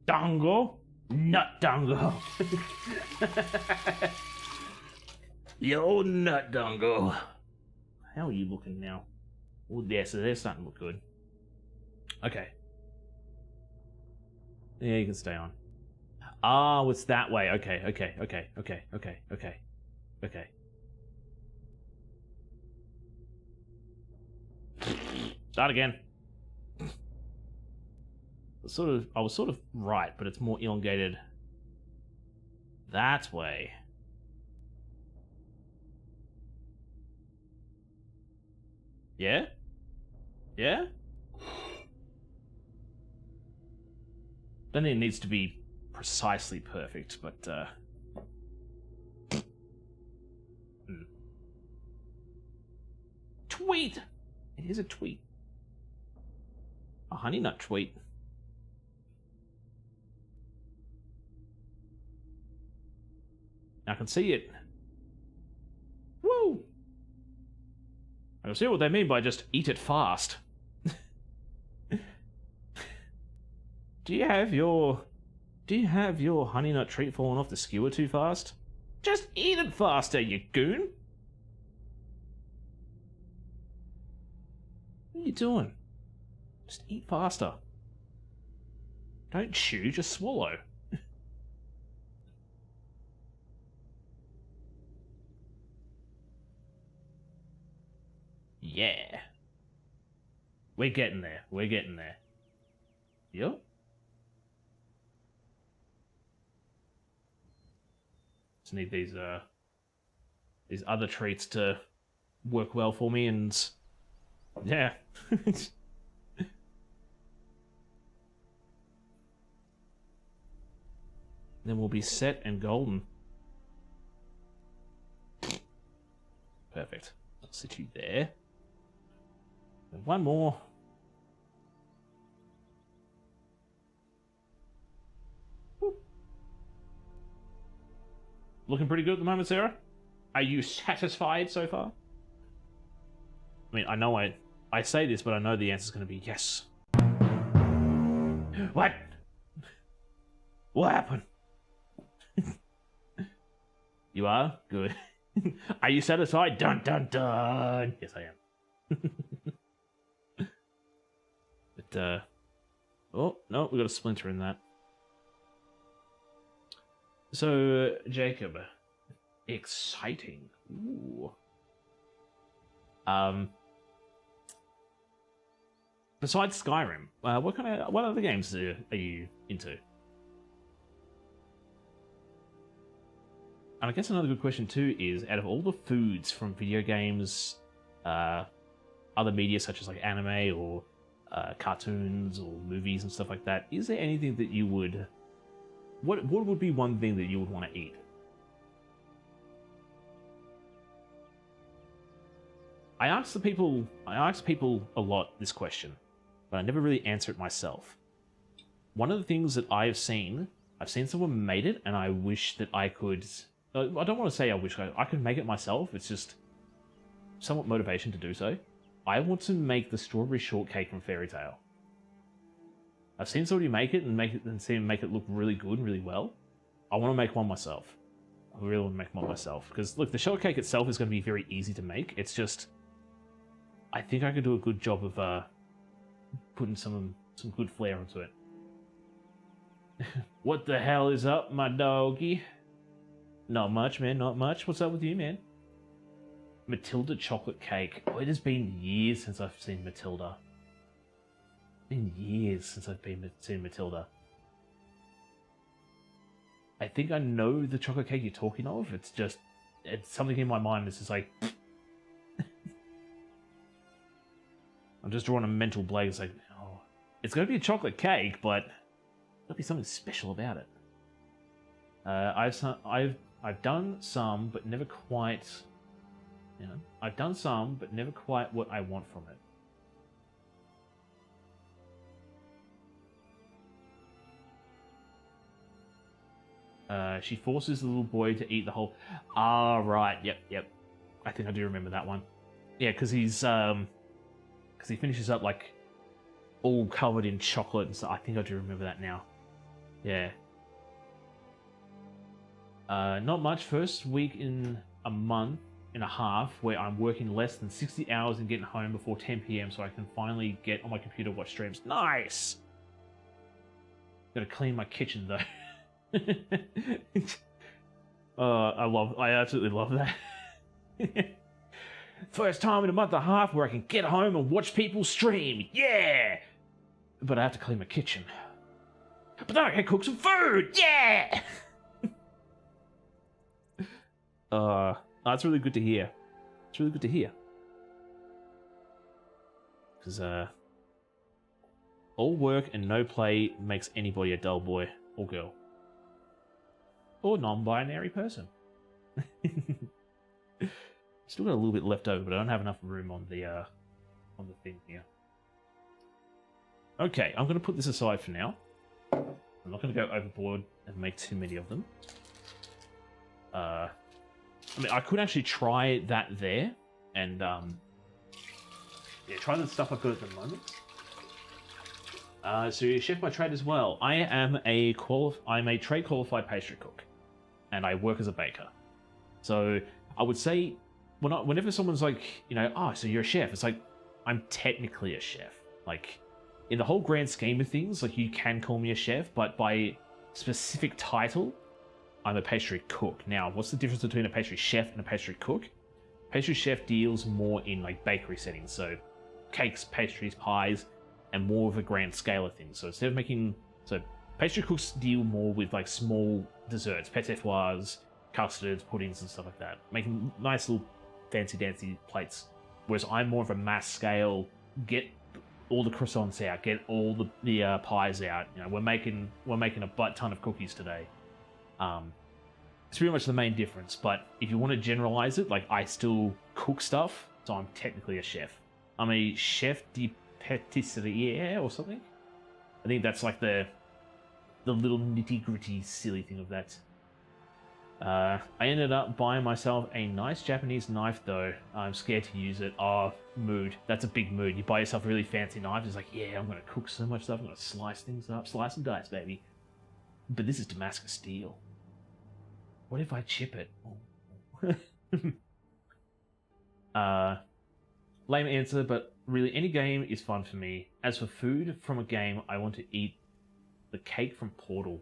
Dongo? Nut dongo. Yo, nut dongo. How are you looking now? Oh, yeah, so they're starting to look good. Okay. Yeah, you can stay on. Oh, it's that way. Okay. Start again. I was sort of right, but it's more elongated that way. Yeah? Yeah? Then it needs to be precisely perfect, but Tweet! It is a tweet. A honey nut tweet. I can see it. Woo! I can see what they mean by just eat it fast. Do you have your honey nut treat falling off the skewer too fast? Just eat it faster, you goon! What are you doing? Just eat faster. Don't chew, just swallow. Yeah. We're getting there. Yep. Just need these other treats to work well for me, and yeah. Then we'll be set and golden. Perfect. I'll sit you there. And one more looking pretty good at the moment, Sarah? Are you satisfied so far? I mean, I know I say this, but I know the answer's going to be yes. What? What happened? You are? Good. Are you satisfied? Dun dun dun! Yes, I am. But, oh, no, we got a splinter in that. So, Jacob. Exciting. Ooh. Besides Skyrim, what other games are you into? And I guess another good question too is, out of all the foods from video games, other media such as like anime or cartoons or movies and stuff like that, is there anything that you would... What would be one thing that you would want to eat? I ask people a lot this question, but I never really answer it myself. One of the things that I've seen someone made it, and I wish that I could... I don't want to say I wish I could make it myself. It's just somewhat motivation to do so. I want to make the strawberry shortcake from Fairy Tail. I've seen somebody make it and see him make it look really good and really well. I want to make one myself. I really want to make one myself because look, the shortcake itself is going to be very easy to make. It's just, I think I could do a good job of putting some good flair onto it. What the hell is up, my doggy? Not much, man, not much. What's up with you, man? Matilda chocolate cake. Oh, it has been years since I've seen Matilda. It's been years since I've seen Matilda. I think I know the chocolate cake you're talking of. It's something in my mind that's just like... I'm just drawing a mental blank. It's like, oh, it's going to be a chocolate cake, but there'll be something special about it. I've done some, but never quite. You know, I've done some, but never quite what I want from it. She forces the little boy to eat the whole. Ah, right. Yep. I think I do remember that one. Yeah, because he finishes up like all covered in chocolate and stuff. I think I do remember that now. Yeah. Not much. First week in a month and a half where I'm working less than 60 hours and getting home before 10 p.m. so I can finally get on my computer watch streams. Nice! Gotta clean my kitchen though. I absolutely love that. First time in a month and a half where I can get home and watch people stream. Yeah! But I have to clean my kitchen. But then I can cook some food. Yeah! That's really good to hear. It's really good to hear. Because, all work and no play makes anybody a dull boy or girl. Or non-binary person. Still got a little bit left over, but I don't have enough room on the thing here. Okay, I'm going to put this aside for now. I'm not going to go overboard and make too many of them. I mean, I could actually try that there, and yeah, try the stuff I've got at the moment. So you're a chef by trade as well. I am I'm a trade qualified pastry cook, and I work as a baker. So I would say, whenever someone's like, you know, oh, so you're a chef, it's like, I'm technically a chef. Like, in the whole grand scheme of things, like, you can call me a chef, but by specific title, I'm a pastry cook. Now, what's the difference between a pastry chef and a pastry cook? Pastry chef deals more in like bakery settings, so cakes, pastries, pies, and more of a grand scale of things. So instead of pastry cooks deal more with like small desserts, pâtisseries, custards, puddings, and stuff like that, making nice little fancy dancy plates. Whereas I'm more of a mass scale, get all the croissants out, get all the pies out. You know, we're making a butt ton of cookies today. It's pretty much the main difference, but if you want to generalize it, like, I still cook stuff, so I'm technically a chef. I'm a chef de pâtisserie or something. I think that's like the little nitty-gritty silly thing of that. I ended up buying myself a nice Japanese knife, though. I'm scared to use it. Oh, mood. That's a big mood. You buy yourself a really fancy knife. It's like, yeah, I'm going to cook so much stuff. I'm going to slice things up. Slice and dice, baby. But this is Damascus steel. What if I chip it? Lame answer, but really any game is fun for me. As for food from a game, I want to eat the cake from Portal.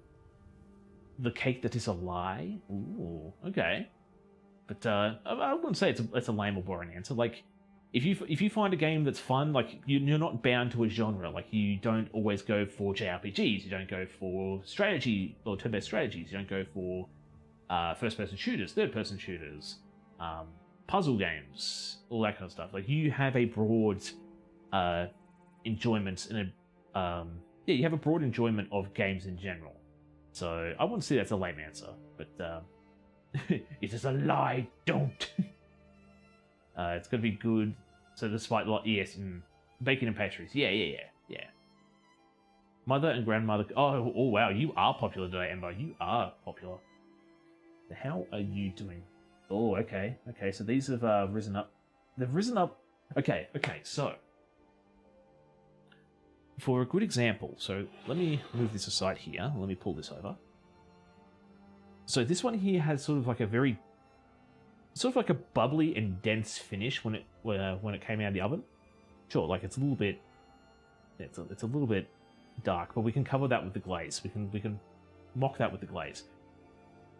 The cake that is a lie? Ooh, okay. But I wouldn't say it's a lame or boring answer. Like, if you find a game that's fun, like you're not bound to a genre. Like you don't always go for JRPGs. You don't go for strategy or turn-based strategies. You don't go for first-person shooters, third-person shooters, puzzle games, all that kind of stuff. Like you have a broad enjoyment and you have a broad enjoyment of games in general. So I wouldn't say that's a lame answer, but it is a lie. Don't. It's gonna be good. So despite yes, bacon and pastries. Yeah. Mother and grandmother. Oh wow, you are popular today, Ember. You are popular. The hell are you doing? Oh, okay. So these have risen up. They've risen up. Okay. So for a good example, so let me move this aside here. Let me pull this over. So this one here has sort of like a bubbly and dense finish when it came out of the oven. Sure, like it's a little bit dark, but we can cover that with the glaze. We can mock that with the glaze.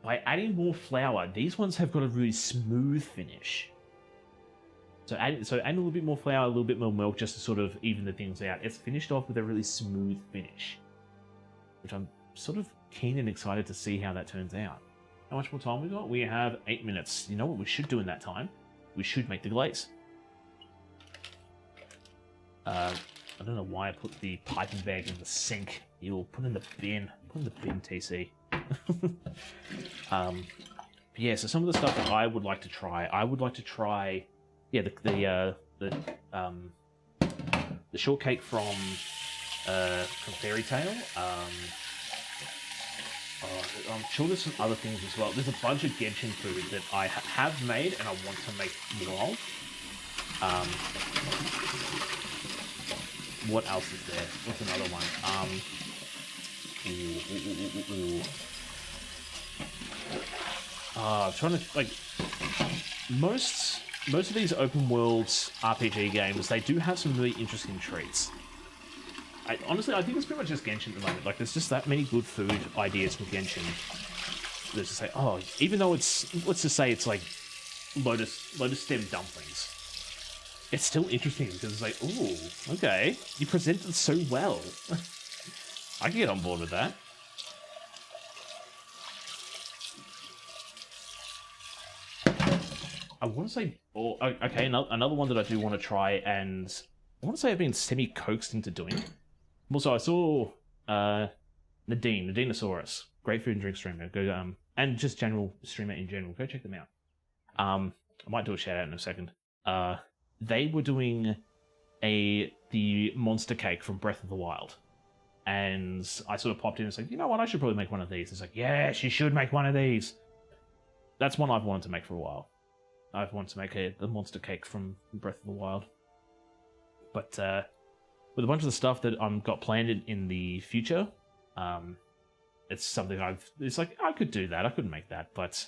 By adding more flour, these ones have got a really smooth finish. So add a little bit more flour, a little bit more milk, just to sort of even the things out. It's finished off with a really smooth finish, which I'm sort of keen and excited to see how that turns out. How much more time we got? We have 8 minutes. You know what we should do in that time? We should make the glaze. I don't know why I put the piping bag in the sink. You'll put in the bin. Put in the bin, TC. Yeah, so some of the stuff that I would like to try. Yeah, the shortcake from Fairy Tale. I'm sure there's some other things as well. There's a bunch of Genshin food that I have made and I want to make more of. What else is there? What's another one? I'm trying to like most of these open world RPG games. They do have some really interesting treats. Honestly, I think it's pretty much just Genshin at the moment. Like, there's just that many good food ideas from Genshin. There's just like, oh, even though it's, let's just say it's like lotus stem dumplings. It's still interesting because it's like, ooh, okay, you presented so well. I can get on board with that. I want to say, okay, another one that I do want to try, and I want to say I've been semi-coaxed into doing. Also, I saw Nadinosaurus, great food and drink streamer, go and just general streamer in general. Go check them out. I might do a shout out in a second. They were doing the monster cake from Breath of the Wild, and I sort of popped in and said, you know what, I should probably make one of these. It's like, yes, you should make one of these. That's one I've wanted to make for a while. I've wanted to make the monster cake from Breath of the Wild, but with a bunch of the stuff that I've got planned in the future, it's something it's like, I could do that, I could make that, but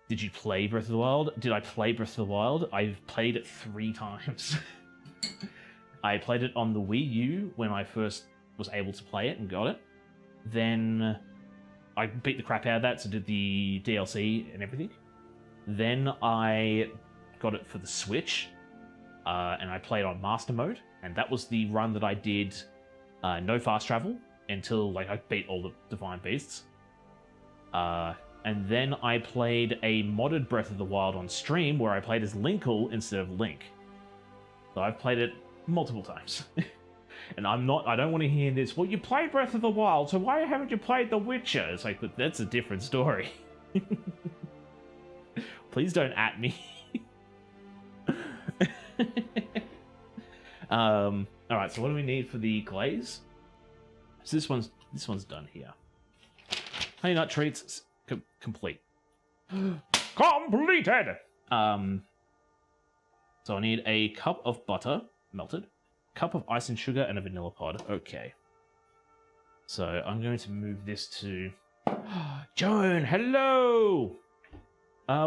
did you play Breath of the Wild? Did I play Breath of the Wild? I've played it 3 times. I played it on the Wii U when I first was able to play it and got it. Then I beat the crap out of that, so did the DLC and everything. Then I got it for the Switch, and I played on Master Mode, and that was the run that I did no fast travel until like I beat all the Divine Beasts. And then I played a modded Breath of the Wild on stream where I played as Linkle instead of Link. So I've played it multiple times. And I don't want to hear this, well, you played Breath of the Wild, so why haven't you played The Witcher? It's like, but that's a different story. Please don't at me. Alright, so what do we need for the glaze? So this one's done here. Honey nut treats. complete. Completed! So I need a cup of butter, melted, cup of ice and sugar, and a vanilla pod. Okay. So I'm going to move this to... Joan, hello!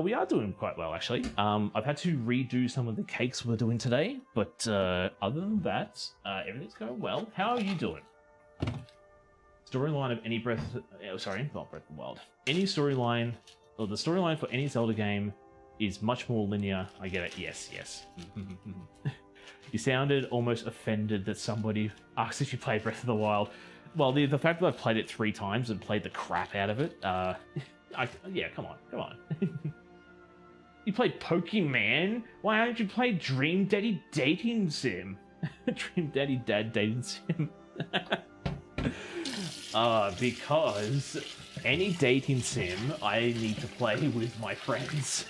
We are doing quite well, actually. I've had to redo some of the cakes we're doing today, but other than that, everything's going well. How are you doing? Storyline of any not Breath of the Wild. Any storyline, or the storyline for any Zelda game is much more linear. I get it. Yes. You sounded almost offended that somebody asked if you played Breath of the Wild. Well, the fact that I've played it 3 times and played the crap out of it, yeah, come on. You played Pokemon? Why don't you play Dream Daddy Dating Sim? Dream Daddy Dad Dating Sim. Because any dating sim I need to play with my friends.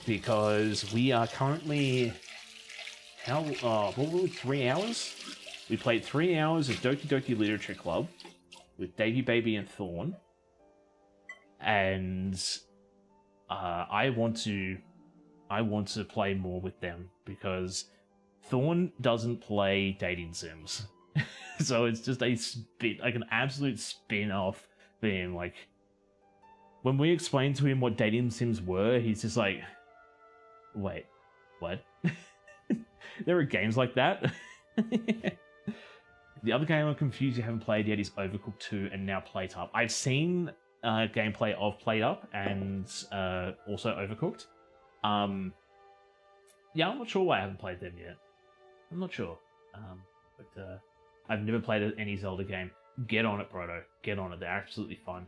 Because we are currently... what were we, 3 hours? We played 3 hours of Doki Doki Literature Club with Davy Baby and Thorn. And I want to play more with them because Thorn doesn't play dating sims. So it's just an absolute spin-off thing. Like, when we explained to him what dating sims were, he's just like, wait, what? There are games like that? The other game I'm confused you haven't played yet is Overcooked 2 and now PlayTup. I've seen gameplay of PlayTup and also Overcooked. Yeah, I'm not sure why I haven't played them yet. I'm not sure. But I've never played any Zelda game. Get on it, Brodo. Get on it. They're absolutely fun.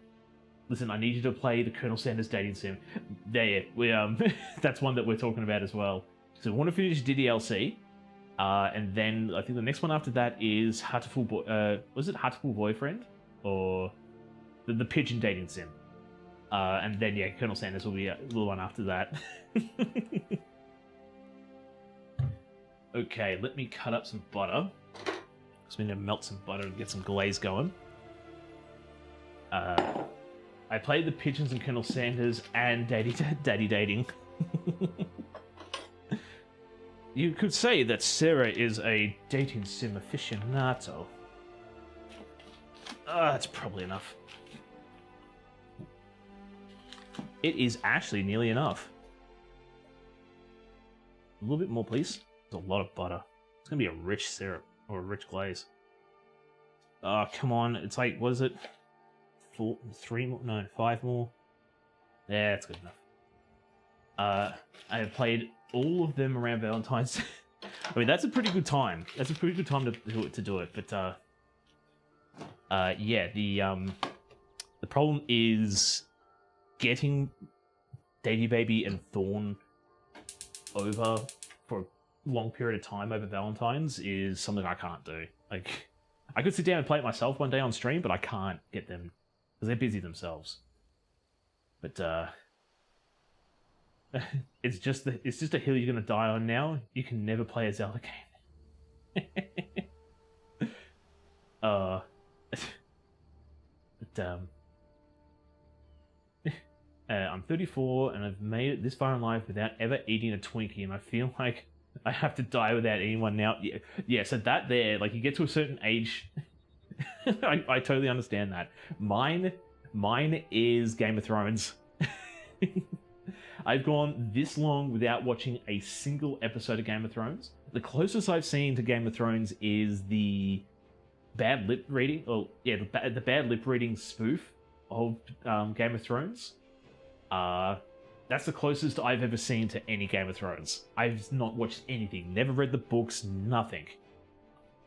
Listen, I need you to play the Colonel Sanders dating sim. There, we that's one that we're talking about as well. So we want to finish DDLC, and then I think the next one after that is Hatterful was it Hatterful Boyfriend or the pigeon dating sim? And then yeah, Colonel Sanders will be the one after that. Okay, let me cut up some butter. So we need to melt some butter and get some glaze going. I played the pigeons and Colonel Sanders and Daddy Dating. You could say that Sarah is a dating sim aficionado. That's probably enough. It is actually nearly enough. A little bit more, please. There's a lot of butter. It's gonna be a rich syrup or a rich glaze. Oh, come on. It's like, what is it? 3 more? No, 5 more. Yeah, that's good enough. I have played all of them around Valentine's. I mean, that's a pretty good time. That's a pretty good time to do it. But yeah, the problem is getting Davy Baby and Thorn over for a long period of time over Valentine's is something I can't do. Like, I could sit down and play it myself one day on stream, but I can't get them because they're busy themselves. But it's just a hill you're gonna die on now. You can never play a Zelda game. But I'm 34 and I've made it this far in life without ever eating a Twinkie, and I feel like I have to die without eating one now. Yeah, so that there, like, you get to a certain age. I totally understand that. Mine is Game of Thrones. I've gone this long without watching a single episode of Game of Thrones. The closest I've seen to Game of Thrones is the bad lip reading, the bad lip reading spoof of Game of Thrones. That's the closest I've ever seen to any Game of Thrones. I've not watched anything, never read the books, nothing.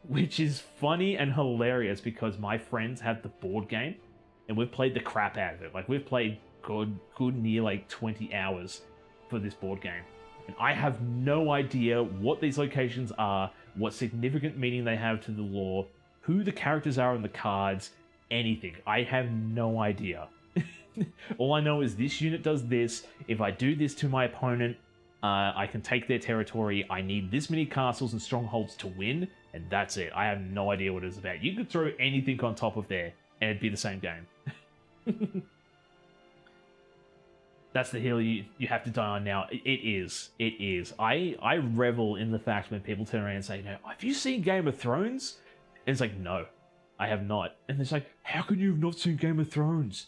Which is funny and hilarious because my friends have the board game and we've played the crap out of it. Like, we've played good near like 20 hours for this board game. And I have no idea what these locations are, what significant meaning they have to the lore, who the characters are on the cards, anything. I have no idea. All I know is this unit does this. If I do this to my opponent, I can take their territory. I need this many castles and strongholds to win, and that's it. I have no idea what it's about. You could throw anything on top of there, and it'd be the same game. That's the hill you have to die on now. It is. It is. I revel in the fact when people turn around and say, "No, have you seen Game of Thrones?" And it's like, no, I have not. And it's like, how can you have not seen Game of Thrones?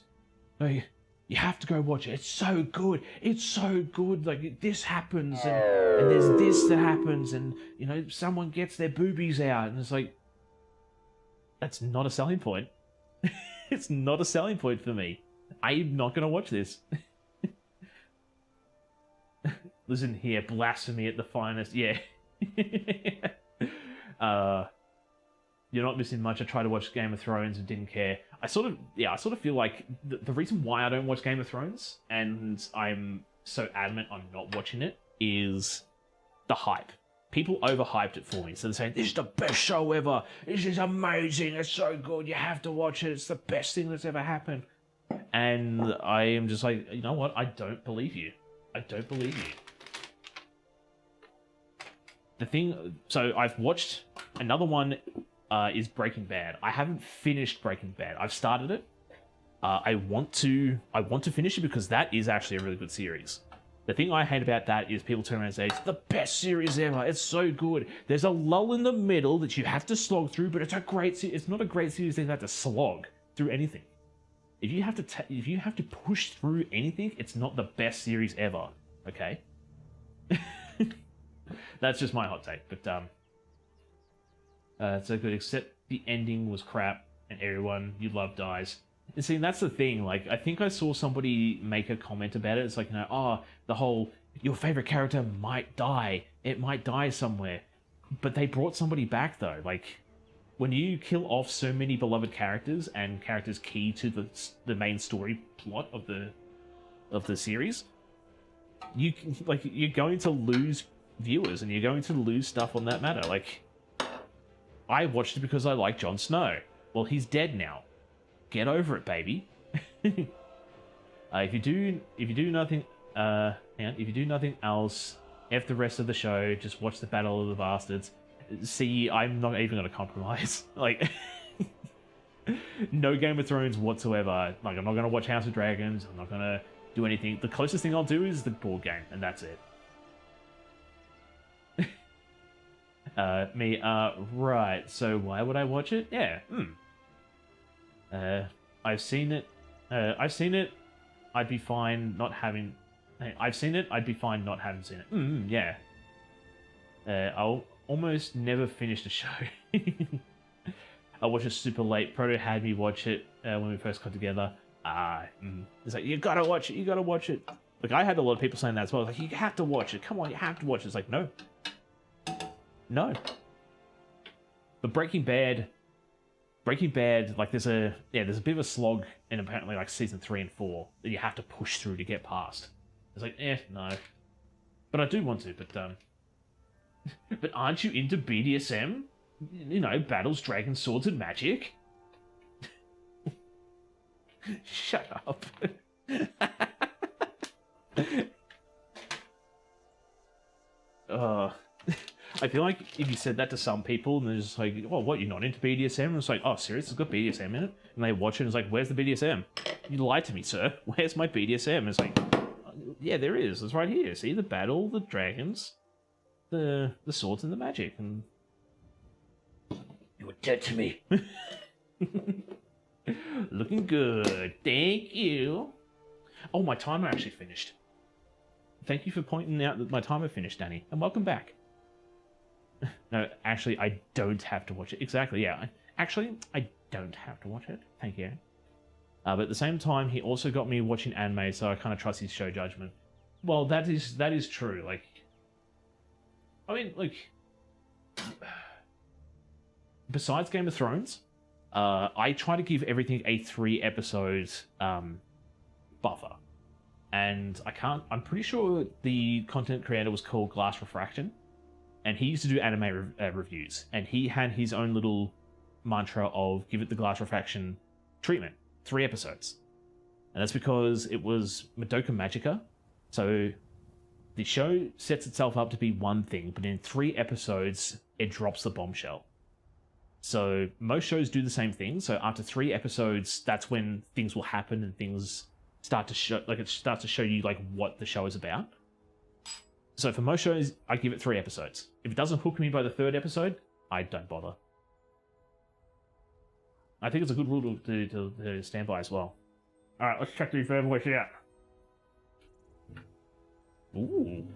Like, you have to go watch it. It's so good. It's so good. Like, this happens, and there's this that happens, and, you know, someone gets their boobies out, and it's like, that's not a selling point. It's not a selling point for me. I'm not going to watch this. Listen here, blasphemy at the finest. Yeah. You're not missing much. I tried to watch Game of Thrones and didn't care. I sort of feel like the reason why I don't watch Game of Thrones, and I'm so adamant on not watching it, is the hype. People overhyped it for me. So they're saying, this is the best show ever. This is amazing. It's so good. You have to watch it. It's the best thing that's ever happened. And I am just like, you know what? I don't believe you. I don't believe you. So I've watched another one is Breaking Bad. I haven't finished Breaking Bad. I've started it. I want to finish it because that is actually a really good series. The thing I hate about that is people turn around and say, it's the best series ever. It's so good. There's a lull in the middle that you have to slog through, but it's a great series. It's not a great series that you have to slog through anything. If you have to push through anything, it's not the best series ever. Okay? That's just my hot take, but it's so good, except the ending was crap, and everyone you love dies. And see, that's the thing, like, I think I saw somebody make a comment about it. It's like, you know, oh, the whole, your favorite character might die. It might die somewhere. But they brought somebody back, though. Like, when you kill off so many beloved characters, and characters key to the main story plot of the series, you're going to lose viewers, and you're going to lose stuff on that matter. Like, I watched it because I like Jon Snow. Well, he's dead now. Get over it, baby. If you do nothing, if you do nothing else, F the rest of the show. Just watch the Battle of the Bastards. See, I'm not even going to compromise. Like, no Game of Thrones whatsoever. Like, I'm not going to watch House of Dragons. I'm not going to do anything. The closest thing I'll do is the board game, and that's it. Right. So why would I watch it? Yeah. I've seen it. I'd be fine not having. I've seen it. I'd be fine not having seen it. Yeah. I'll almost never finish the show. I watched it super late. Proto had me watch it when we first got together. It's like, you gotta watch it. You gotta watch it. Like, I had a lot of people saying that as well. Like, you have to watch it. Come on, you have to watch it. It's like, no. No. But Breaking Bad, like, there's a bit of a slog in apparently like season 3 and 4 that you have to push through to get past. It's like, no. But I do want to, but aren't you into BDSM? You know, battles, dragons, swords, and magic? Shut up. I feel like if you said that to some people, and they're just like, well, what, you're not into BDSM? And it's like, oh, serious? It's got BDSM in it? And they watch it, and it's like, where's the BDSM? You lied to me, sir. Where's my BDSM? And it's like, yeah, there is. It's right here. See, the battle, the dragons, the swords, and the magic. And you were dead to me. Looking good. Thank you. Oh, my timer actually finished. Thank you for pointing out that my timer finished, Danny. And welcome back. No, actually, I don't have to watch it. Exactly, yeah. Actually, I don't have to watch it. Thank you. But at the same time, he also got me watching anime, so I kind of trust his show judgment. Well, that is true. Like, I mean, like, besides Game of Thrones, I try to give everything a 3-episode buffer. And I'm pretty sure the content creator was called Glass Refraction. And he used to do anime reviews. And he had his own little mantra of give it the Glass Refraction treatment. 3 episodes. And that's because it was Madoka Magica. So the show sets itself up to be one thing, but in 3 episodes, it drops the bombshell. So most shows do the same thing. So after 3 episodes, that's when things will happen and things start to show, like it starts to show you like what the show is about. So for most shows, I give it 3 episodes. If it doesn't hook me by the 3rd episode, I don't bother. I think it's a good rule to stand by as well. All right, let's check these bad boys out. Ooh.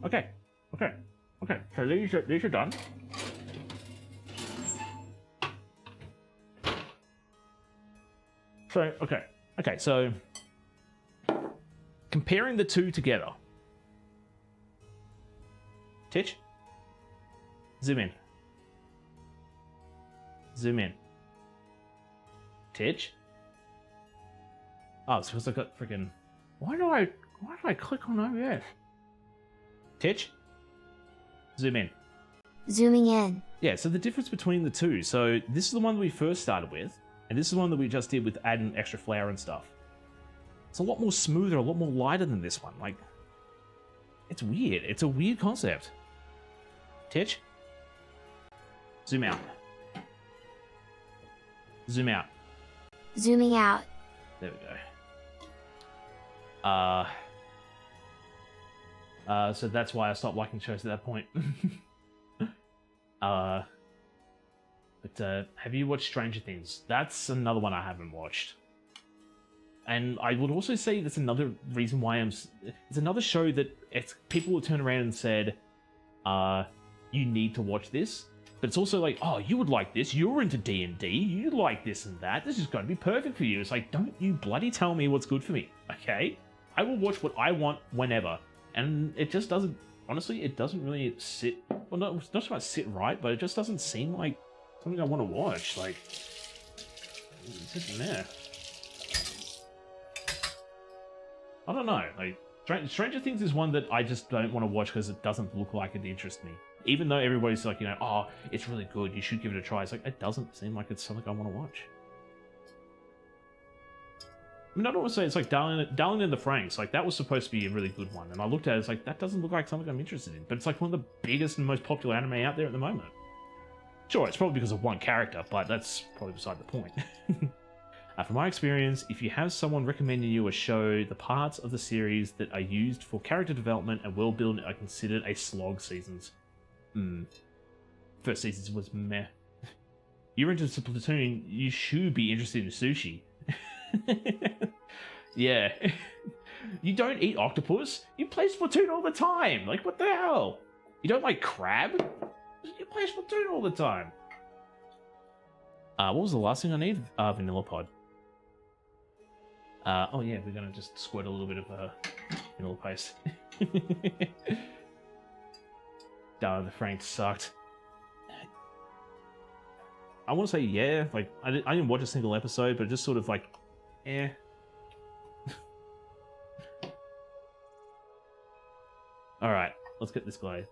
Okay. So these are done. So okay. So comparing the two together. Titch. Zoom in. Titch. Oh, it's because I got freaking. Why do I click on OBS? Titch. Zoom in. Zooming in. Yeah, so the difference between the two. So this is the one that we first started with, and this is the one that we just did with adding extra flour and stuff. It's a lot more smoother, a lot more lighter than this one. Like, it's weird. It's a weird concept. Titch. Zoom out. Zoom out. Zooming out. There we go. So that's why I stopped liking shows at that point. But have you watched Stranger Things? That's another one I haven't watched. And I would also say that's another reason why it's another show that people will turn around and said, you need to watch this. But it's also like, oh, you would like this. You're into D&D. You like this and that. This is going to be perfect for you. It's like, don't you bloody tell me what's good for me, okay? I will watch what I want whenever. And it just doesn't, honestly, it doesn't really sit, well, not so much sit right, but it just doesn't seem like something I want to watch. Like, it's just meh. I don't know. Like, Stranger Things is one that I just don't want to watch because it doesn't look like it interests me. Even though everybody's like, you know, oh, it's really good, you should give it a try. It's like, it doesn't seem like it's something I want to watch. I mean, I don't want to say it's like Darling in the Franxx. Like, that was supposed to be a really good one. And I looked at it, it's like, that doesn't look like something I'm interested in. But it's like one of the biggest and most popular anime out there at the moment. Sure, it's probably because of one character, but that's probably beside the point. From my experience, if you have someone recommending you a show, the parts of the series that are used for character development and world building are considered a slog seasons. First seasons was meh. You're into Splatoon, you should be interested in sushi. Yeah. You don't eat octopus? You play Splatoon all the time! Like, what the hell? You don't like crab? You play Splatoon all the time. What was the last thing I need? Vanilla pod. Oh yeah, we're gonna just squirt a little bit of vanilla paste. Darling, the Franxx sucked. I want to say yeah, like I didn't watch a single episode, but just sort of like, eh. All right, let's get this guy.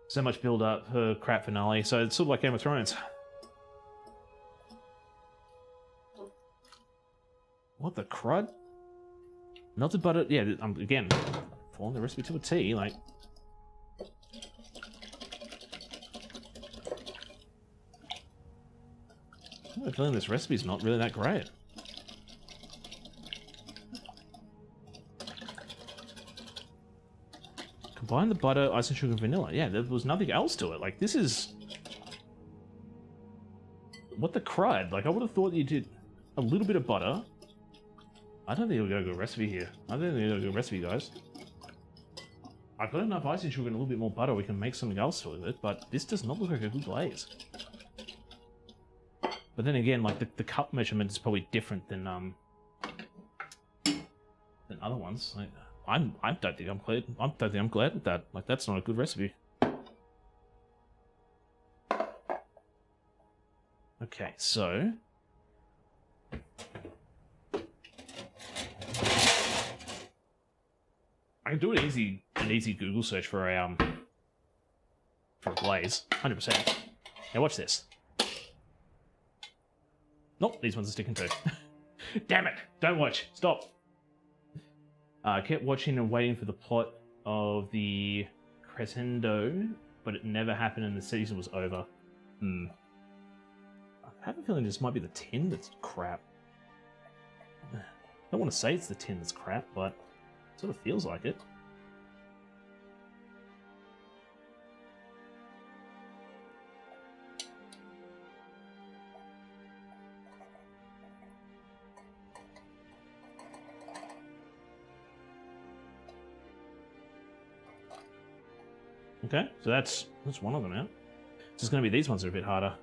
So much build up, her crap finale. So it's sort of like Game of Thrones. What the crud? Melted butter. Yeah, I'm again following the recipe to a T. Like. I have a feeling this recipe's not really that great. Combine the butter, ice and sugar, and vanilla. Yeah, there was nothing else to it. Like, this is... What the crud? Like, I would have thought you did a little bit of butter. I don't think we've got a good recipe here. I don't think we've got a good recipe, guys. I've got enough ice and sugar and a little bit more butter. We can make something else with it, but this does not look like a good glaze. But then again, like the cup measurement is probably different than other ones. Like, I don't think I'm glad with that. Like, that's not a good recipe. Okay, so I can do an easy Google search for a glaze, 100%. Now watch this. Nope, these ones are sticking too. Damn it! Don't watch. Stop. Kept watching and waiting for the plot of the crescendo, but it never happened and the season was over. I have a feeling this might be the tin that's crap. I don't want to say it's the tin that's crap, but it sort of feels like it. Okay, so that's one of them out. It's just going to be these ones that are a bit harder.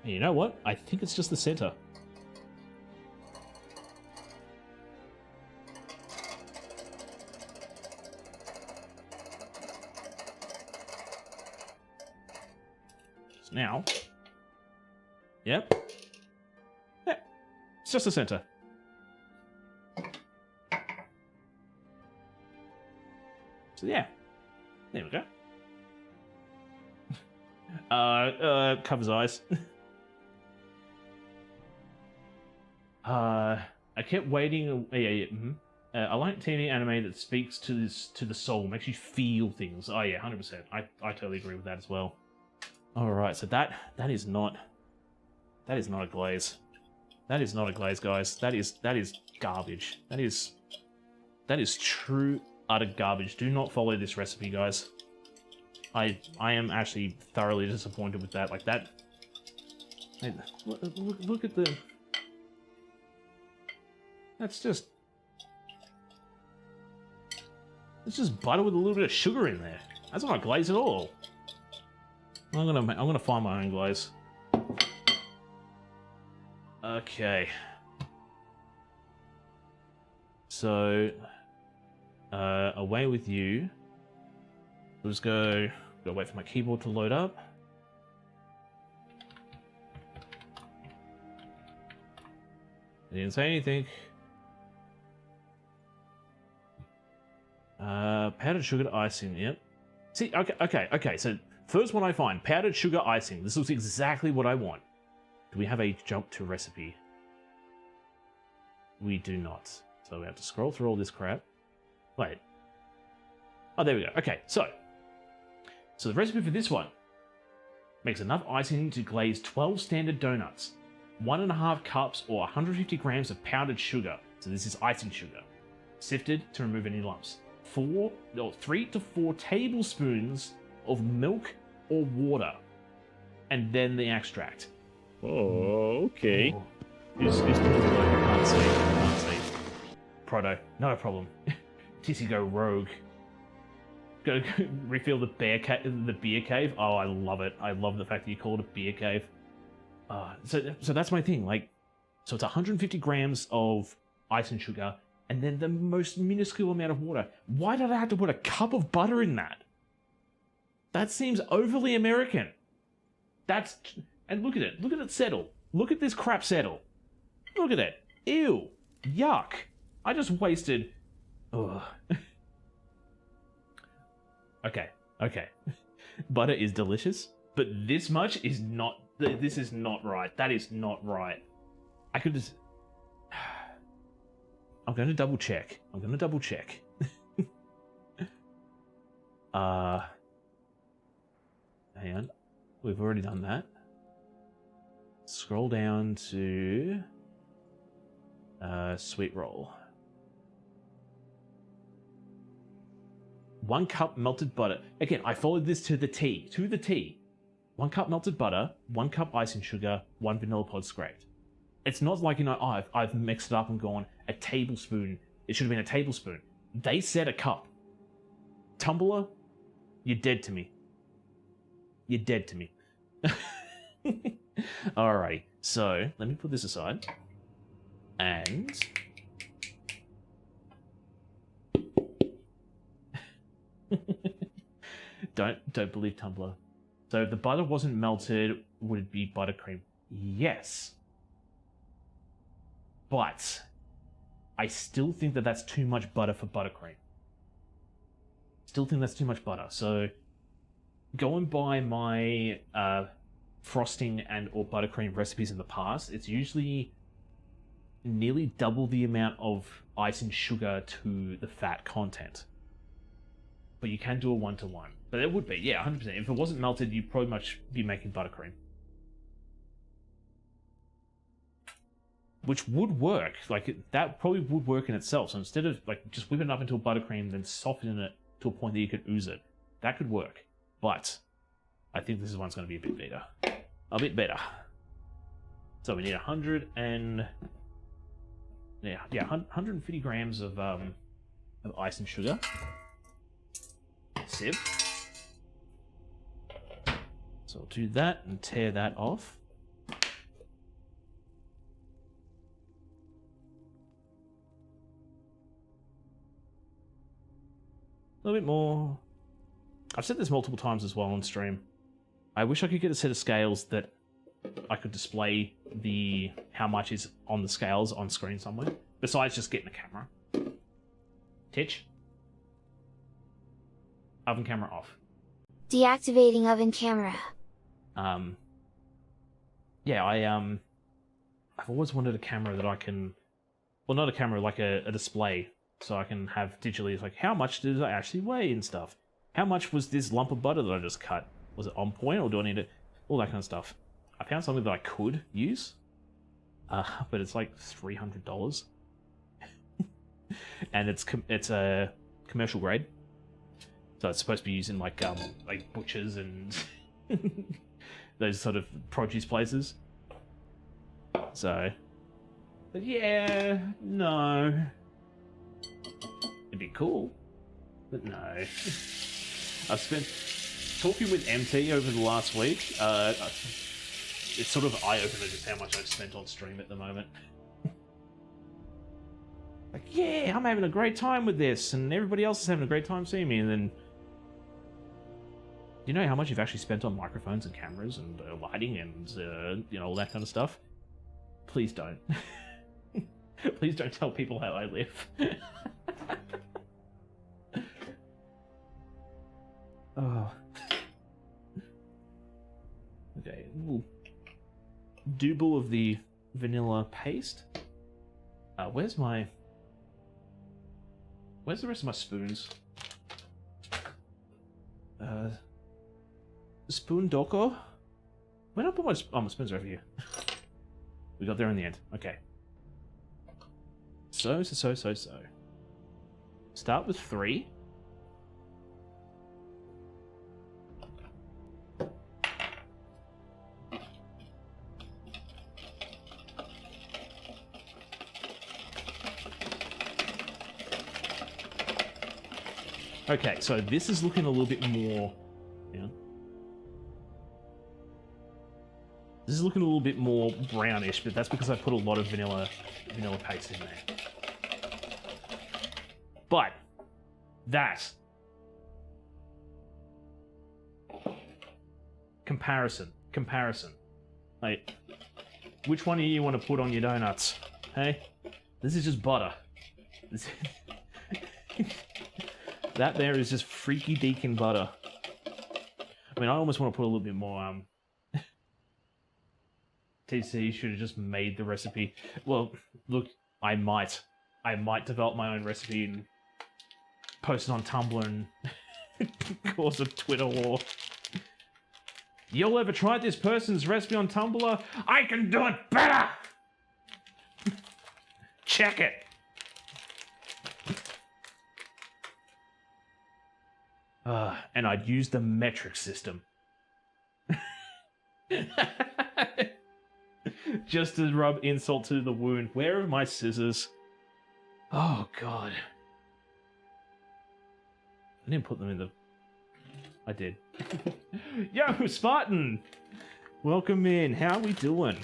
And you know what? I think it's just the center. So now... Yep. Yeah, it's just the center. So yeah, there we go. Covers eyes. I kept waiting. I like TV anime that speaks to the soul, makes you feel things. Oh yeah, 100%. I totally agree with that as well. All right, so that is not. That is not a glaze. That is not a glaze, guys. That is garbage. That is true utter garbage. Do not follow this recipe, guys. I am actually thoroughly disappointed with that. Like that. Look at the. That's just. It's just butter with a little bit of sugar in there. That's not a glaze at all. I'm gonna find my own glaze. Okay. So, away with you. We'll just go wait for my keyboard to load up. I didn't say anything. Powdered sugar icing, yep. See, okay, so first one I find, powdered sugar icing. This looks exactly what I want. Do we have a jump to recipe? We do not. So we have to scroll through all this crap. Wait. Oh, there we go. Okay, so the recipe for this one makes enough icing to glaze 12 standard donuts, 1.5 cups or 150 grams of powdered sugar. So this is icing sugar, sifted to remove any lumps. 3 to 4 tablespoons of milk or water, and then the extract. Oh, okay. Oh. Who's can't see. Proto, not a problem. Tissy go rogue. Go refill the beer cave. Oh, I love it. I love the fact that you call it a beer cave. So that's my thing. Like, so it's 150 grams of ice and sugar, and then the most minuscule amount of water. Why did I have to put a cup of butter in that? That seems overly American. And look at it. Look at it settle. Look at this crap settle. Look at it. Ew. Yuck. I just wasted... Ugh. Okay. Butter is delicious, but this much is not... This is not right. That is not right. I could just... I'm going to double check. Hang on. We've already done that. Scroll down to Sweetroll. 1 cup melted butter. Again, I followed this to the T. 1 cup melted butter, 1 cup icing sugar, 1 vanilla pod scraped. It's not like, I've mixed it up and gone a tablespoon. It should have been a tablespoon. They said a cup. Tumbler, you're dead to me. Alrighty, so let me put this aside. And don't believe Tumblr. So if the butter wasn't melted, would it be buttercream? Yes. But I still think that that's too much butter for buttercream. So going by my frosting and or buttercream recipes in the past, it's usually nearly double the amount of ice and sugar to the fat content. But you can do a 1-to-1. But it would be, yeah, 100%. If it wasn't melted, you'd probably much be making buttercream. Which would work. Like, that probably would work in itself. So instead of, like, just whipping it up into a buttercream, then softening it to a point that you could ooze it, that could work. But I think this one's going to be a bit better. A bit better. So we need 150 grams of ice and sugar. Sieve. So I'll do that and tear that off. A little bit more. I've said this multiple times as well on stream. I wish I could get a set of scales that I could display how much is on the scales on screen somewhere, besides just getting a camera. Titch. Oven camera off. Deactivating oven camera. Yeah, I've always wanted a camera that I can, well, not a camera, like a display, so I can have digitally, it's like, how much does it actually weigh and stuff? How much was this lump of butter that I just cut? Was it on point, or do I need it? All that kind of stuff. I found something that I could use, but it's like $300, and it's a commercial grade, so it's supposed to be used in like butchers and those sort of produce places. So, but yeah, no, it'd be cool, but no. I've spent talking with MT over the last week. It's sort of eye-opener just how much I've spent on stream at the moment. Like, yeah, I'm having a great time with this, and everybody else is having a great time seeing me, and then... Do you know how much you've actually spent on microphones and cameras and lighting and, you know, all that kind of stuff? Please don't. Please don't tell people how I live. Oh. Okay, ooh. Double of the vanilla paste. Where's the rest of my spoons? Spoon doko? Where did I put my spoons are over here. We got there in the end. Okay. So. Start with 3. Okay, so this is looking a little bit more... Yeah. This is looking a little bit more brownish, but that's because I put a lot of vanilla paste in there. But that comparison. Like, which one of you want to put on your donuts? Hey, this is just butter. That there is just freaky deakin butter. I mean, I almost want to put a little bit more, TC should have just made the recipe. Well, look, I might develop my own recipe and post it on Tumblr and cause a Twitter war. You'll ever tried this person's recipe on Tumblr? I can do it better! Check it! And I'd use the metric system. Just to rub insult to the wound. Where are my scissors? Oh, God. I didn't put them in the... I did. Yo, Spartan! Welcome in. How we doing?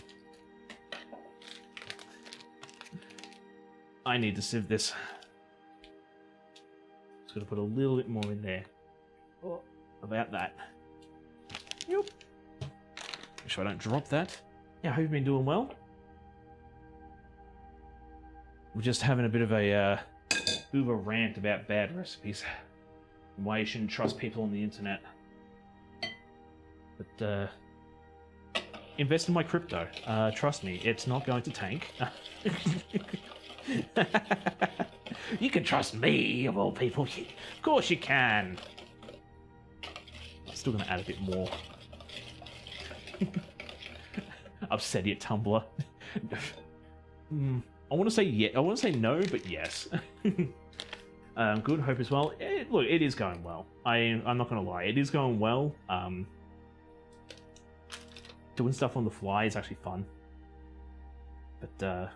I need to sieve this. Just gonna put a little bit more in there. Oh, about that. Yep. Make sure I don't drop that. Yeah, I hope you've been doing well. We're just having a bit of a uber rant about bad recipes. And why you shouldn't trust people on the internet. But, invest in my crypto. Trust me, it's not going to tank. You can trust me, of all people. Of course you can. I'm still going to add a bit more. Upset at Tumblr. I want to say yeah. I want to say no, but yes. Good hope as well. Look, it is going well. I'm not going to lie. It is going well. Doing stuff on the fly is actually fun. But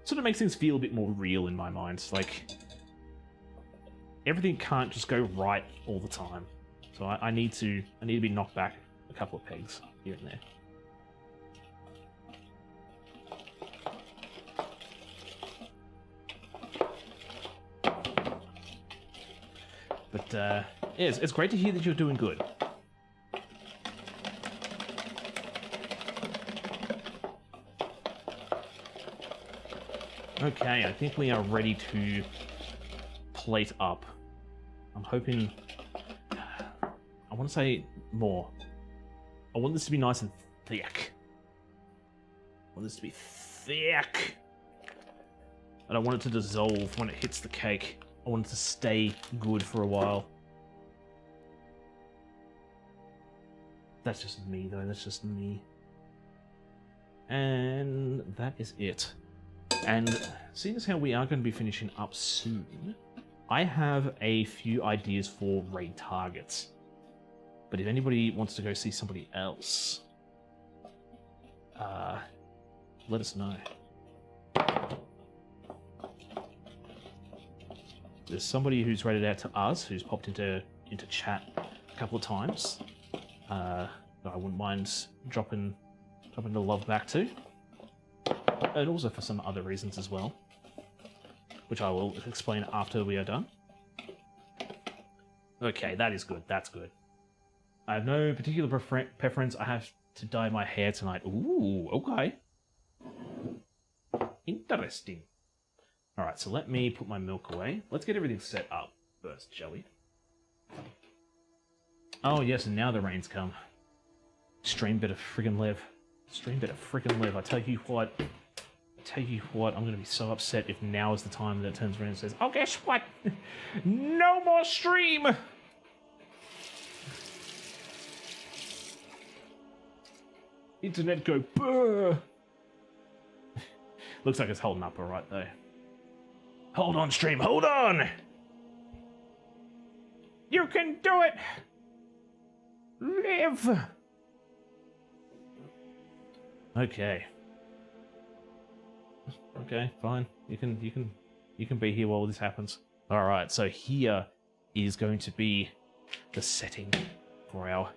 sort of makes things feel a bit more real in my mind. Like everything can't just go right all the time. So I need to be knocked back a couple of pegs here and there. But yeah, it's great to hear that you're doing good. Okay, I think we are ready to plate up. I'm hoping... I want to say more. I want this to be nice and thick. I want this to be thick. I don't want it to dissolve when it hits the cake. I want it to stay good for a while. That's just me, though. That's just me. And that is it. And seeing as how we are going to be finishing up soon, I have a few ideas for raid targets. But if anybody wants to go see somebody else, let us know. There's somebody who's rated out to us, who's popped into chat a couple of times. That I wouldn't mind dropping the love back to. And also for some other reasons as well, which I will explain after we are done. Okay, that is good. That's good. I have no particular preference. I have to dye my hair tonight. Ooh, okay. Interesting. Alright, so let me put my milk away. Let's get everything set up first, shall we? Oh, yes, and now the rain's come. Stream better friggin' live. Stream better friggin' live. I tell you what, I'm going to be so upset if now is the time that it turns around and says, oh, guess what? No more stream! Internet go brr. Looks like it's holding up alright, though. Hold on, stream, hold on! You can do it! Live! Okay. Okay, fine. You can be here while this happens. Alright, so here is going to be the setting for our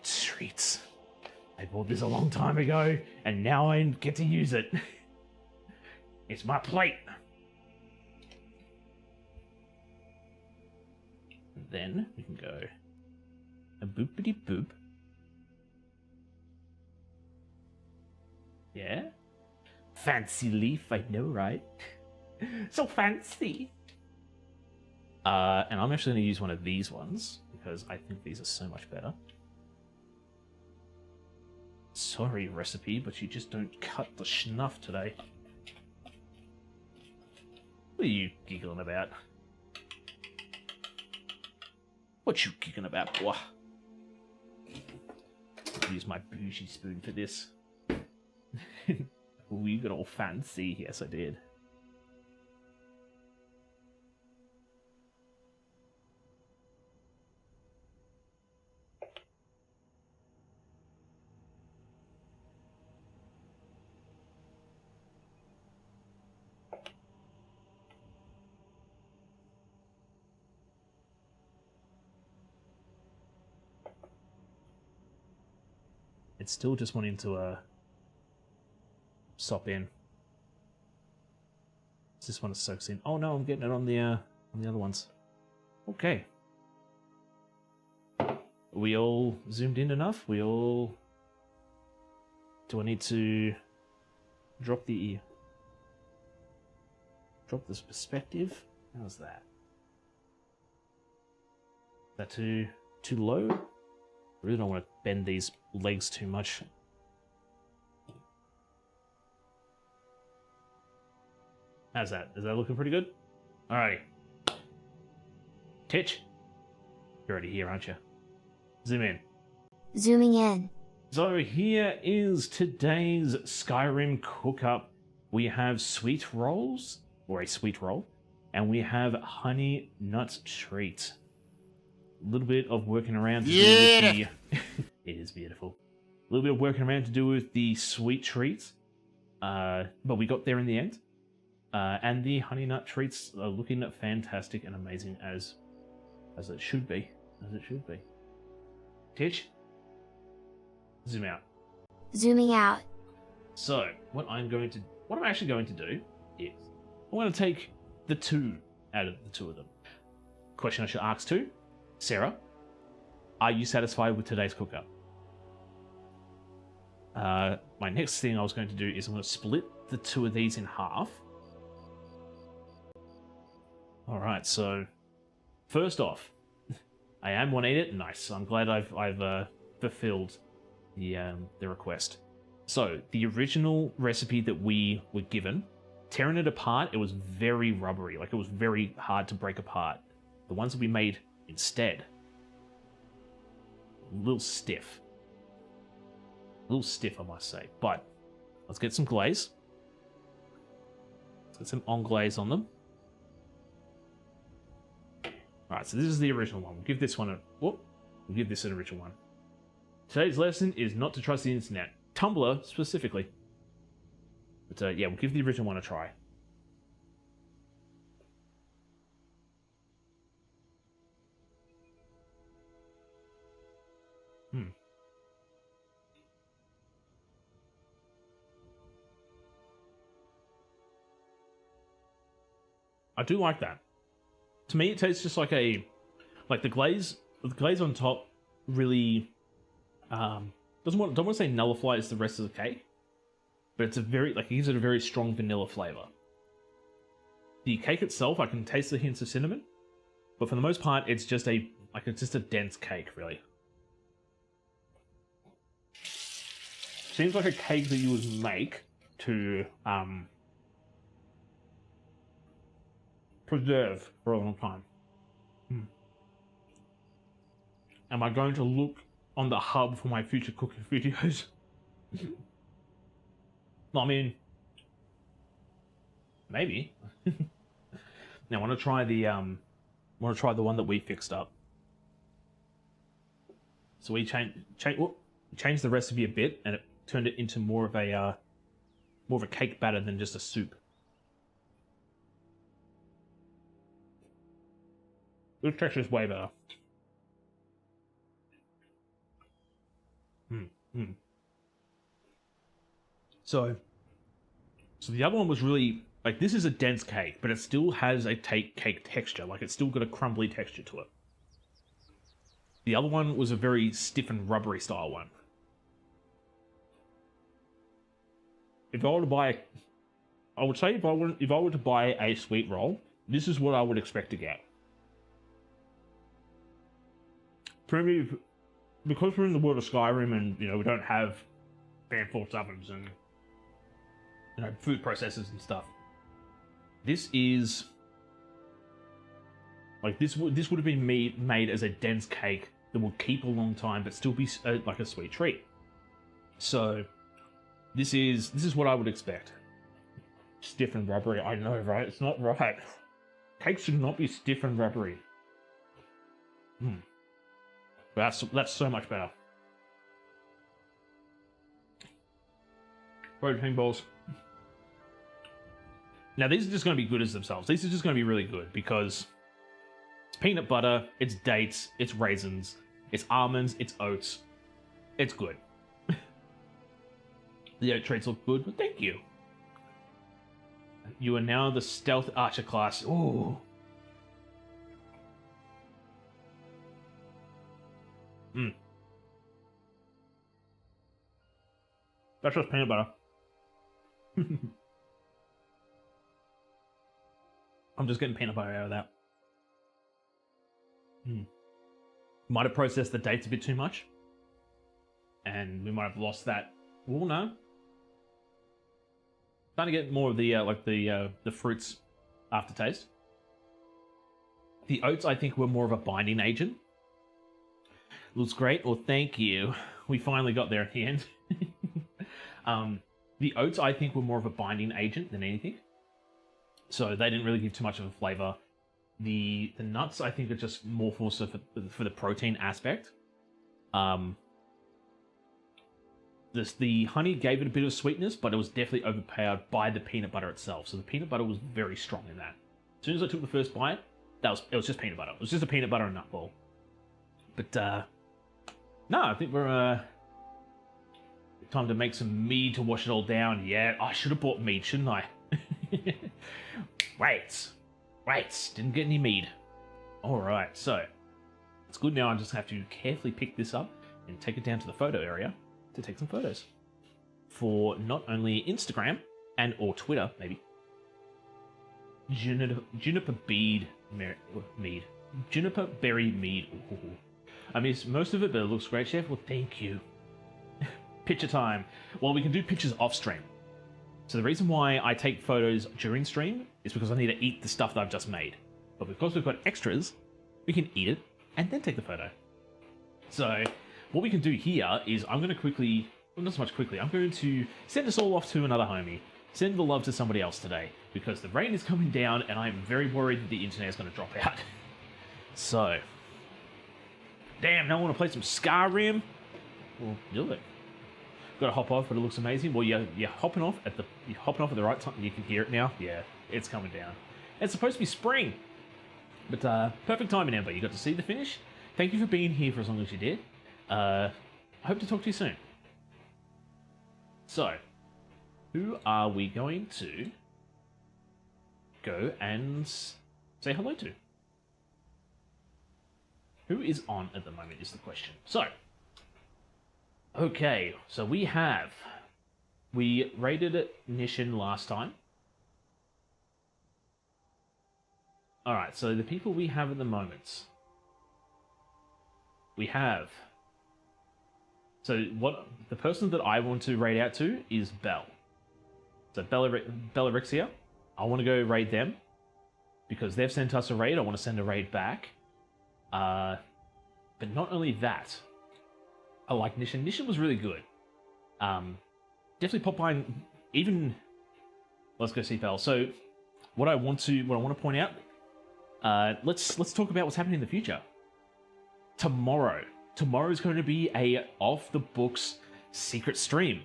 treats. I bought this a long time ago, and now I get to use it. It's my plate. And then we can go a boopity boop. Yeah? Fancy leaf, I know, right? So fancy. And I'm actually going to use one of these ones, because I think these are so much better. Sorry, recipe, but you just don't cut the schnuff today. What are you giggling about? What you giggling about, boy? Use my bougie spoon for this. Ooh, you got all fancy. Yes, I did. It's still just wanting to sop in. This one soaks in. Oh no, I'm getting it on the other ones. Okay. Are we all zoomed in enough? We all... Do I need to drop the... Drop this perspective? How's that? Is that too low? Really don't want to bend these legs too much. How's that? Is that looking pretty good? Alrighty. Titch, you're already here, aren't you? Zoom in. Zooming in. So here is today's Skyrim cook-up. We have Sweetrolls, or a sweet roll, and we have honey nut treat. A little bit of working around to do with the... It is beautiful. A little bit of working around to do with the sweet treats, but we got there in the end. And the honey nut treats are looking fantastic and amazing as it should be. As it should be. Titch, zoom out. Zooming out. So, what I'm actually going to do is I'm going to take the 2 out of the 2 of them. Question I should ask to Sarah, are you satisfied with today's cook-up? My next thing I was going to do is I'm going to split the 2 of these in half. Alright, so first off, I am want to eat it. Nice. I'm glad I've fulfilled the request. So the original recipe that we were given, tearing it apart, it was very rubbery. Like, it was very hard to break apart. The ones that we made instead, a little stiff. A little stiff, I must say. But let's get some glaze. Let's get some on-glaze on them. Alright, so this is the original one. We'll give this one we'll give this an original one. Today's lesson is not to trust the internet. Tumblr, specifically. But yeah, we'll give the original one a try. I do like that. To me, it tastes just like the glaze on top really don't want to say nullifies the rest of the cake, but it's it gives it a very strong vanilla flavor. The cake itself, I can taste the hints of cinnamon, but for the most part, it's just a dense cake, really. Seems like a cake that you would make to preserve for a long time. Am I going to look on the hub for my future cooking videos? I mean, maybe. Now I want to try the one that we fixed up. So we changed the recipe a bit, and it turned it into more of a cake batter than just a soup. This texture is way better. So the other one was really, like, this is a dense cake, but it still has a cake texture. Like, it's still got a crumbly texture to it. The other one was a very stiff and rubbery style one. If I were to buy, I would say if I were to buy a sweet roll, this is what I would expect to get. Primitive, because we're in the world of Skyrim and, we don't have fan-forced ovens and, food processors and stuff. This is, like, this would have been made as a dense cake that will keep a long time but still be like a sweet treat. So, this is what I would expect. Stiff and rubbery, I know, right? It's not right. Cakes should not be stiff and rubbery. That's so much better. Protein balls. Now these are just going to be good as themselves. These are just going to be really good because it's peanut butter, it's dates, it's raisins, it's almonds, it's oats. It's good. The oat treats look good, but thank you. You are now the stealth archer class. Ooh. That's just peanut butter. I'm just getting peanut butter out of that. Might have processed the dates a bit too much, and we might have lost that. Well, no. Starting to get more of the fruits aftertaste. The oats, I think, were more of a binding agent. Looks great. Well, thank you. We finally got there at the end. The oats, I think, were more of a binding agent than anything. So they didn't really give too much of a flavor. The nuts, I think, are just more for the protein aspect. The honey gave it a bit of sweetness, but it was definitely overpowered by the peanut butter itself. So the peanut butter was very strong in that. As soon as I took the first bite, it was just peanut butter. It was just a peanut butter and nut ball. But no, I think we're time to make some mead to wash it all down. Yeah, I should have bought mead, shouldn't I? Wait, didn't get any mead. All right, so it's good now. I just have to carefully pick this up and take it down to the photo area to take some photos for not only Instagram and or Twitter, maybe. Juniper mead. Juniper berry mead. Ooh. I missed most of it, but it looks great, Chef. Well, thank you. Picture time. Well, we can do pictures off stream. So the reason why I take photos during stream is because I need to eat the stuff that I've just made. But because we've got extras, we can eat it and then take the photo. So what we can do here is I'm going to quickly, well, not so much quickly, I'm going to send us all off to another homie. Send the love to somebody else today because the rain is coming down and I'm very worried that the internet is going to drop out. So, damn, now I want to play some Skyrim. Well, do it. Got to hop off, but it looks amazing. Well, you're hopping off at the right time. You can hear it now. Yeah, it's coming down. It's supposed to be spring, but perfect timing, Amber. You got to see the finish. Thank you for being here for as long as you did. I hope to talk to you soon. So, who are we going to go and say hello to? Who is on at the moment is the question. So, okay, so we raided Nishan last time. Alright, so the people we have at the moment. We have... So the person that I want to raid out to is Belle. So Bellarixia, I want to go raid them. Because they've sent us a raid, I want to send a raid back. But not only that, I like Nishan. Nishan was really good. Definitely pop by and even... Let's go see Belle. So what I want to point out, let's talk about what's happening in the future. Tomorrow is going to be a off-the-books secret stream.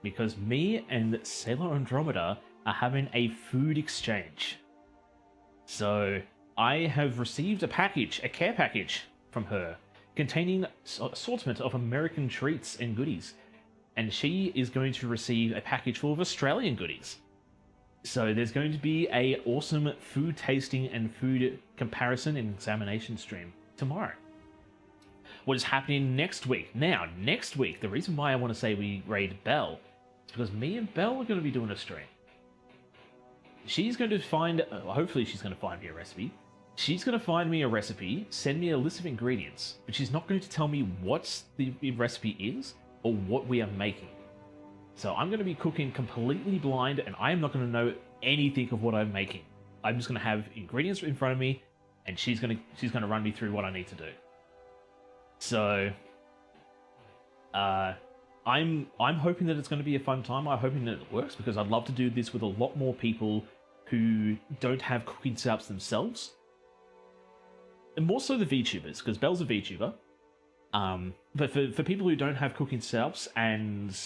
Because me and Sailor Andromeda are having a food exchange. So I have received a care package from her, containing assortment of American treats and goodies. And she is going to receive a package full of Australian goodies. So there's going to be a awesome food tasting and food comparison and examination stream tomorrow. What is happening next week? Now, next week, the reason why I want to say we raid Belle is because me and Belle are going to be doing a stream. She's going to find, hopefully she's going to find me a recipe. She's going to find me a recipe, send me a list of ingredients, but she's not going to tell me what the recipe is or what we are making. So I'm going to be cooking completely blind and I am not going to know anything of what I'm making. I'm just going to have ingredients in front of me and she's going to run me through what I need to do. So, I'm hoping that it's going to be a fun time. I'm hoping that it works because I'd love to do this with a lot more people who don't have cooking setups themselves. And more so the VTubers, because Belle's a VTuber. But for people who don't have cooking setups and,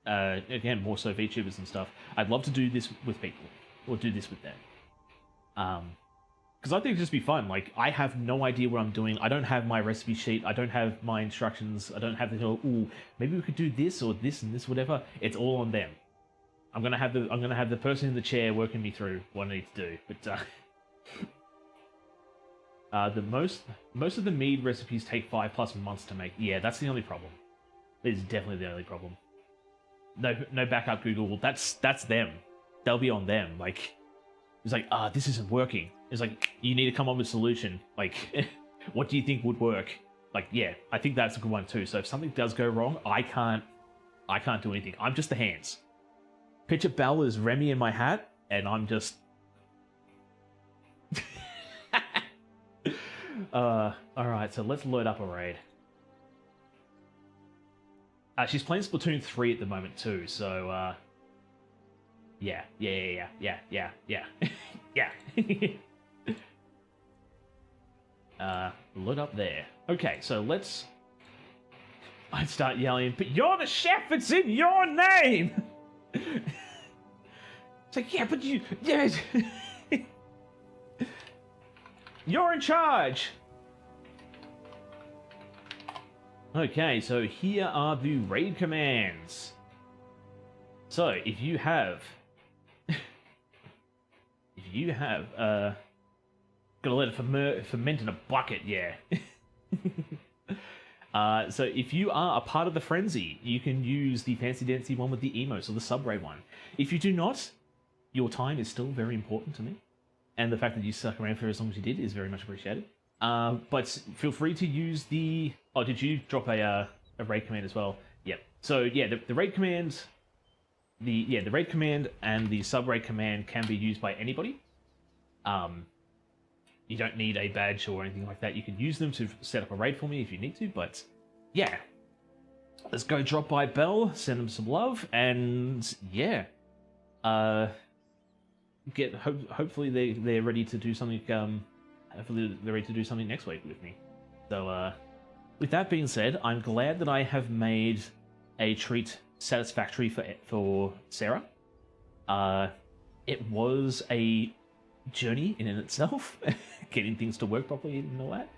again, more so VTubers and stuff, I'd love to do this with people, or do this with them. Because I think it'd just be fun. Like, I have no idea what I'm doing. I don't have my recipe sheet. I don't have my instructions. I don't have the, ooh, maybe we could do this or this and this, whatever. It's all on them. I'm gonna have the person in the chair working me through what I need to do. But the most of the mead recipes take 5+ months to make. Yeah, that's the only problem. It is definitely the only problem. No backup Google. That's them. They'll be on them. Like, it's like, this isn't working. It's like, you need to come up with a solution. Like, what do you think would work? like, yeah, I think that's a good one too. So if something does go wrong, I can't do anything. I'm just the hands. Picture Bell is Remy in my hat, and I'm just... Alright, so let's load up a raid. She's playing Splatoon 3 at the moment too, so, yeah. Load up there. Okay, so let's... I'd start yelling, but you're the chef, it's in your name! It's like, yeah, but you... Yeah, you're in charge! Okay, so here are the raid commands. So, if you have... Gotta let it ferment in a bucket, yeah. So if you are a part of the frenzy, you can use the fancy dancy one with the emotes or the sub-raid one. If you do not, your time is still very important to me. And the fact that you stuck around for as long as you did is very much appreciated. But feel free to use the... Oh, did you drop a raid command as well? Yep. So yeah, the raid command... the raid command and the sub-raid command can be used by anybody. You don't need a badge or anything like that. You can use them to set up a raid for me if you need to, but yeah. Let's go drop by Bell, send them some love, and yeah. Hopefully they're ready to do something, hopefully they're ready to do something next week with me. So, with that being said, I'm glad that I have made a treat satisfactory for Sarah. It was a journey in and itself, getting things to work properly and all that.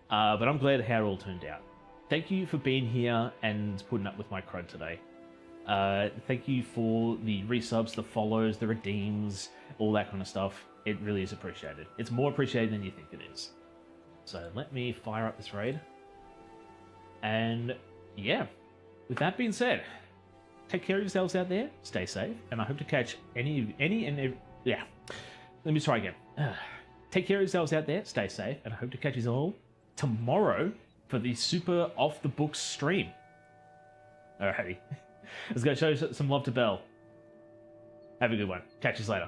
But I'm glad how it all turned out. Thank you for being here and putting up with my crud today. Thank you for the resubs, the follows, the redeems, all that kind of stuff. It really is appreciated. It's more appreciated than you think it is. So let me fire up this raid. And yeah, with that being said, take care of yourselves out there, stay safe, and I hope to catch any and every... Yeah. Let me try again. Take care of yourselves out there, stay safe, and I hope to catch you all tomorrow for the super off-the-books stream. Alrighty. Let's go show some love to Belle. Have a good one. Catch you later.